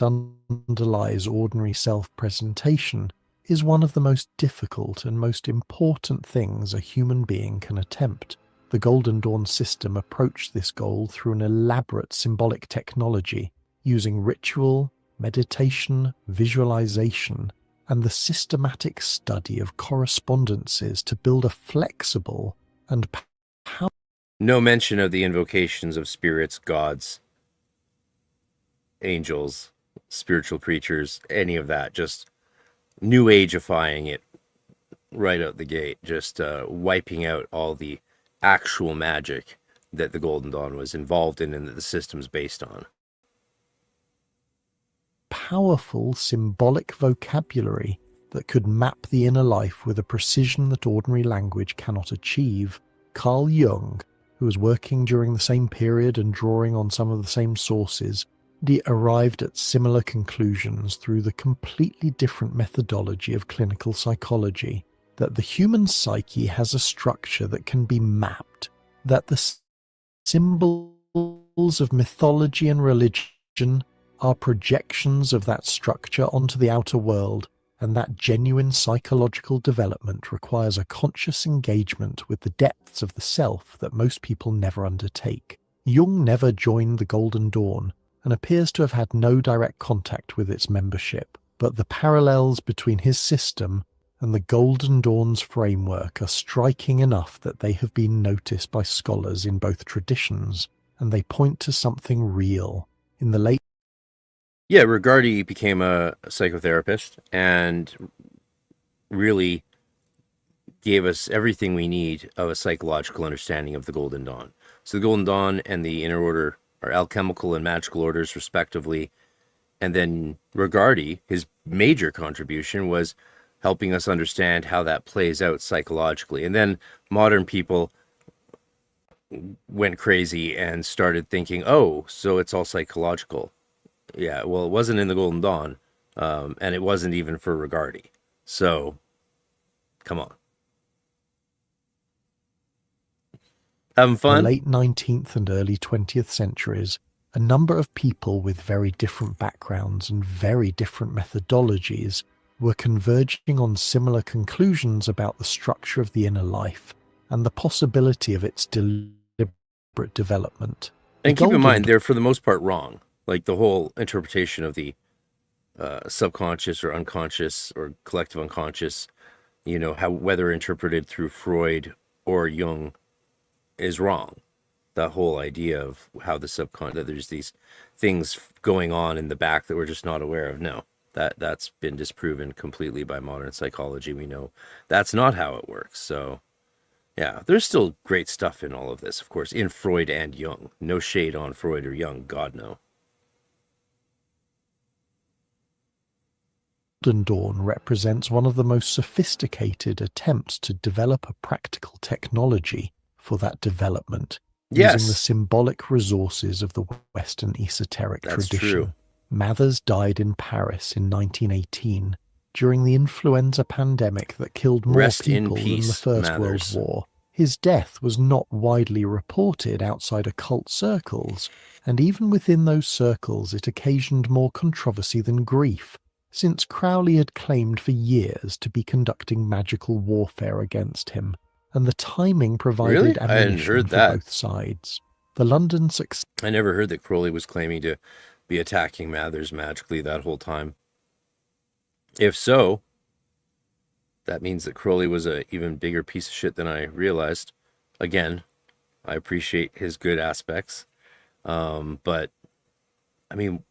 underlies ordinary self-presentation, is one of the most difficult and most important things a human being can attempt. The Golden Dawn system approached this goal through an elaborate symbolic technology, using ritual, meditation, visualization, and the systematic study of correspondences to build a flexible and powerful... No mention of the invocations of spirits, gods, angels, spiritual creatures, any of that. Just new ageifying it right out the gate. Just wiping out all the actual magic that the Golden Dawn was involved in and that the system's based on. Powerful symbolic vocabulary that could map the inner life with a precision that ordinary language cannot achieve. Carl Jung, who was working during the same period and drawing on some of the same sources, arrived at similar conclusions through the completely different methodology of clinical psychology, that the human psyche has a structure that can be mapped, that the symbols of mythology and religion are projections of that structure onto the outer world, and that genuine psychological development requires a conscious engagement with the depths of the self that most people never undertake. Jung never joined the Golden Dawn, and appears to have had no direct contact with its membership, but the parallels between his system and the Golden Dawn's framework are striking enough that they have been noticed by scholars in both traditions, and they point to something real. In the late... Yeah, Rigardi became a psychotherapist and really gave us everything we need of a psychological understanding of the Golden Dawn. So the Golden Dawn and the Inner Order are alchemical and magical orders, respectively. And then Rigardi, his major contribution was helping us understand how that plays out psychologically. And then modern people went crazy and started thinking, oh, so it's all psychological. Yeah, well, it wasn't in the Golden Dawn, and it wasn't even for Regardi. So, come on. Having In the fun? late 19th and early 20th centuries, a number of people with very different backgrounds and very different methodologies were converging on similar conclusions about the structure of the inner life and the possibility of its deliberate development. And keep in mind, they're for the most part wrong. Like the whole interpretation of the subconscious or unconscious or collective unconscious, how whether interpreted through Freud or Jung is wrong. The whole idea of how the subconscious, that there's these things going on in the back that we're just not aware of. No, that's been disproven completely by modern psychology. We know that's not how it works. So yeah, there's still great stuff in all of this, of course, in Freud and Jung. No shade on Freud or Jung, God no. Golden Dawn represents one of the most sophisticated attempts to develop a practical technology for that development, using the symbolic resources of the Western esoteric tradition. True. Mathers died in Paris in 1918 during the influenza pandemic that killed more people than the First World War. His death was not widely reported outside occult circles, and even within those circles it occasioned more controversy than grief, since Crowley had claimed for years to be conducting magical warfare against him, and the timing provided ammunition for both sides. The London Successor. I never heard that Crowley was claiming to be attacking Mathers magically that whole time. If so, that means that Crowley was an even bigger piece of shit than I realized. Again, I appreciate his good aspects, but I mean,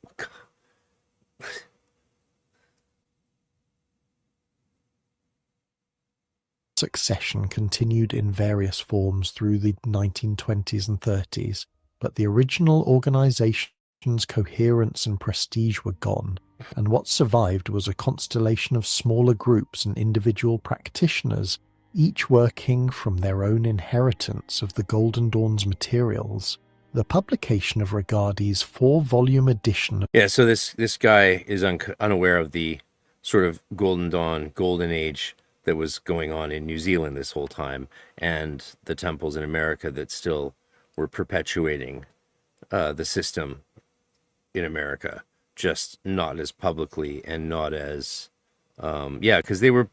succession continued in various forms through the 1920s and 30s, but the original organization's coherence and prestige were gone, and what survived was a constellation of smaller groups and individual practitioners, each working from their own inheritance of the Golden Dawn's materials. The publication of Regardi's 4-volume edition. Yeah, so this guy is unaware of the sort of Golden Dawn, Golden Age that was going on in New Zealand this whole time, and the temples in America that still were perpetuating the system in America, just not as publicly and not as because they were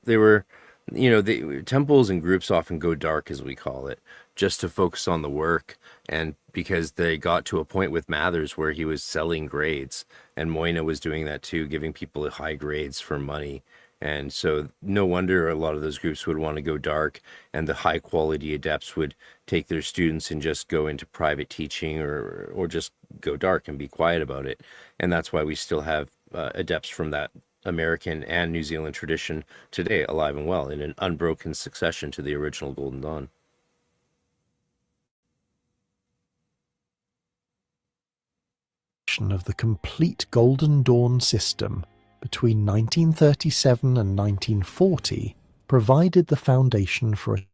the temples and groups often go dark, as we call it, just to focus on the work, and because they got to a point with Mathers where he was selling grades, and Moina was doing that too, giving people high grades for money. And so no wonder a lot of those groups would want to go dark, and the high quality adepts would take their students and just go into private teaching or just go dark and be quiet about it. And that's why we still have adepts from that American and New Zealand tradition today alive and well in an unbroken succession to the original Golden Dawn. Of the complete Golden Dawn system between 1937 and 1940 provided the foundation for a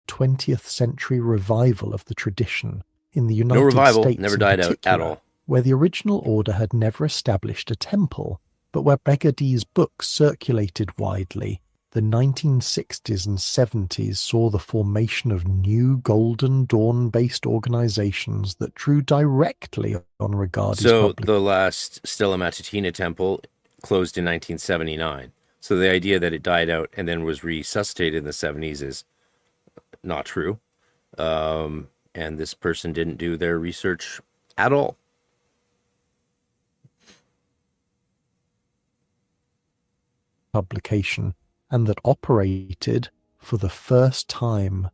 20th century revival of the tradition in the United States, never died out at all, where the original order had never established a temple, but where Regardi's books circulated widely. The 1960s and 70s saw the formation of new Golden Dawn-based organizations that drew directly on Regardi's the last Stella Matutina temple closed in 1979. So the idea that it died out and then was resuscitated in the 70s is not true. And this person didn't do their research at all. Publication, and that operated for the first time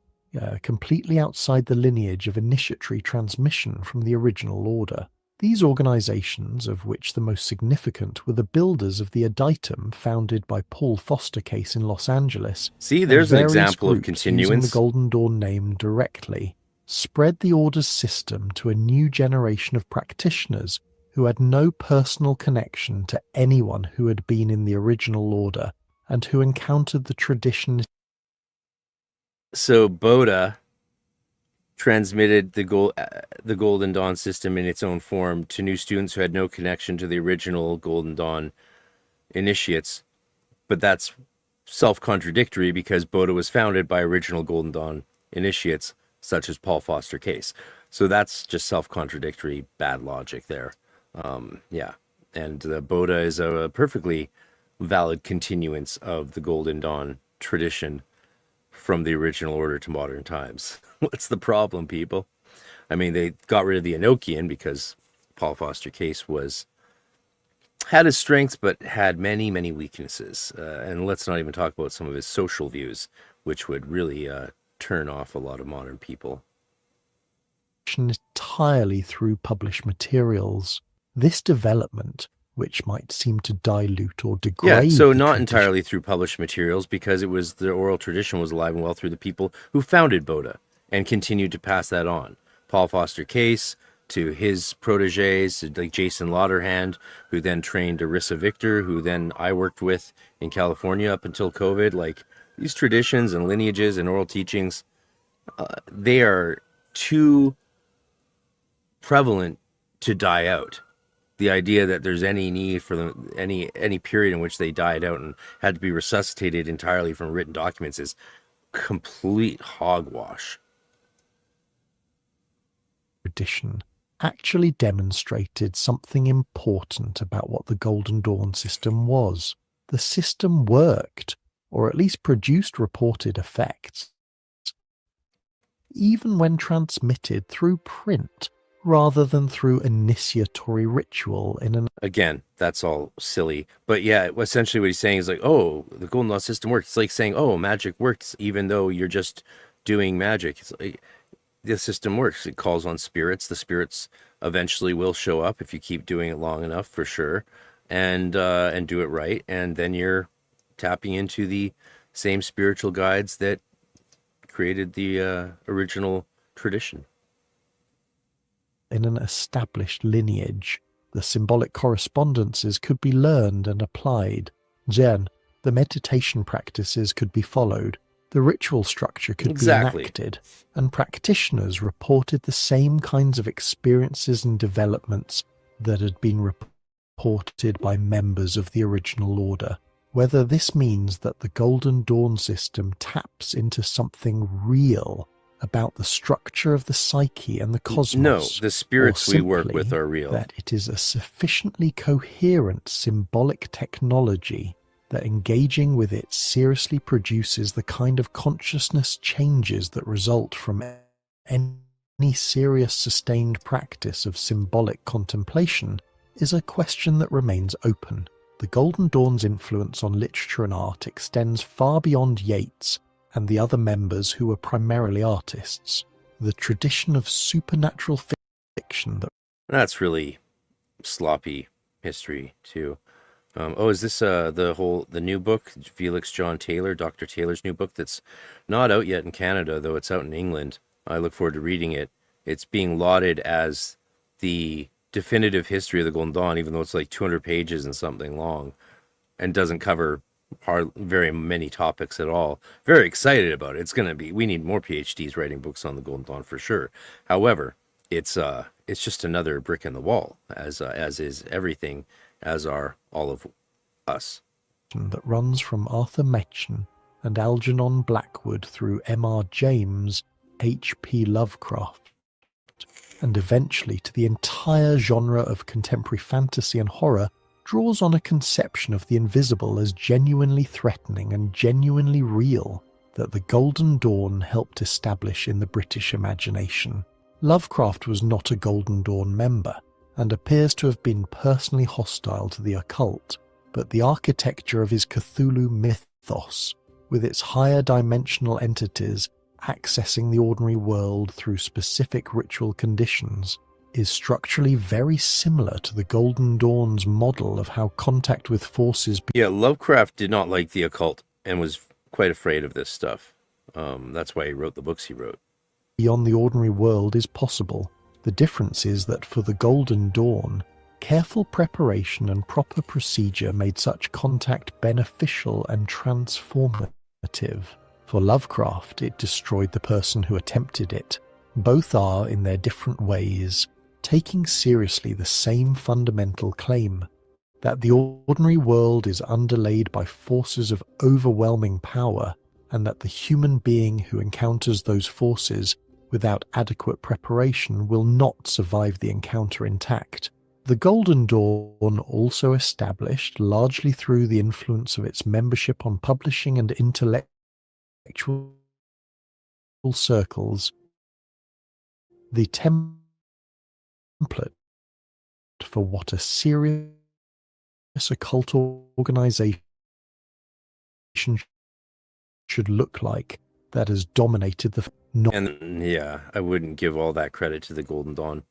completely outside the lineage of initiatory transmission from the original order. These organizations, of which the most significant were the builders of the Aditum founded by Paul Foster Case in Los Angeles. See, there's an example of continuance. Using the Golden Dawn name directly, spread the order's system to a new generation of practitioners who had no personal connection to anyone who had been in the original order and who encountered the tradition. So Boda transmitted the Golden Dawn system in its own form to new students who had no connection to the original Golden Dawn initiates. But that's self-contradictory because Boda was founded by original Golden Dawn initiates, such as Paul Foster Case. So that's just self-contradictory, bad logic there. Yeah. And Boda is a perfectly valid continuance of the Golden Dawn tradition from the original order to modern times. What's the problem, people? I mean, they got rid of the Enochian because Paul Foster Case had his strengths, but had many, many weaknesses. And let's not even talk about some of his social views, which would really turn off a lot of modern people. Entirely through published materials. This development, which might seem to dilute or degrade. Yeah, so not entirely through published materials, because it was the oral tradition was alive and well through the people who founded Boda and continued to pass that on. Paul Foster Case to his proteges, like Jason Lauderhand, who then trained Arissa Victor, who then I worked with in California up until COVID. Like, these traditions and lineages and oral teachings, they are too prevalent to die out. The idea that there's any need for them, any period in which they died out and had to be resuscitated entirely from written documents is complete hogwash. Tradition actually demonstrated something important about what the Golden Dawn system was. The system worked, or at least produced reported effects, even when transmitted through print rather than through initiatory ritual in an... Again, that's all silly. But yeah, essentially what he's saying is like, oh, the Golden Dawn system works. It's like saying, oh, magic works, even though you're just doing magic. It's like, the system works. It calls on spirits. The spirits eventually will show up if you keep doing it long enough, for sure, and do it right. And then you're tapping into the same spiritual guides that created the original tradition. In an established lineage, the symbolic correspondences could be learned and applied. Then, the meditation practices could be followed, the ritual structure could be enacted, and practitioners reported the same kinds of experiences and developments that had been reported by members of the original order. Whether this means that the Golden Dawn system taps into something real about the structure of the psyche and the cosmos. No, the spirits we work with are real. That it is a sufficiently coherent symbolic technology that engaging with it seriously produces the kind of consciousness changes that result from any serious sustained practice of symbolic contemplation is a question that remains open. The Golden Dawn's influence on literature and art extends far beyond Yeats and the other members who were primarily artists. The tradition of supernatural fiction that's really sloppy history too. Is this the new book, Felix John Taylor, Dr. Taylor's new book that's not out yet in Canada, though it's out in England. I look forward to reading it. It's being lauded as the definitive history of the Golden Dawn, even though it's like 200 pages and something long and doesn't cover very many topics at all. Very excited about it. We need more PhDs writing books on the Golden Dawn for sure. However, it's just another brick in the wall, as is everything, as are all of us. That runs from Arthur Machen and Algernon Blackwood through M.R. James, H.P. Lovecraft, and eventually to the entire genre of contemporary fantasy and horror, draws on a conception of the invisible as genuinely threatening and genuinely real that the Golden Dawn helped establish in the British imagination. Lovecraft was not a Golden Dawn member, and appears to have been personally hostile to the occult, but the architecture of his Cthulhu mythos, with its higher dimensional entities accessing the ordinary world through specific ritual conditions, is structurally very similar to the Golden Dawn's model of how contact with forces... Yeah, Lovecraft did not like the occult and was quite afraid of this stuff. That's why he wrote the books he wrote. ...beyond the ordinary world is possible. The difference is that for the Golden Dawn, careful preparation and proper procedure made such contact beneficial and transformative. For Lovecraft, it destroyed the person who attempted it. Both are, in their different ways, taking seriously the same fundamental claim that the ordinary world is underlaid by forces of overwhelming power, and that the human being who encounters those forces without adequate preparation will not survive the encounter intact. The Golden Dawn also established, largely through the influence of its membership on publishing and intellectual circles, the template for what a serious occult organization should look like that has dominated the... And yeah, I wouldn't give all that credit to the Golden Dawn.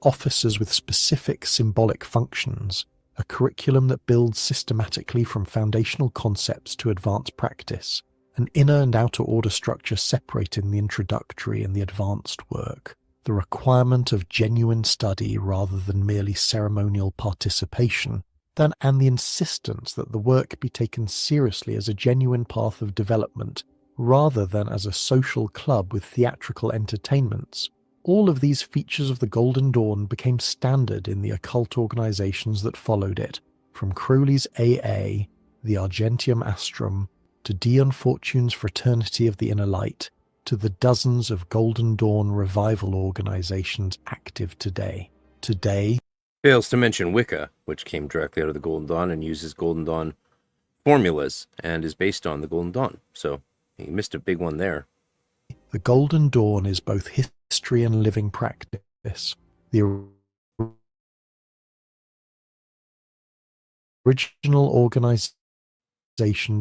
Officers with specific symbolic functions, a curriculum that builds systematically from foundational concepts to advanced practice, an inner and outer order structure separating the introductory and the advanced work, the requirement of genuine study rather than merely ceremonial participation, and the insistence that the work be taken seriously as a genuine path of development rather than as a social club with theatrical entertainments. All of these features of the Golden Dawn became standard in the occult organizations that followed it, from Crowley's AA, the Argentium Astrum, to Dion Fortune's Fraternity of the Inner Light, to the dozens of Golden Dawn revival organizations active today. Fails to mention Wicca, which came directly out of the Golden Dawn and uses Golden Dawn formulas and is based on the Golden Dawn. So he missed a big one there. The Golden Dawn is both history and living practice. The original organization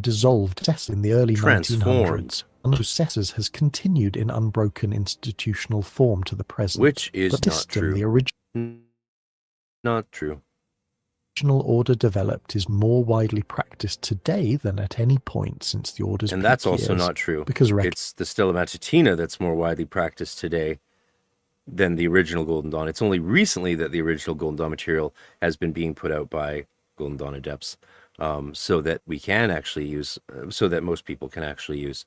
dissolved in the early 1900s, and Successors has continued in unbroken institutional form to the present. Which is but not true. The original Not true. order developed is more widely practiced today than at any point since the order's And peak that's also years, not true. because It's the Stella Matutina that's more widely practiced today than the original Golden Dawn. It's only recently that the original Golden Dawn material has been being put out by Golden Dawn adepts, so that we can actually use, so that most people can actually use,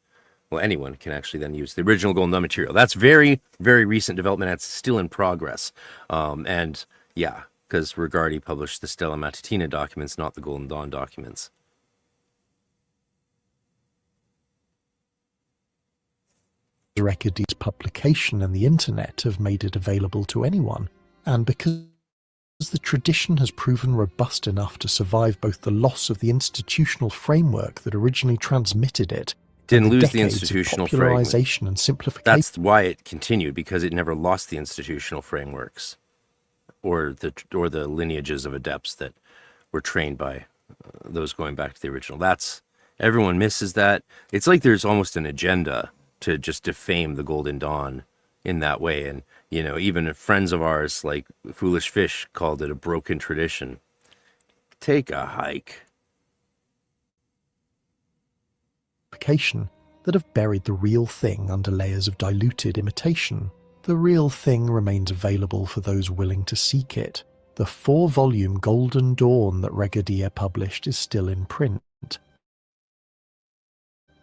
well, anyone can actually then use the original Golden Dawn material. That's very, very recent development. That's still in progress. And yeah, because Regardi published the Stella Matutina documents, not the Golden Dawn documents. Recordi's publication and the internet have made it available to anyone, and because the tradition has proven robust enough to survive both the loss of the institutional framework that originally transmitted it, Didn't and lose the decades of institutional framework. popularization and simplification. That's why it continued, because it never lost the institutional frameworks or the lineages of adepts that were trained by those going back to the original. That's, everyone misses that. It's like there's almost an agenda to just defame the Golden Dawn in that way. And, you know, even friends of ours like Foolish Fish called it a broken tradition. Take a hike. That have buried the real thing under layers of diluted imitation. The real thing remains available for those willing to seek it. The 4-volume Golden Dawn that Regardia published is still in print.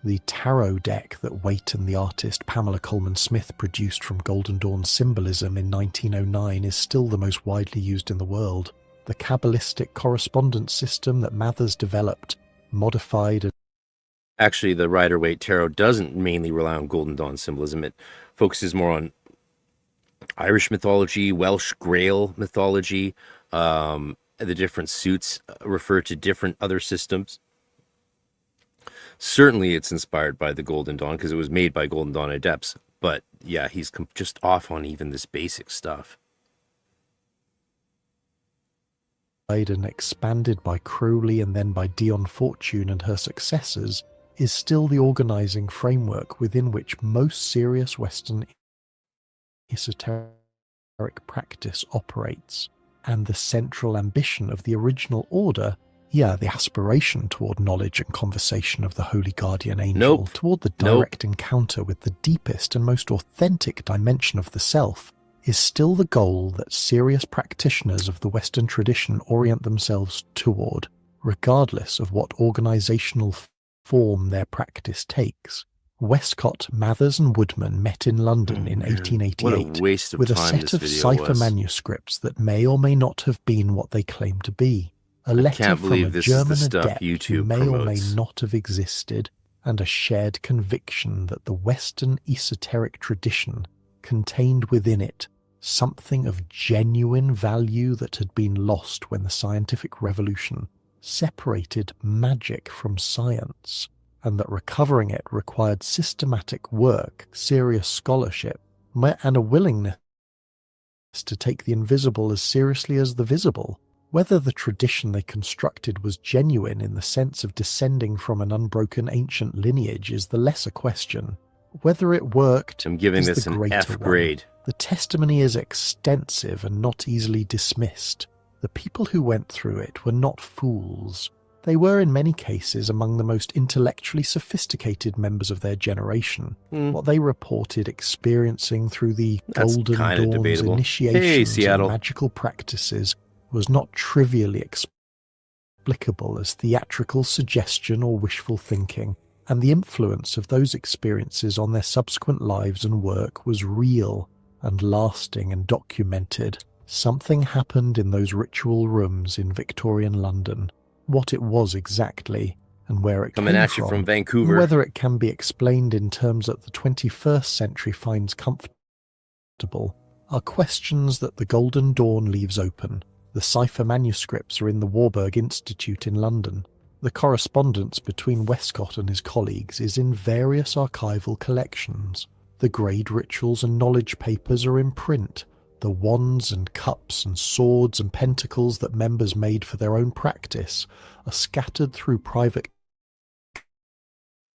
The tarot deck that Waite and the artist Pamela Coleman Smith produced from Golden Dawn symbolism in 1909 is still the most widely used in the world. The Kabbalistic correspondence system that Mathers developed, modified and Actually, the Rider-Waite Tarot doesn't mainly rely on Golden Dawn symbolism. It focuses more on Irish mythology, Welsh Grail mythology. The different suits refer to different other systems. Certainly, it's inspired by the Golden Dawn because it was made by Golden Dawn adepts. But yeah, he's just off on even this basic stuff. and expanded by Crowley and then by Dion Fortune and her successors, is still the organizing framework within which most serious Western esoteric practice operates, and the central ambition of the original order, the aspiration toward knowledge and conversation of the holy guardian angel, toward the direct encounter with the deepest and most authentic dimension of the self, is still the goal that serious practitioners of the Western tradition orient themselves toward, regardless of what organizational form their practice takes. Westcott, Mathers and Woodman met in London in What a 1888 waste of with a time set this of video cipher was. manuscripts that may or may not have been what they claim to be. A I letter can't from a believe this is the German stuff adept who YouTube may or may promotes. not have existed, and a shared conviction that the Western esoteric tradition contained within it something of genuine value that had been lost when the scientific revolution separated magic from science, and that recovering it required systematic work, serious scholarship, and a willingness to take the invisible as seriously as the visible. Whether the tradition they constructed was genuine in the sense of descending from an unbroken ancient lineage is the lesser question. Whether it worked I'm giving is this the an greater F one. grade. The testimony is extensive and not easily dismissed. The people who went through it were not fools. They were in many cases among the most intellectually sophisticated members of their generation. What they reported experiencing through the That's Golden kinda Dawn's debatable. Hey, initiations Seattle. and magical practices was not trivially explicable as theatrical suggestion or wishful thinking, and the influence of those experiences on their subsequent lives and work was real and lasting and documented. Something happened in those ritual rooms in Victorian London. What it was exactly, and where it Coming came at you from and Vancouver. whether it can be explained in terms that the 21st century finds comfortable, are questions that the Golden Dawn leaves open. The cipher manuscripts are in the Warburg Institute in London. The correspondence between Westcott and his colleagues is in various archival collections. The grade rituals and knowledge papers are in print. The wands and cups and swords and pentacles that members made for their own practice are scattered through private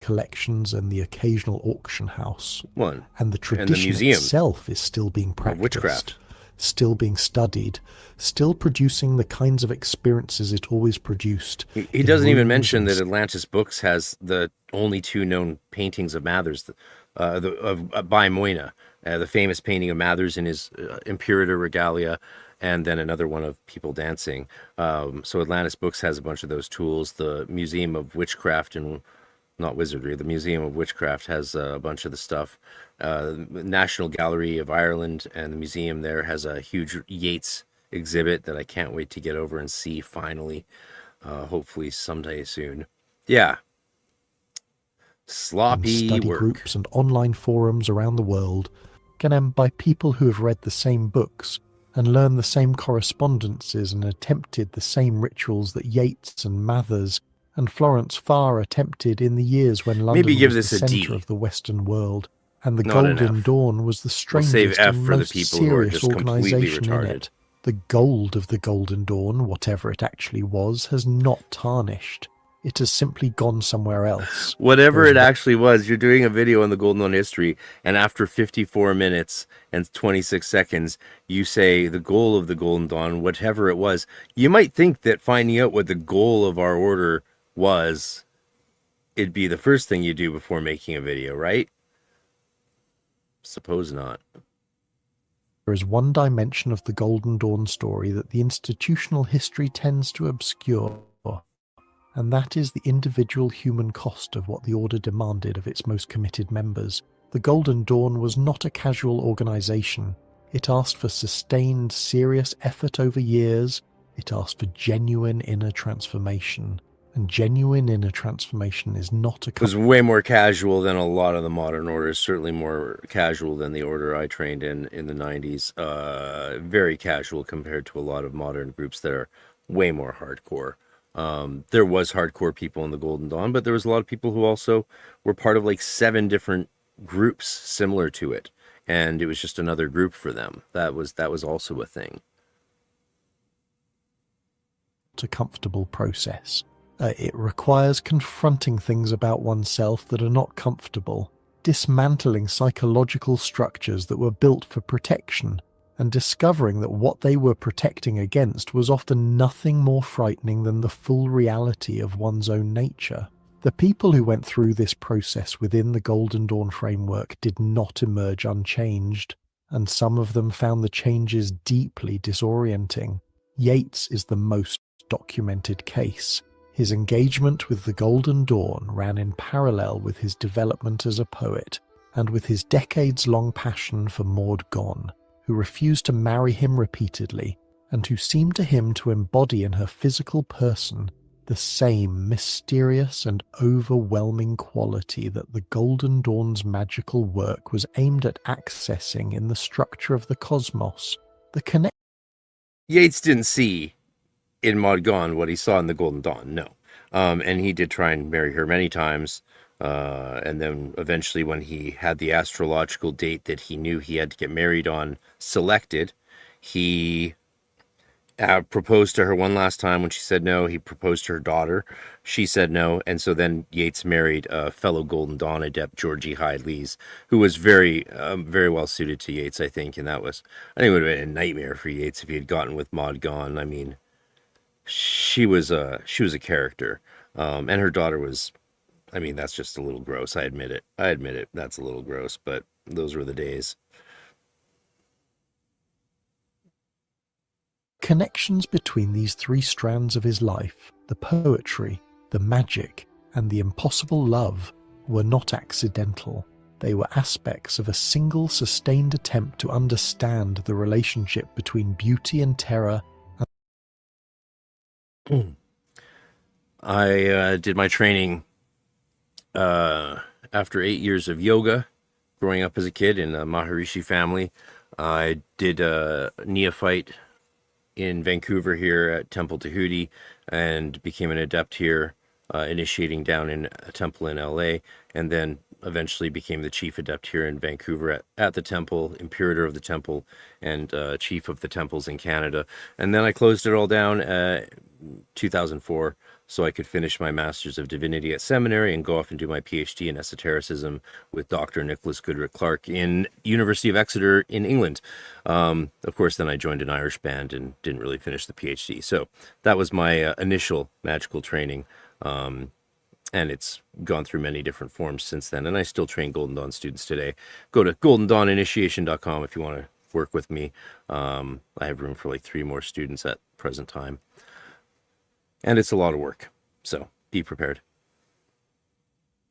collections and the occasional auction house. And the tradition museum itself is still being practiced, witchcraft, still being studied, still producing the kinds of experiences it always produced. He doesn't even mention that Atlantis Books has the only two known paintings of Mathers, by Moyna, the famous painting of Mathers in his Imperator regalia, and then another one of people dancing. So Atlantis Books has a bunch of those tools. The Museum of Witchcraft and not wizardry, the Museum of Witchcraft has a bunch of the stuff. National Gallery of Ireland and the museum there has a huge Yeats exhibit that I can't wait to get over and see finally, hopefully someday soon. Yeah. Sloppy study work. Groups and online forums around the world, by people who have read the same books and learned the same correspondences and attempted the same rituals that Yeats and Mathers and Florence Farr attempted in the years when London was the centre of the Western world, and the Golden Dawn was the strangest and most serious organisation in it. The gold of the Golden Dawn, whatever it actually was, has not tarnished. It has simply gone somewhere else. Whatever it actually was, you're doing a video on the Golden Dawn history, and after 54 minutes and 26 seconds, you say the goal of the Golden Dawn, whatever it was. You might think that finding out what the goal of our order was, it'd be the first thing you do before making a video, right? Suppose not. There is one dimension of the Golden Dawn story that the institutional history tends to obscure, and that is the individual human cost of what the Order demanded of its most committed members. The Golden Dawn was not a casual organisation. It asked for sustained, serious effort over years. It asked for genuine inner transformation. And genuine inner transformation is not a... It was way more casual than a lot of the modern orders, certainly more casual than the order I trained in the 90s. Very casual compared to a lot of modern groups that are way more hardcore. There was hardcore people in the Golden Dawn, but there was a lot of people who also were part of like 7 different groups similar to it. And it was just another group for them. That was also a thing. It's a comfortable process. It requires confronting things about oneself that are not comfortable, dismantling psychological structures that were built for protection, and discovering that what they were protecting against was often nothing more frightening than the full reality of one's own nature. The people who went through this process within the Golden Dawn framework did not emerge unchanged, and some of them found the changes deeply disorienting. Yeats is the most documented case. His engagement with the Golden Dawn ran in parallel with his development as a poet and with his decades-long passion for Maud Gonne, who refused to marry him repeatedly and who seemed to him to embody in her physical person the same mysterious and overwhelming quality that the Golden Dawn's magical work was aimed at accessing in the structure of the cosmos. The Yeats didn't see in Maud Gonne what he saw in the Golden Dawn, no. And he did try and marry her many times. And then eventually when he had the astrological date that he knew he had to get married on selected, he proposed to her one last time. When she said no, he proposed to her daughter. She said no. And so then Yeats married a fellow Golden Dawn adept, Georgie Hyde-Lees, who was very well suited to Yeats, I think. And I think it would have been a nightmare for Yeats if he had gotten with Maud Gonne. I mean, she was a character. And her daughter was, I mean, that's just a little gross. I admit it. That's a little gross, but those were the days. Connections between these three strands of his life, the poetry, the magic, and the impossible love, were not accidental. They were aspects of a single sustained attempt to understand the relationship between beauty and terror. I did my training after 8 years of yoga, growing up as a kid in a Maharishi family. I did a neophyte in Vancouver here at Temple Tahuti and became an adept here, initiating down in a temple in LA, and then eventually became the chief adept here in Vancouver at the temple, imperator of the temple, and chief of the temples in Canada. And then I closed it all down 2004 so I could finish my Master's of Divinity at seminary and go off and do my PhD in esotericism with Dr. Nicholas Goodrick Clark in University of Exeter in England. Of course, then I joined an Irish band and didn't really finish the PhD. So that was my initial magical training. And it's gone through many different forms since then. And I still train Golden Dawn students today. Go to goldendawninitiation.com if you want to work with me. I have room for like 3 more students at present time. And it's a lot of work, so be prepared.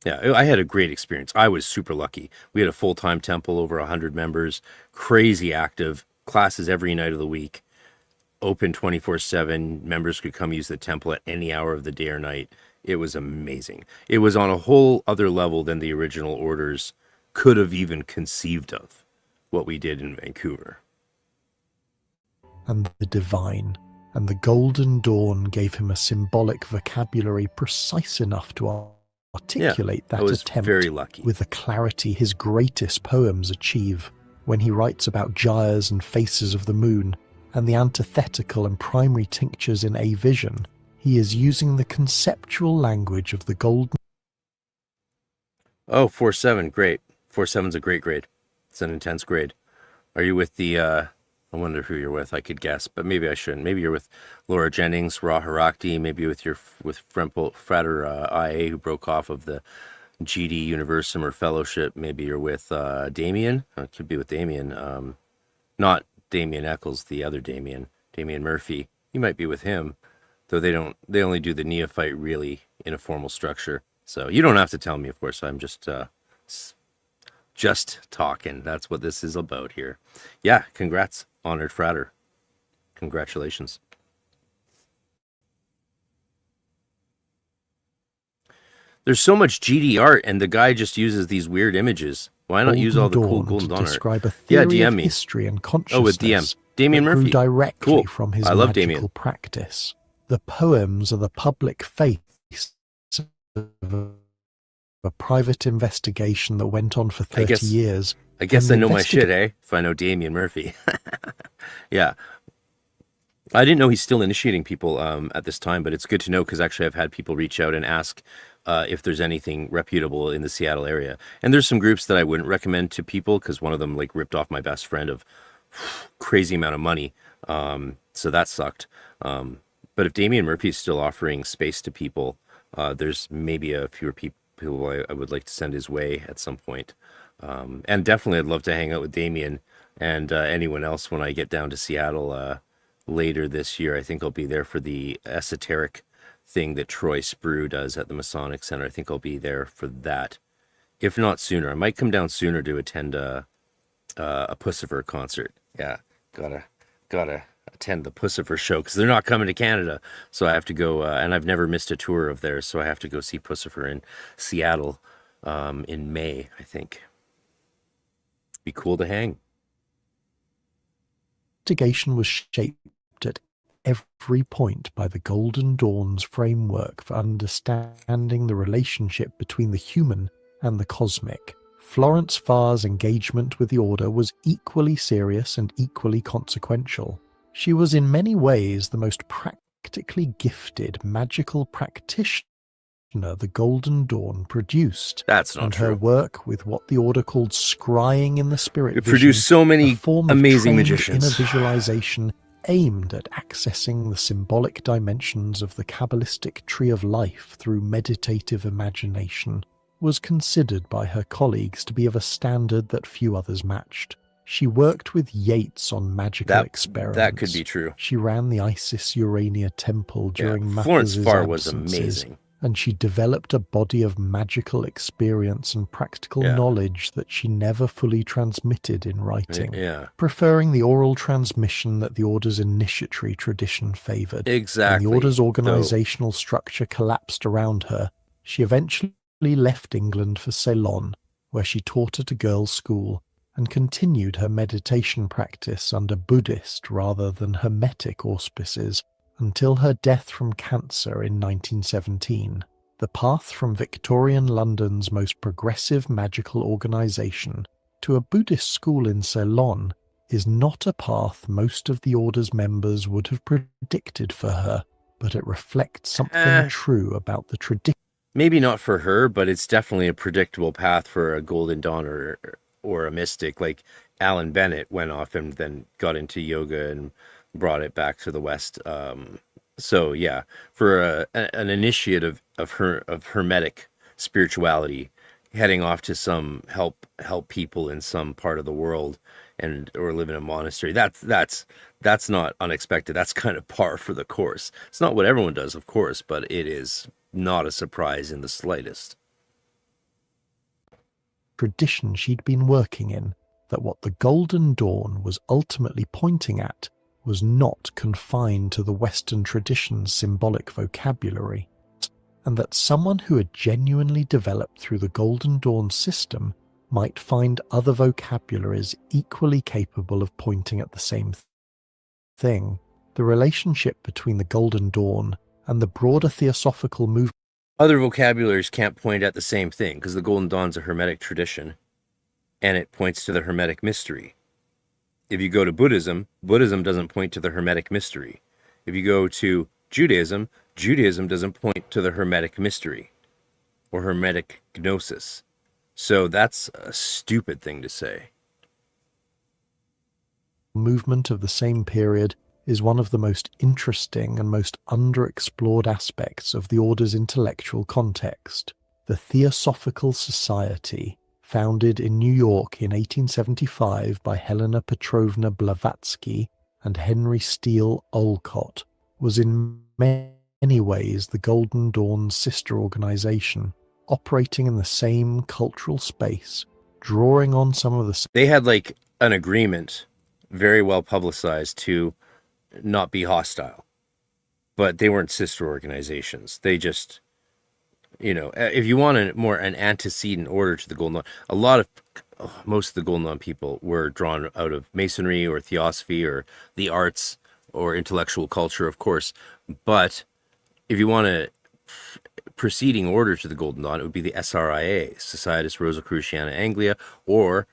Yeah, I had a great experience. I was super lucky. We had a full-time temple, over 100 members, crazy active, classes every night of the week, open 24/7. Members could come use the temple at any hour of the day or night. It was amazing. It was on a whole other level than the original orders could have even conceived of, what we did in Vancouver. And the divine. And the Golden Dawn gave him a symbolic vocabulary precise enough to articulate that attempt very lucky. With the clarity his greatest poems achieve, when he writes about gyres and faces of the moon, and the antithetical and primary tinctures in A Vision. He is using the conceptual language of the Golden. Oh, 4.7, great. 4.7's a great grade. It's an intense grade. Are you with the I wonder who you're with. I could guess, but maybe I shouldn't. Maybe you're with Laura Jennings, Ra Harakti. Maybe with Frater IA, who broke off of the GD Universum or Fellowship. Maybe you're with Damien. It could be with Damien. Not Damien Eccles, the other Damien Murphy. You might be with him, though they only do the neophyte really in a formal structure. So you don't have to tell me, of course. I'm just talking. That's what this is about here. Yeah, congrats. Honored Frater. Congratulations. There's so much GD art, and the guy just uses these weird images. Why not use all the cool Golden Dawn art? Describe a theory DM of me. history and consciousness. Oh, with DM. Damien Murphy. Grew directly Cool. from his I love magical Damien. practice. The poems are the public face of a private investigation that went on for 30 years. I guess I know my shit, eh? If I know Damien Murphy. Yeah. I didn't know he's still initiating people at this time, but it's good to know because actually I've had people reach out and ask if there's anything reputable in the Seattle area. And there's some groups that I wouldn't recommend to people because one of them like ripped off my best friend of crazy amount of money. So that sucked. But if Damien Murphy is still offering space to people, there's maybe a fewer people I would like to send his way at some point. And definitely I'd love to hang out with Damien and anyone else when I get down to Seattle later this year. I think I'll be there for the esoteric thing that Troy Sprue does at the Masonic Center. I think I'll be there for that, if not sooner. I might come down sooner to attend a Pussifer concert. Yeah, gotta attend the Pussifer show because they're not coming to Canada, so I have to go. And I've never missed a tour of theirs, so I have to go see Pussifer in Seattle in May, I think. Be cool to hang. Investigation was shaped at every point by the Golden Dawn's framework for understanding the relationship between the human and the cosmic. Florence Farr's engagement with the Order was equally serious and equally consequential. She was in many ways the most practically gifted magical practitioner the Golden Dawn produced. That's not and true. Her work with what the Order called scrying in the spirit It produced so many amazing magicians. Inner visualization aimed at accessing the symbolic dimensions of the Kabbalistic tree of life through meditative imagination, was considered by her colleagues to be of a standard that few others matched. She worked with Yeats on magical experiments. That could be true. She ran the Isis Urania temple during Florence Matthes's Farr was absences, amazing. and she developed a body of magical experience and practical knowledge that she never fully transmitted in writing, preferring the oral transmission that the Order's initiatory tradition favored. Exactly. When the Order's organizational structure collapsed around her, she eventually left England for Ceylon, where she taught at a girls' school and continued her meditation practice under Buddhist rather than Hermetic auspices until her death from cancer in 1917. The path from Victorian London's most progressive magical organization to a Buddhist school in Ceylon is not a path most of the Order's members would have predicted for her, but it reflects something true about the tradition. Maybe not for her, but it's definitely a predictable path for a Golden Dawn or a mystic. Like Alan Bennett went off and then got into yoga and brought it back to the West. So yeah, for an initiate of Hermetic spirituality, heading off to some help people in some part of the world or live in a monastery, that's not unexpected. That's kind of par for the course. It's not what everyone does, of course, but it is not a surprise in the slightest. Tradition she'd been working in, that what the Golden Dawn was ultimately pointing at was not confined to the Western tradition's symbolic vocabulary, and that someone who had genuinely developed through the Golden Dawn system might find other vocabularies equally capable of pointing at the same thing. The relationship between the Golden Dawn and the broader theosophical movement. Other vocabularies can't point at the same thing because the Golden Dawn's a Hermetic tradition and it points to the Hermetic mystery. If you go to Buddhism, Buddhism doesn't point to the Hermetic mystery. If you go to Judaism, Judaism doesn't point to the Hermetic mystery or Hermetic gnosis. So that's a stupid thing to say. Movement of the same period is one of the most interesting and most underexplored aspects of the Order's intellectual context. The Theosophical Society, founded in New York in 1875 by Helena Petrovna Blavatsky and Henry Steele Olcott, was in many ways the Golden Dawn's sister organization, operating in the same cultural space, drawing on some of the... They had like an agreement, very well publicized, to not be hostile, but they weren't sister organizations. They just, if you want an antecedent order to the Golden Dawn, most of the Golden Dawn people were drawn out of Masonry or Theosophy or the arts or intellectual culture, of course. But if you want a preceding order to the Golden Dawn, it would be the SRIA, Societas Rosicruciana Anglia, or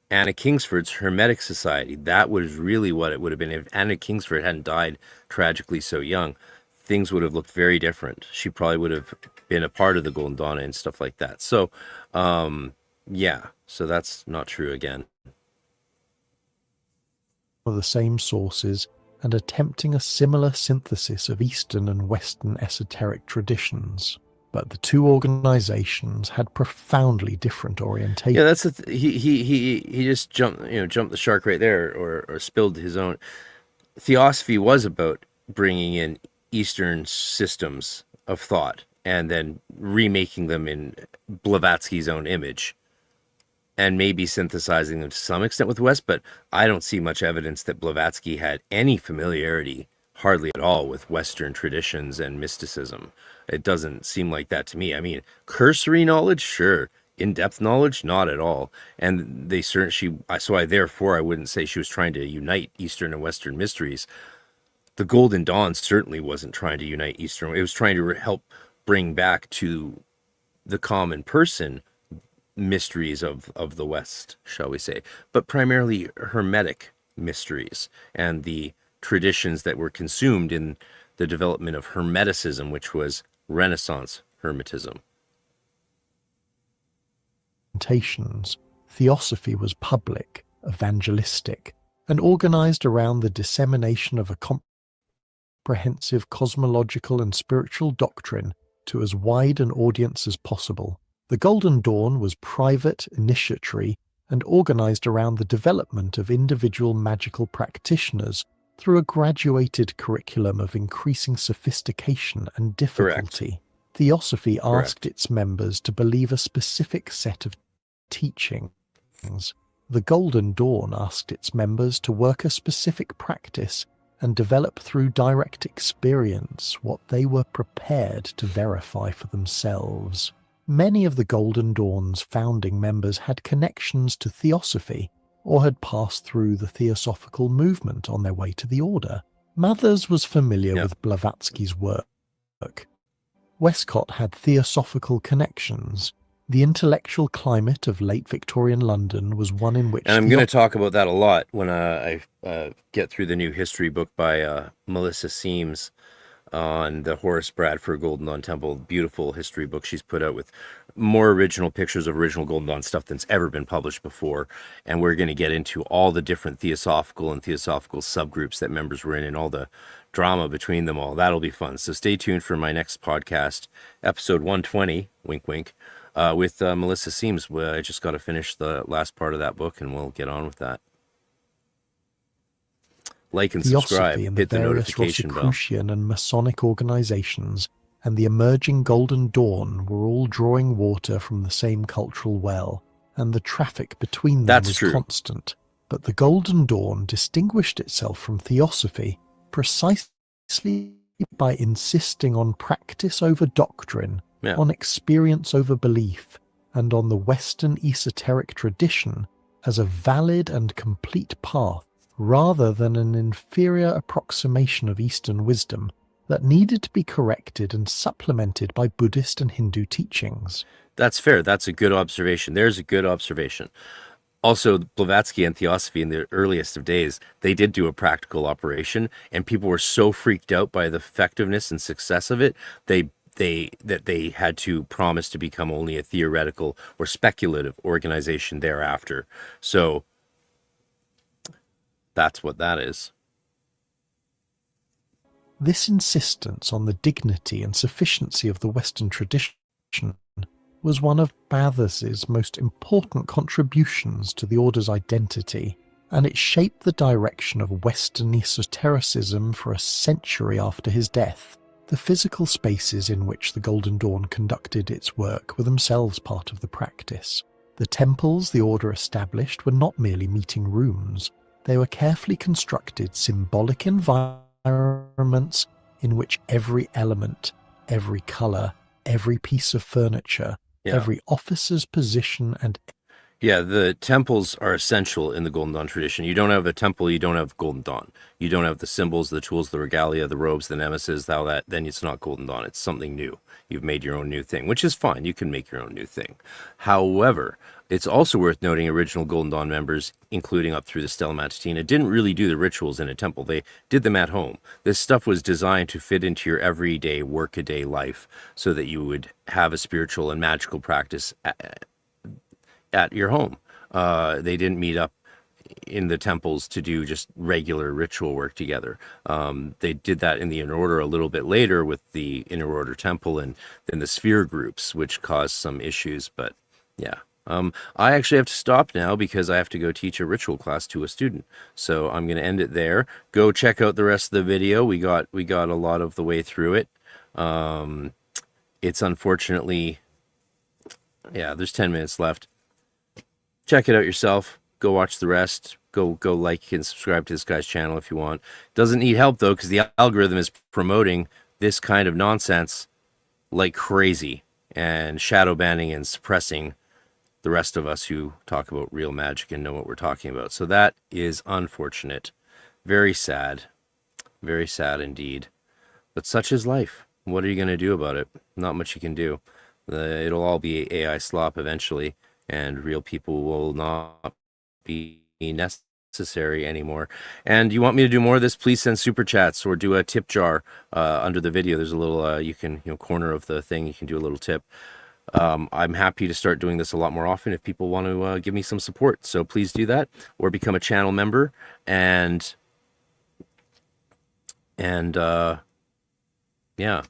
Anna Kingsford's Hermetic Society. That was really what it would have been. If Anna Kingsford hadn't died tragically so young, things would have looked very different. She probably would have been a part of the Golden Dawn and stuff like that. So, so that's not true again. Of the same sources and attempting a similar synthesis of Eastern and Western esoteric traditions. But the two organizations had profoundly different orientations. Yeah, that's he just jumped the shark right there, or spilled his own. Theosophy was about bringing in Eastern systems of thought and then remaking them in Blavatsky's own image, and maybe synthesizing them to some extent with the West, but I don't see much evidence that Blavatsky had any familiarity, hardly at all, with Western traditions and mysticism. It doesn't seem like that to me. I mean, cursory knowledge, sure. In-depth knowledge, not at all. And they certainly, therefore, I wouldn't say she was trying to unite Eastern and Western mysteries. The Golden Dawn certainly wasn't trying to unite Eastern. It was trying to help bring back to the common person mysteries of the West, shall we say, but primarily Hermetic mysteries and the traditions that were consumed in the development of Hermeticism, which was Renaissance Hermetism. Theosophy was public, evangelistic, and organized around the dissemination of a comprehensive cosmological and spiritual doctrine to as wide an audience as possible. The Golden Dawn was private, initiatory, and organized around the development of individual magical practitioners through a graduated curriculum of increasing sophistication and difficulty. Correct. Theosophy asked its members to believe a specific set of teachings. The Golden Dawn asked its members to work a specific practice and develop through direct experience what they were prepared to verify for themselves. Many of the Golden Dawn's founding members had connections to Theosophy or had passed through the Theosophical movement on their way to the order. Mathers was familiar with Blavatsky's work. Westcott had Theosophical connections. The intellectual climate of late Victorian London was one in which... And I'm going to talk about that a lot when I get through the new history book by Melissa Seams on the Horace Bradford Golden Dawn Temple. Beautiful history book she's put out with more original pictures of original Golden Dawn stuff than's ever been published before. And we're going to get into all the different theosophical and theosophical subgroups that members were in and all the drama between them all. That'll be fun. So stay tuned for my next podcast, episode 120, wink, wink, with Melissa Seams. I just got to finish the last part of that book and we'll get on with that. Like and subscribe, hit the notification bell. Rosicrucian and Masonic organizations and the emerging Golden Dawn were all drawing water from the same cultural well, and the traffic between them was constant. But the Golden Dawn distinguished itself from Theosophy precisely by insisting on practice over doctrine, on experience over belief, and on the Western esoteric tradition as a valid and complete path, rather than an inferior approximation of Eastern wisdom that needed to be corrected and supplemented by Buddhist and Hindu teachings. That's fair. That's a good observation. There's a good observation. Also, Blavatsky and Theosophy in the earliest of days, they did do a practical operation, and people were so freaked out by the effectiveness and success of it, that they had to promise to become only a theoretical or speculative organization thereafter. So that's what that is. This insistence on the dignity and sufficiency of the Western tradition was one of Bathers's most important contributions to the order's identity, and it shaped the direction of Western esotericism for a century after his death. The physical spaces in which the Golden Dawn conducted its work were themselves part of the practice. The temples the order established were not merely meeting rooms. They were carefully constructed symbolic environments in which every element, every colour, every piece of furniture, every officer's position and... Yeah, the temples are essential in the Golden Dawn tradition. You don't have a temple, you don't have Golden Dawn. You don't have the symbols, the tools, the regalia, the robes, the nemesis, then it's not Golden Dawn. It's something new. You've made your own new thing, which is fine. You can make your own new thing. However, it's also worth noting original Golden Dawn members, including up through the Stella Matutina, didn't really do the rituals in a temple. They did them at home. This stuff was designed to fit into your everyday, workaday life so that you would have a spiritual and magical practice at your home. They didn't meet up in the temples to do just regular ritual work together. They did that in the Inner Order a little bit later with the Inner Order Temple and then the sphere groups, which caused some issues, but yeah. I actually have to stop now because I have to go teach a ritual class to a student. So I'm going to end it there. Go check out the rest of the video. We got a lot of the way through it. It's unfortunately, yeah, there's 10 minutes left. Check it out yourself. Go watch the rest. Go like and subscribe to this guy's channel if you want. Doesn't need help though, because the algorithm is promoting this kind of nonsense like crazy and shadow banning and suppressing the rest of us who talk about real magic and know what we're talking about. So that is unfortunate. Very sad. Very sad indeed. But such is life. What are you going to do about it? Not much you can do. It'll all be AI slop eventually, and real people will not be necessary anymore. And you want me to do more of this, please send super chats or do a tip jar under the video. There's a little, you can, corner of the thing, you can do a little tip. I'm happy to start doing this a lot more often if people want to give me some support. So please do that, or become a channel member. And yeah,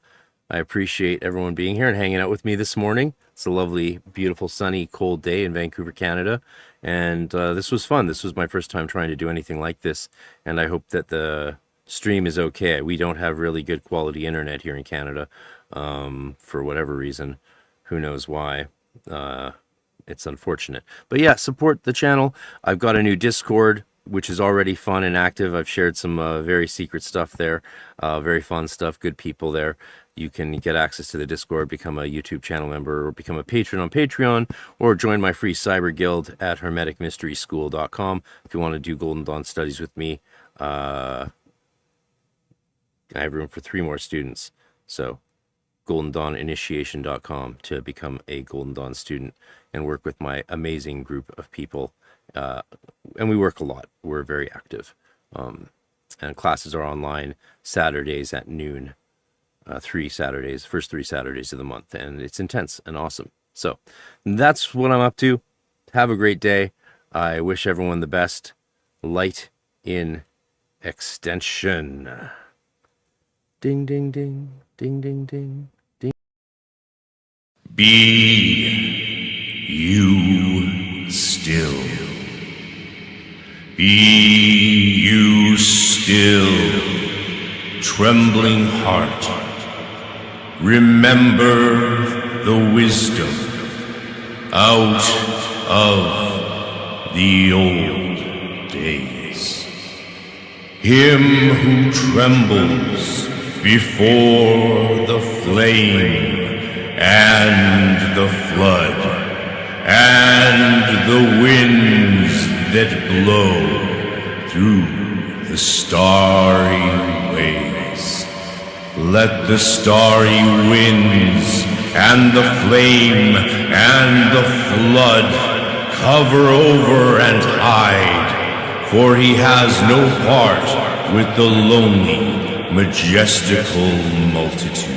I appreciate everyone being here and hanging out with me this morning. It's a lovely, beautiful, sunny, cold day in Vancouver, Canada. And this was fun. This was my first time trying to do anything like this. And I hope that the stream is okay. We don't have really good quality internet here in Canada for whatever reason. Who knows why? It's unfortunate. But yeah, support the channel. I've got a new Discord, which is already fun and active. I've shared some very secret stuff there. Very fun stuff. Good people there. You can get access to the Discord, become a YouTube channel member, or become a patron on Patreon, or join my free cyber guild at hermeticmysteryschool.com if you want to do Golden Dawn studies with me. I have room for 3 more students. So goldendawninitiation.com to become a Golden Dawn student and work with my amazing group of people. And we work a lot. We're very active. And classes are online Saturdays at noon. 3 Saturdays, first 3 Saturdays of the month. And it's intense and awesome. So that's what I'm up to. Have a great day. I wish everyone the best. Light in extension. Ding, ding, ding. Ding, ding, ding. Be you still. Be you still, trembling heart. Remember the wisdom out of the old days. Him who trembles before the flame and the flood, and the winds that blow through the starry ways. Let the starry winds and the flame and the flood cover over and hide, for he has no part with the lonely, majestical multitude.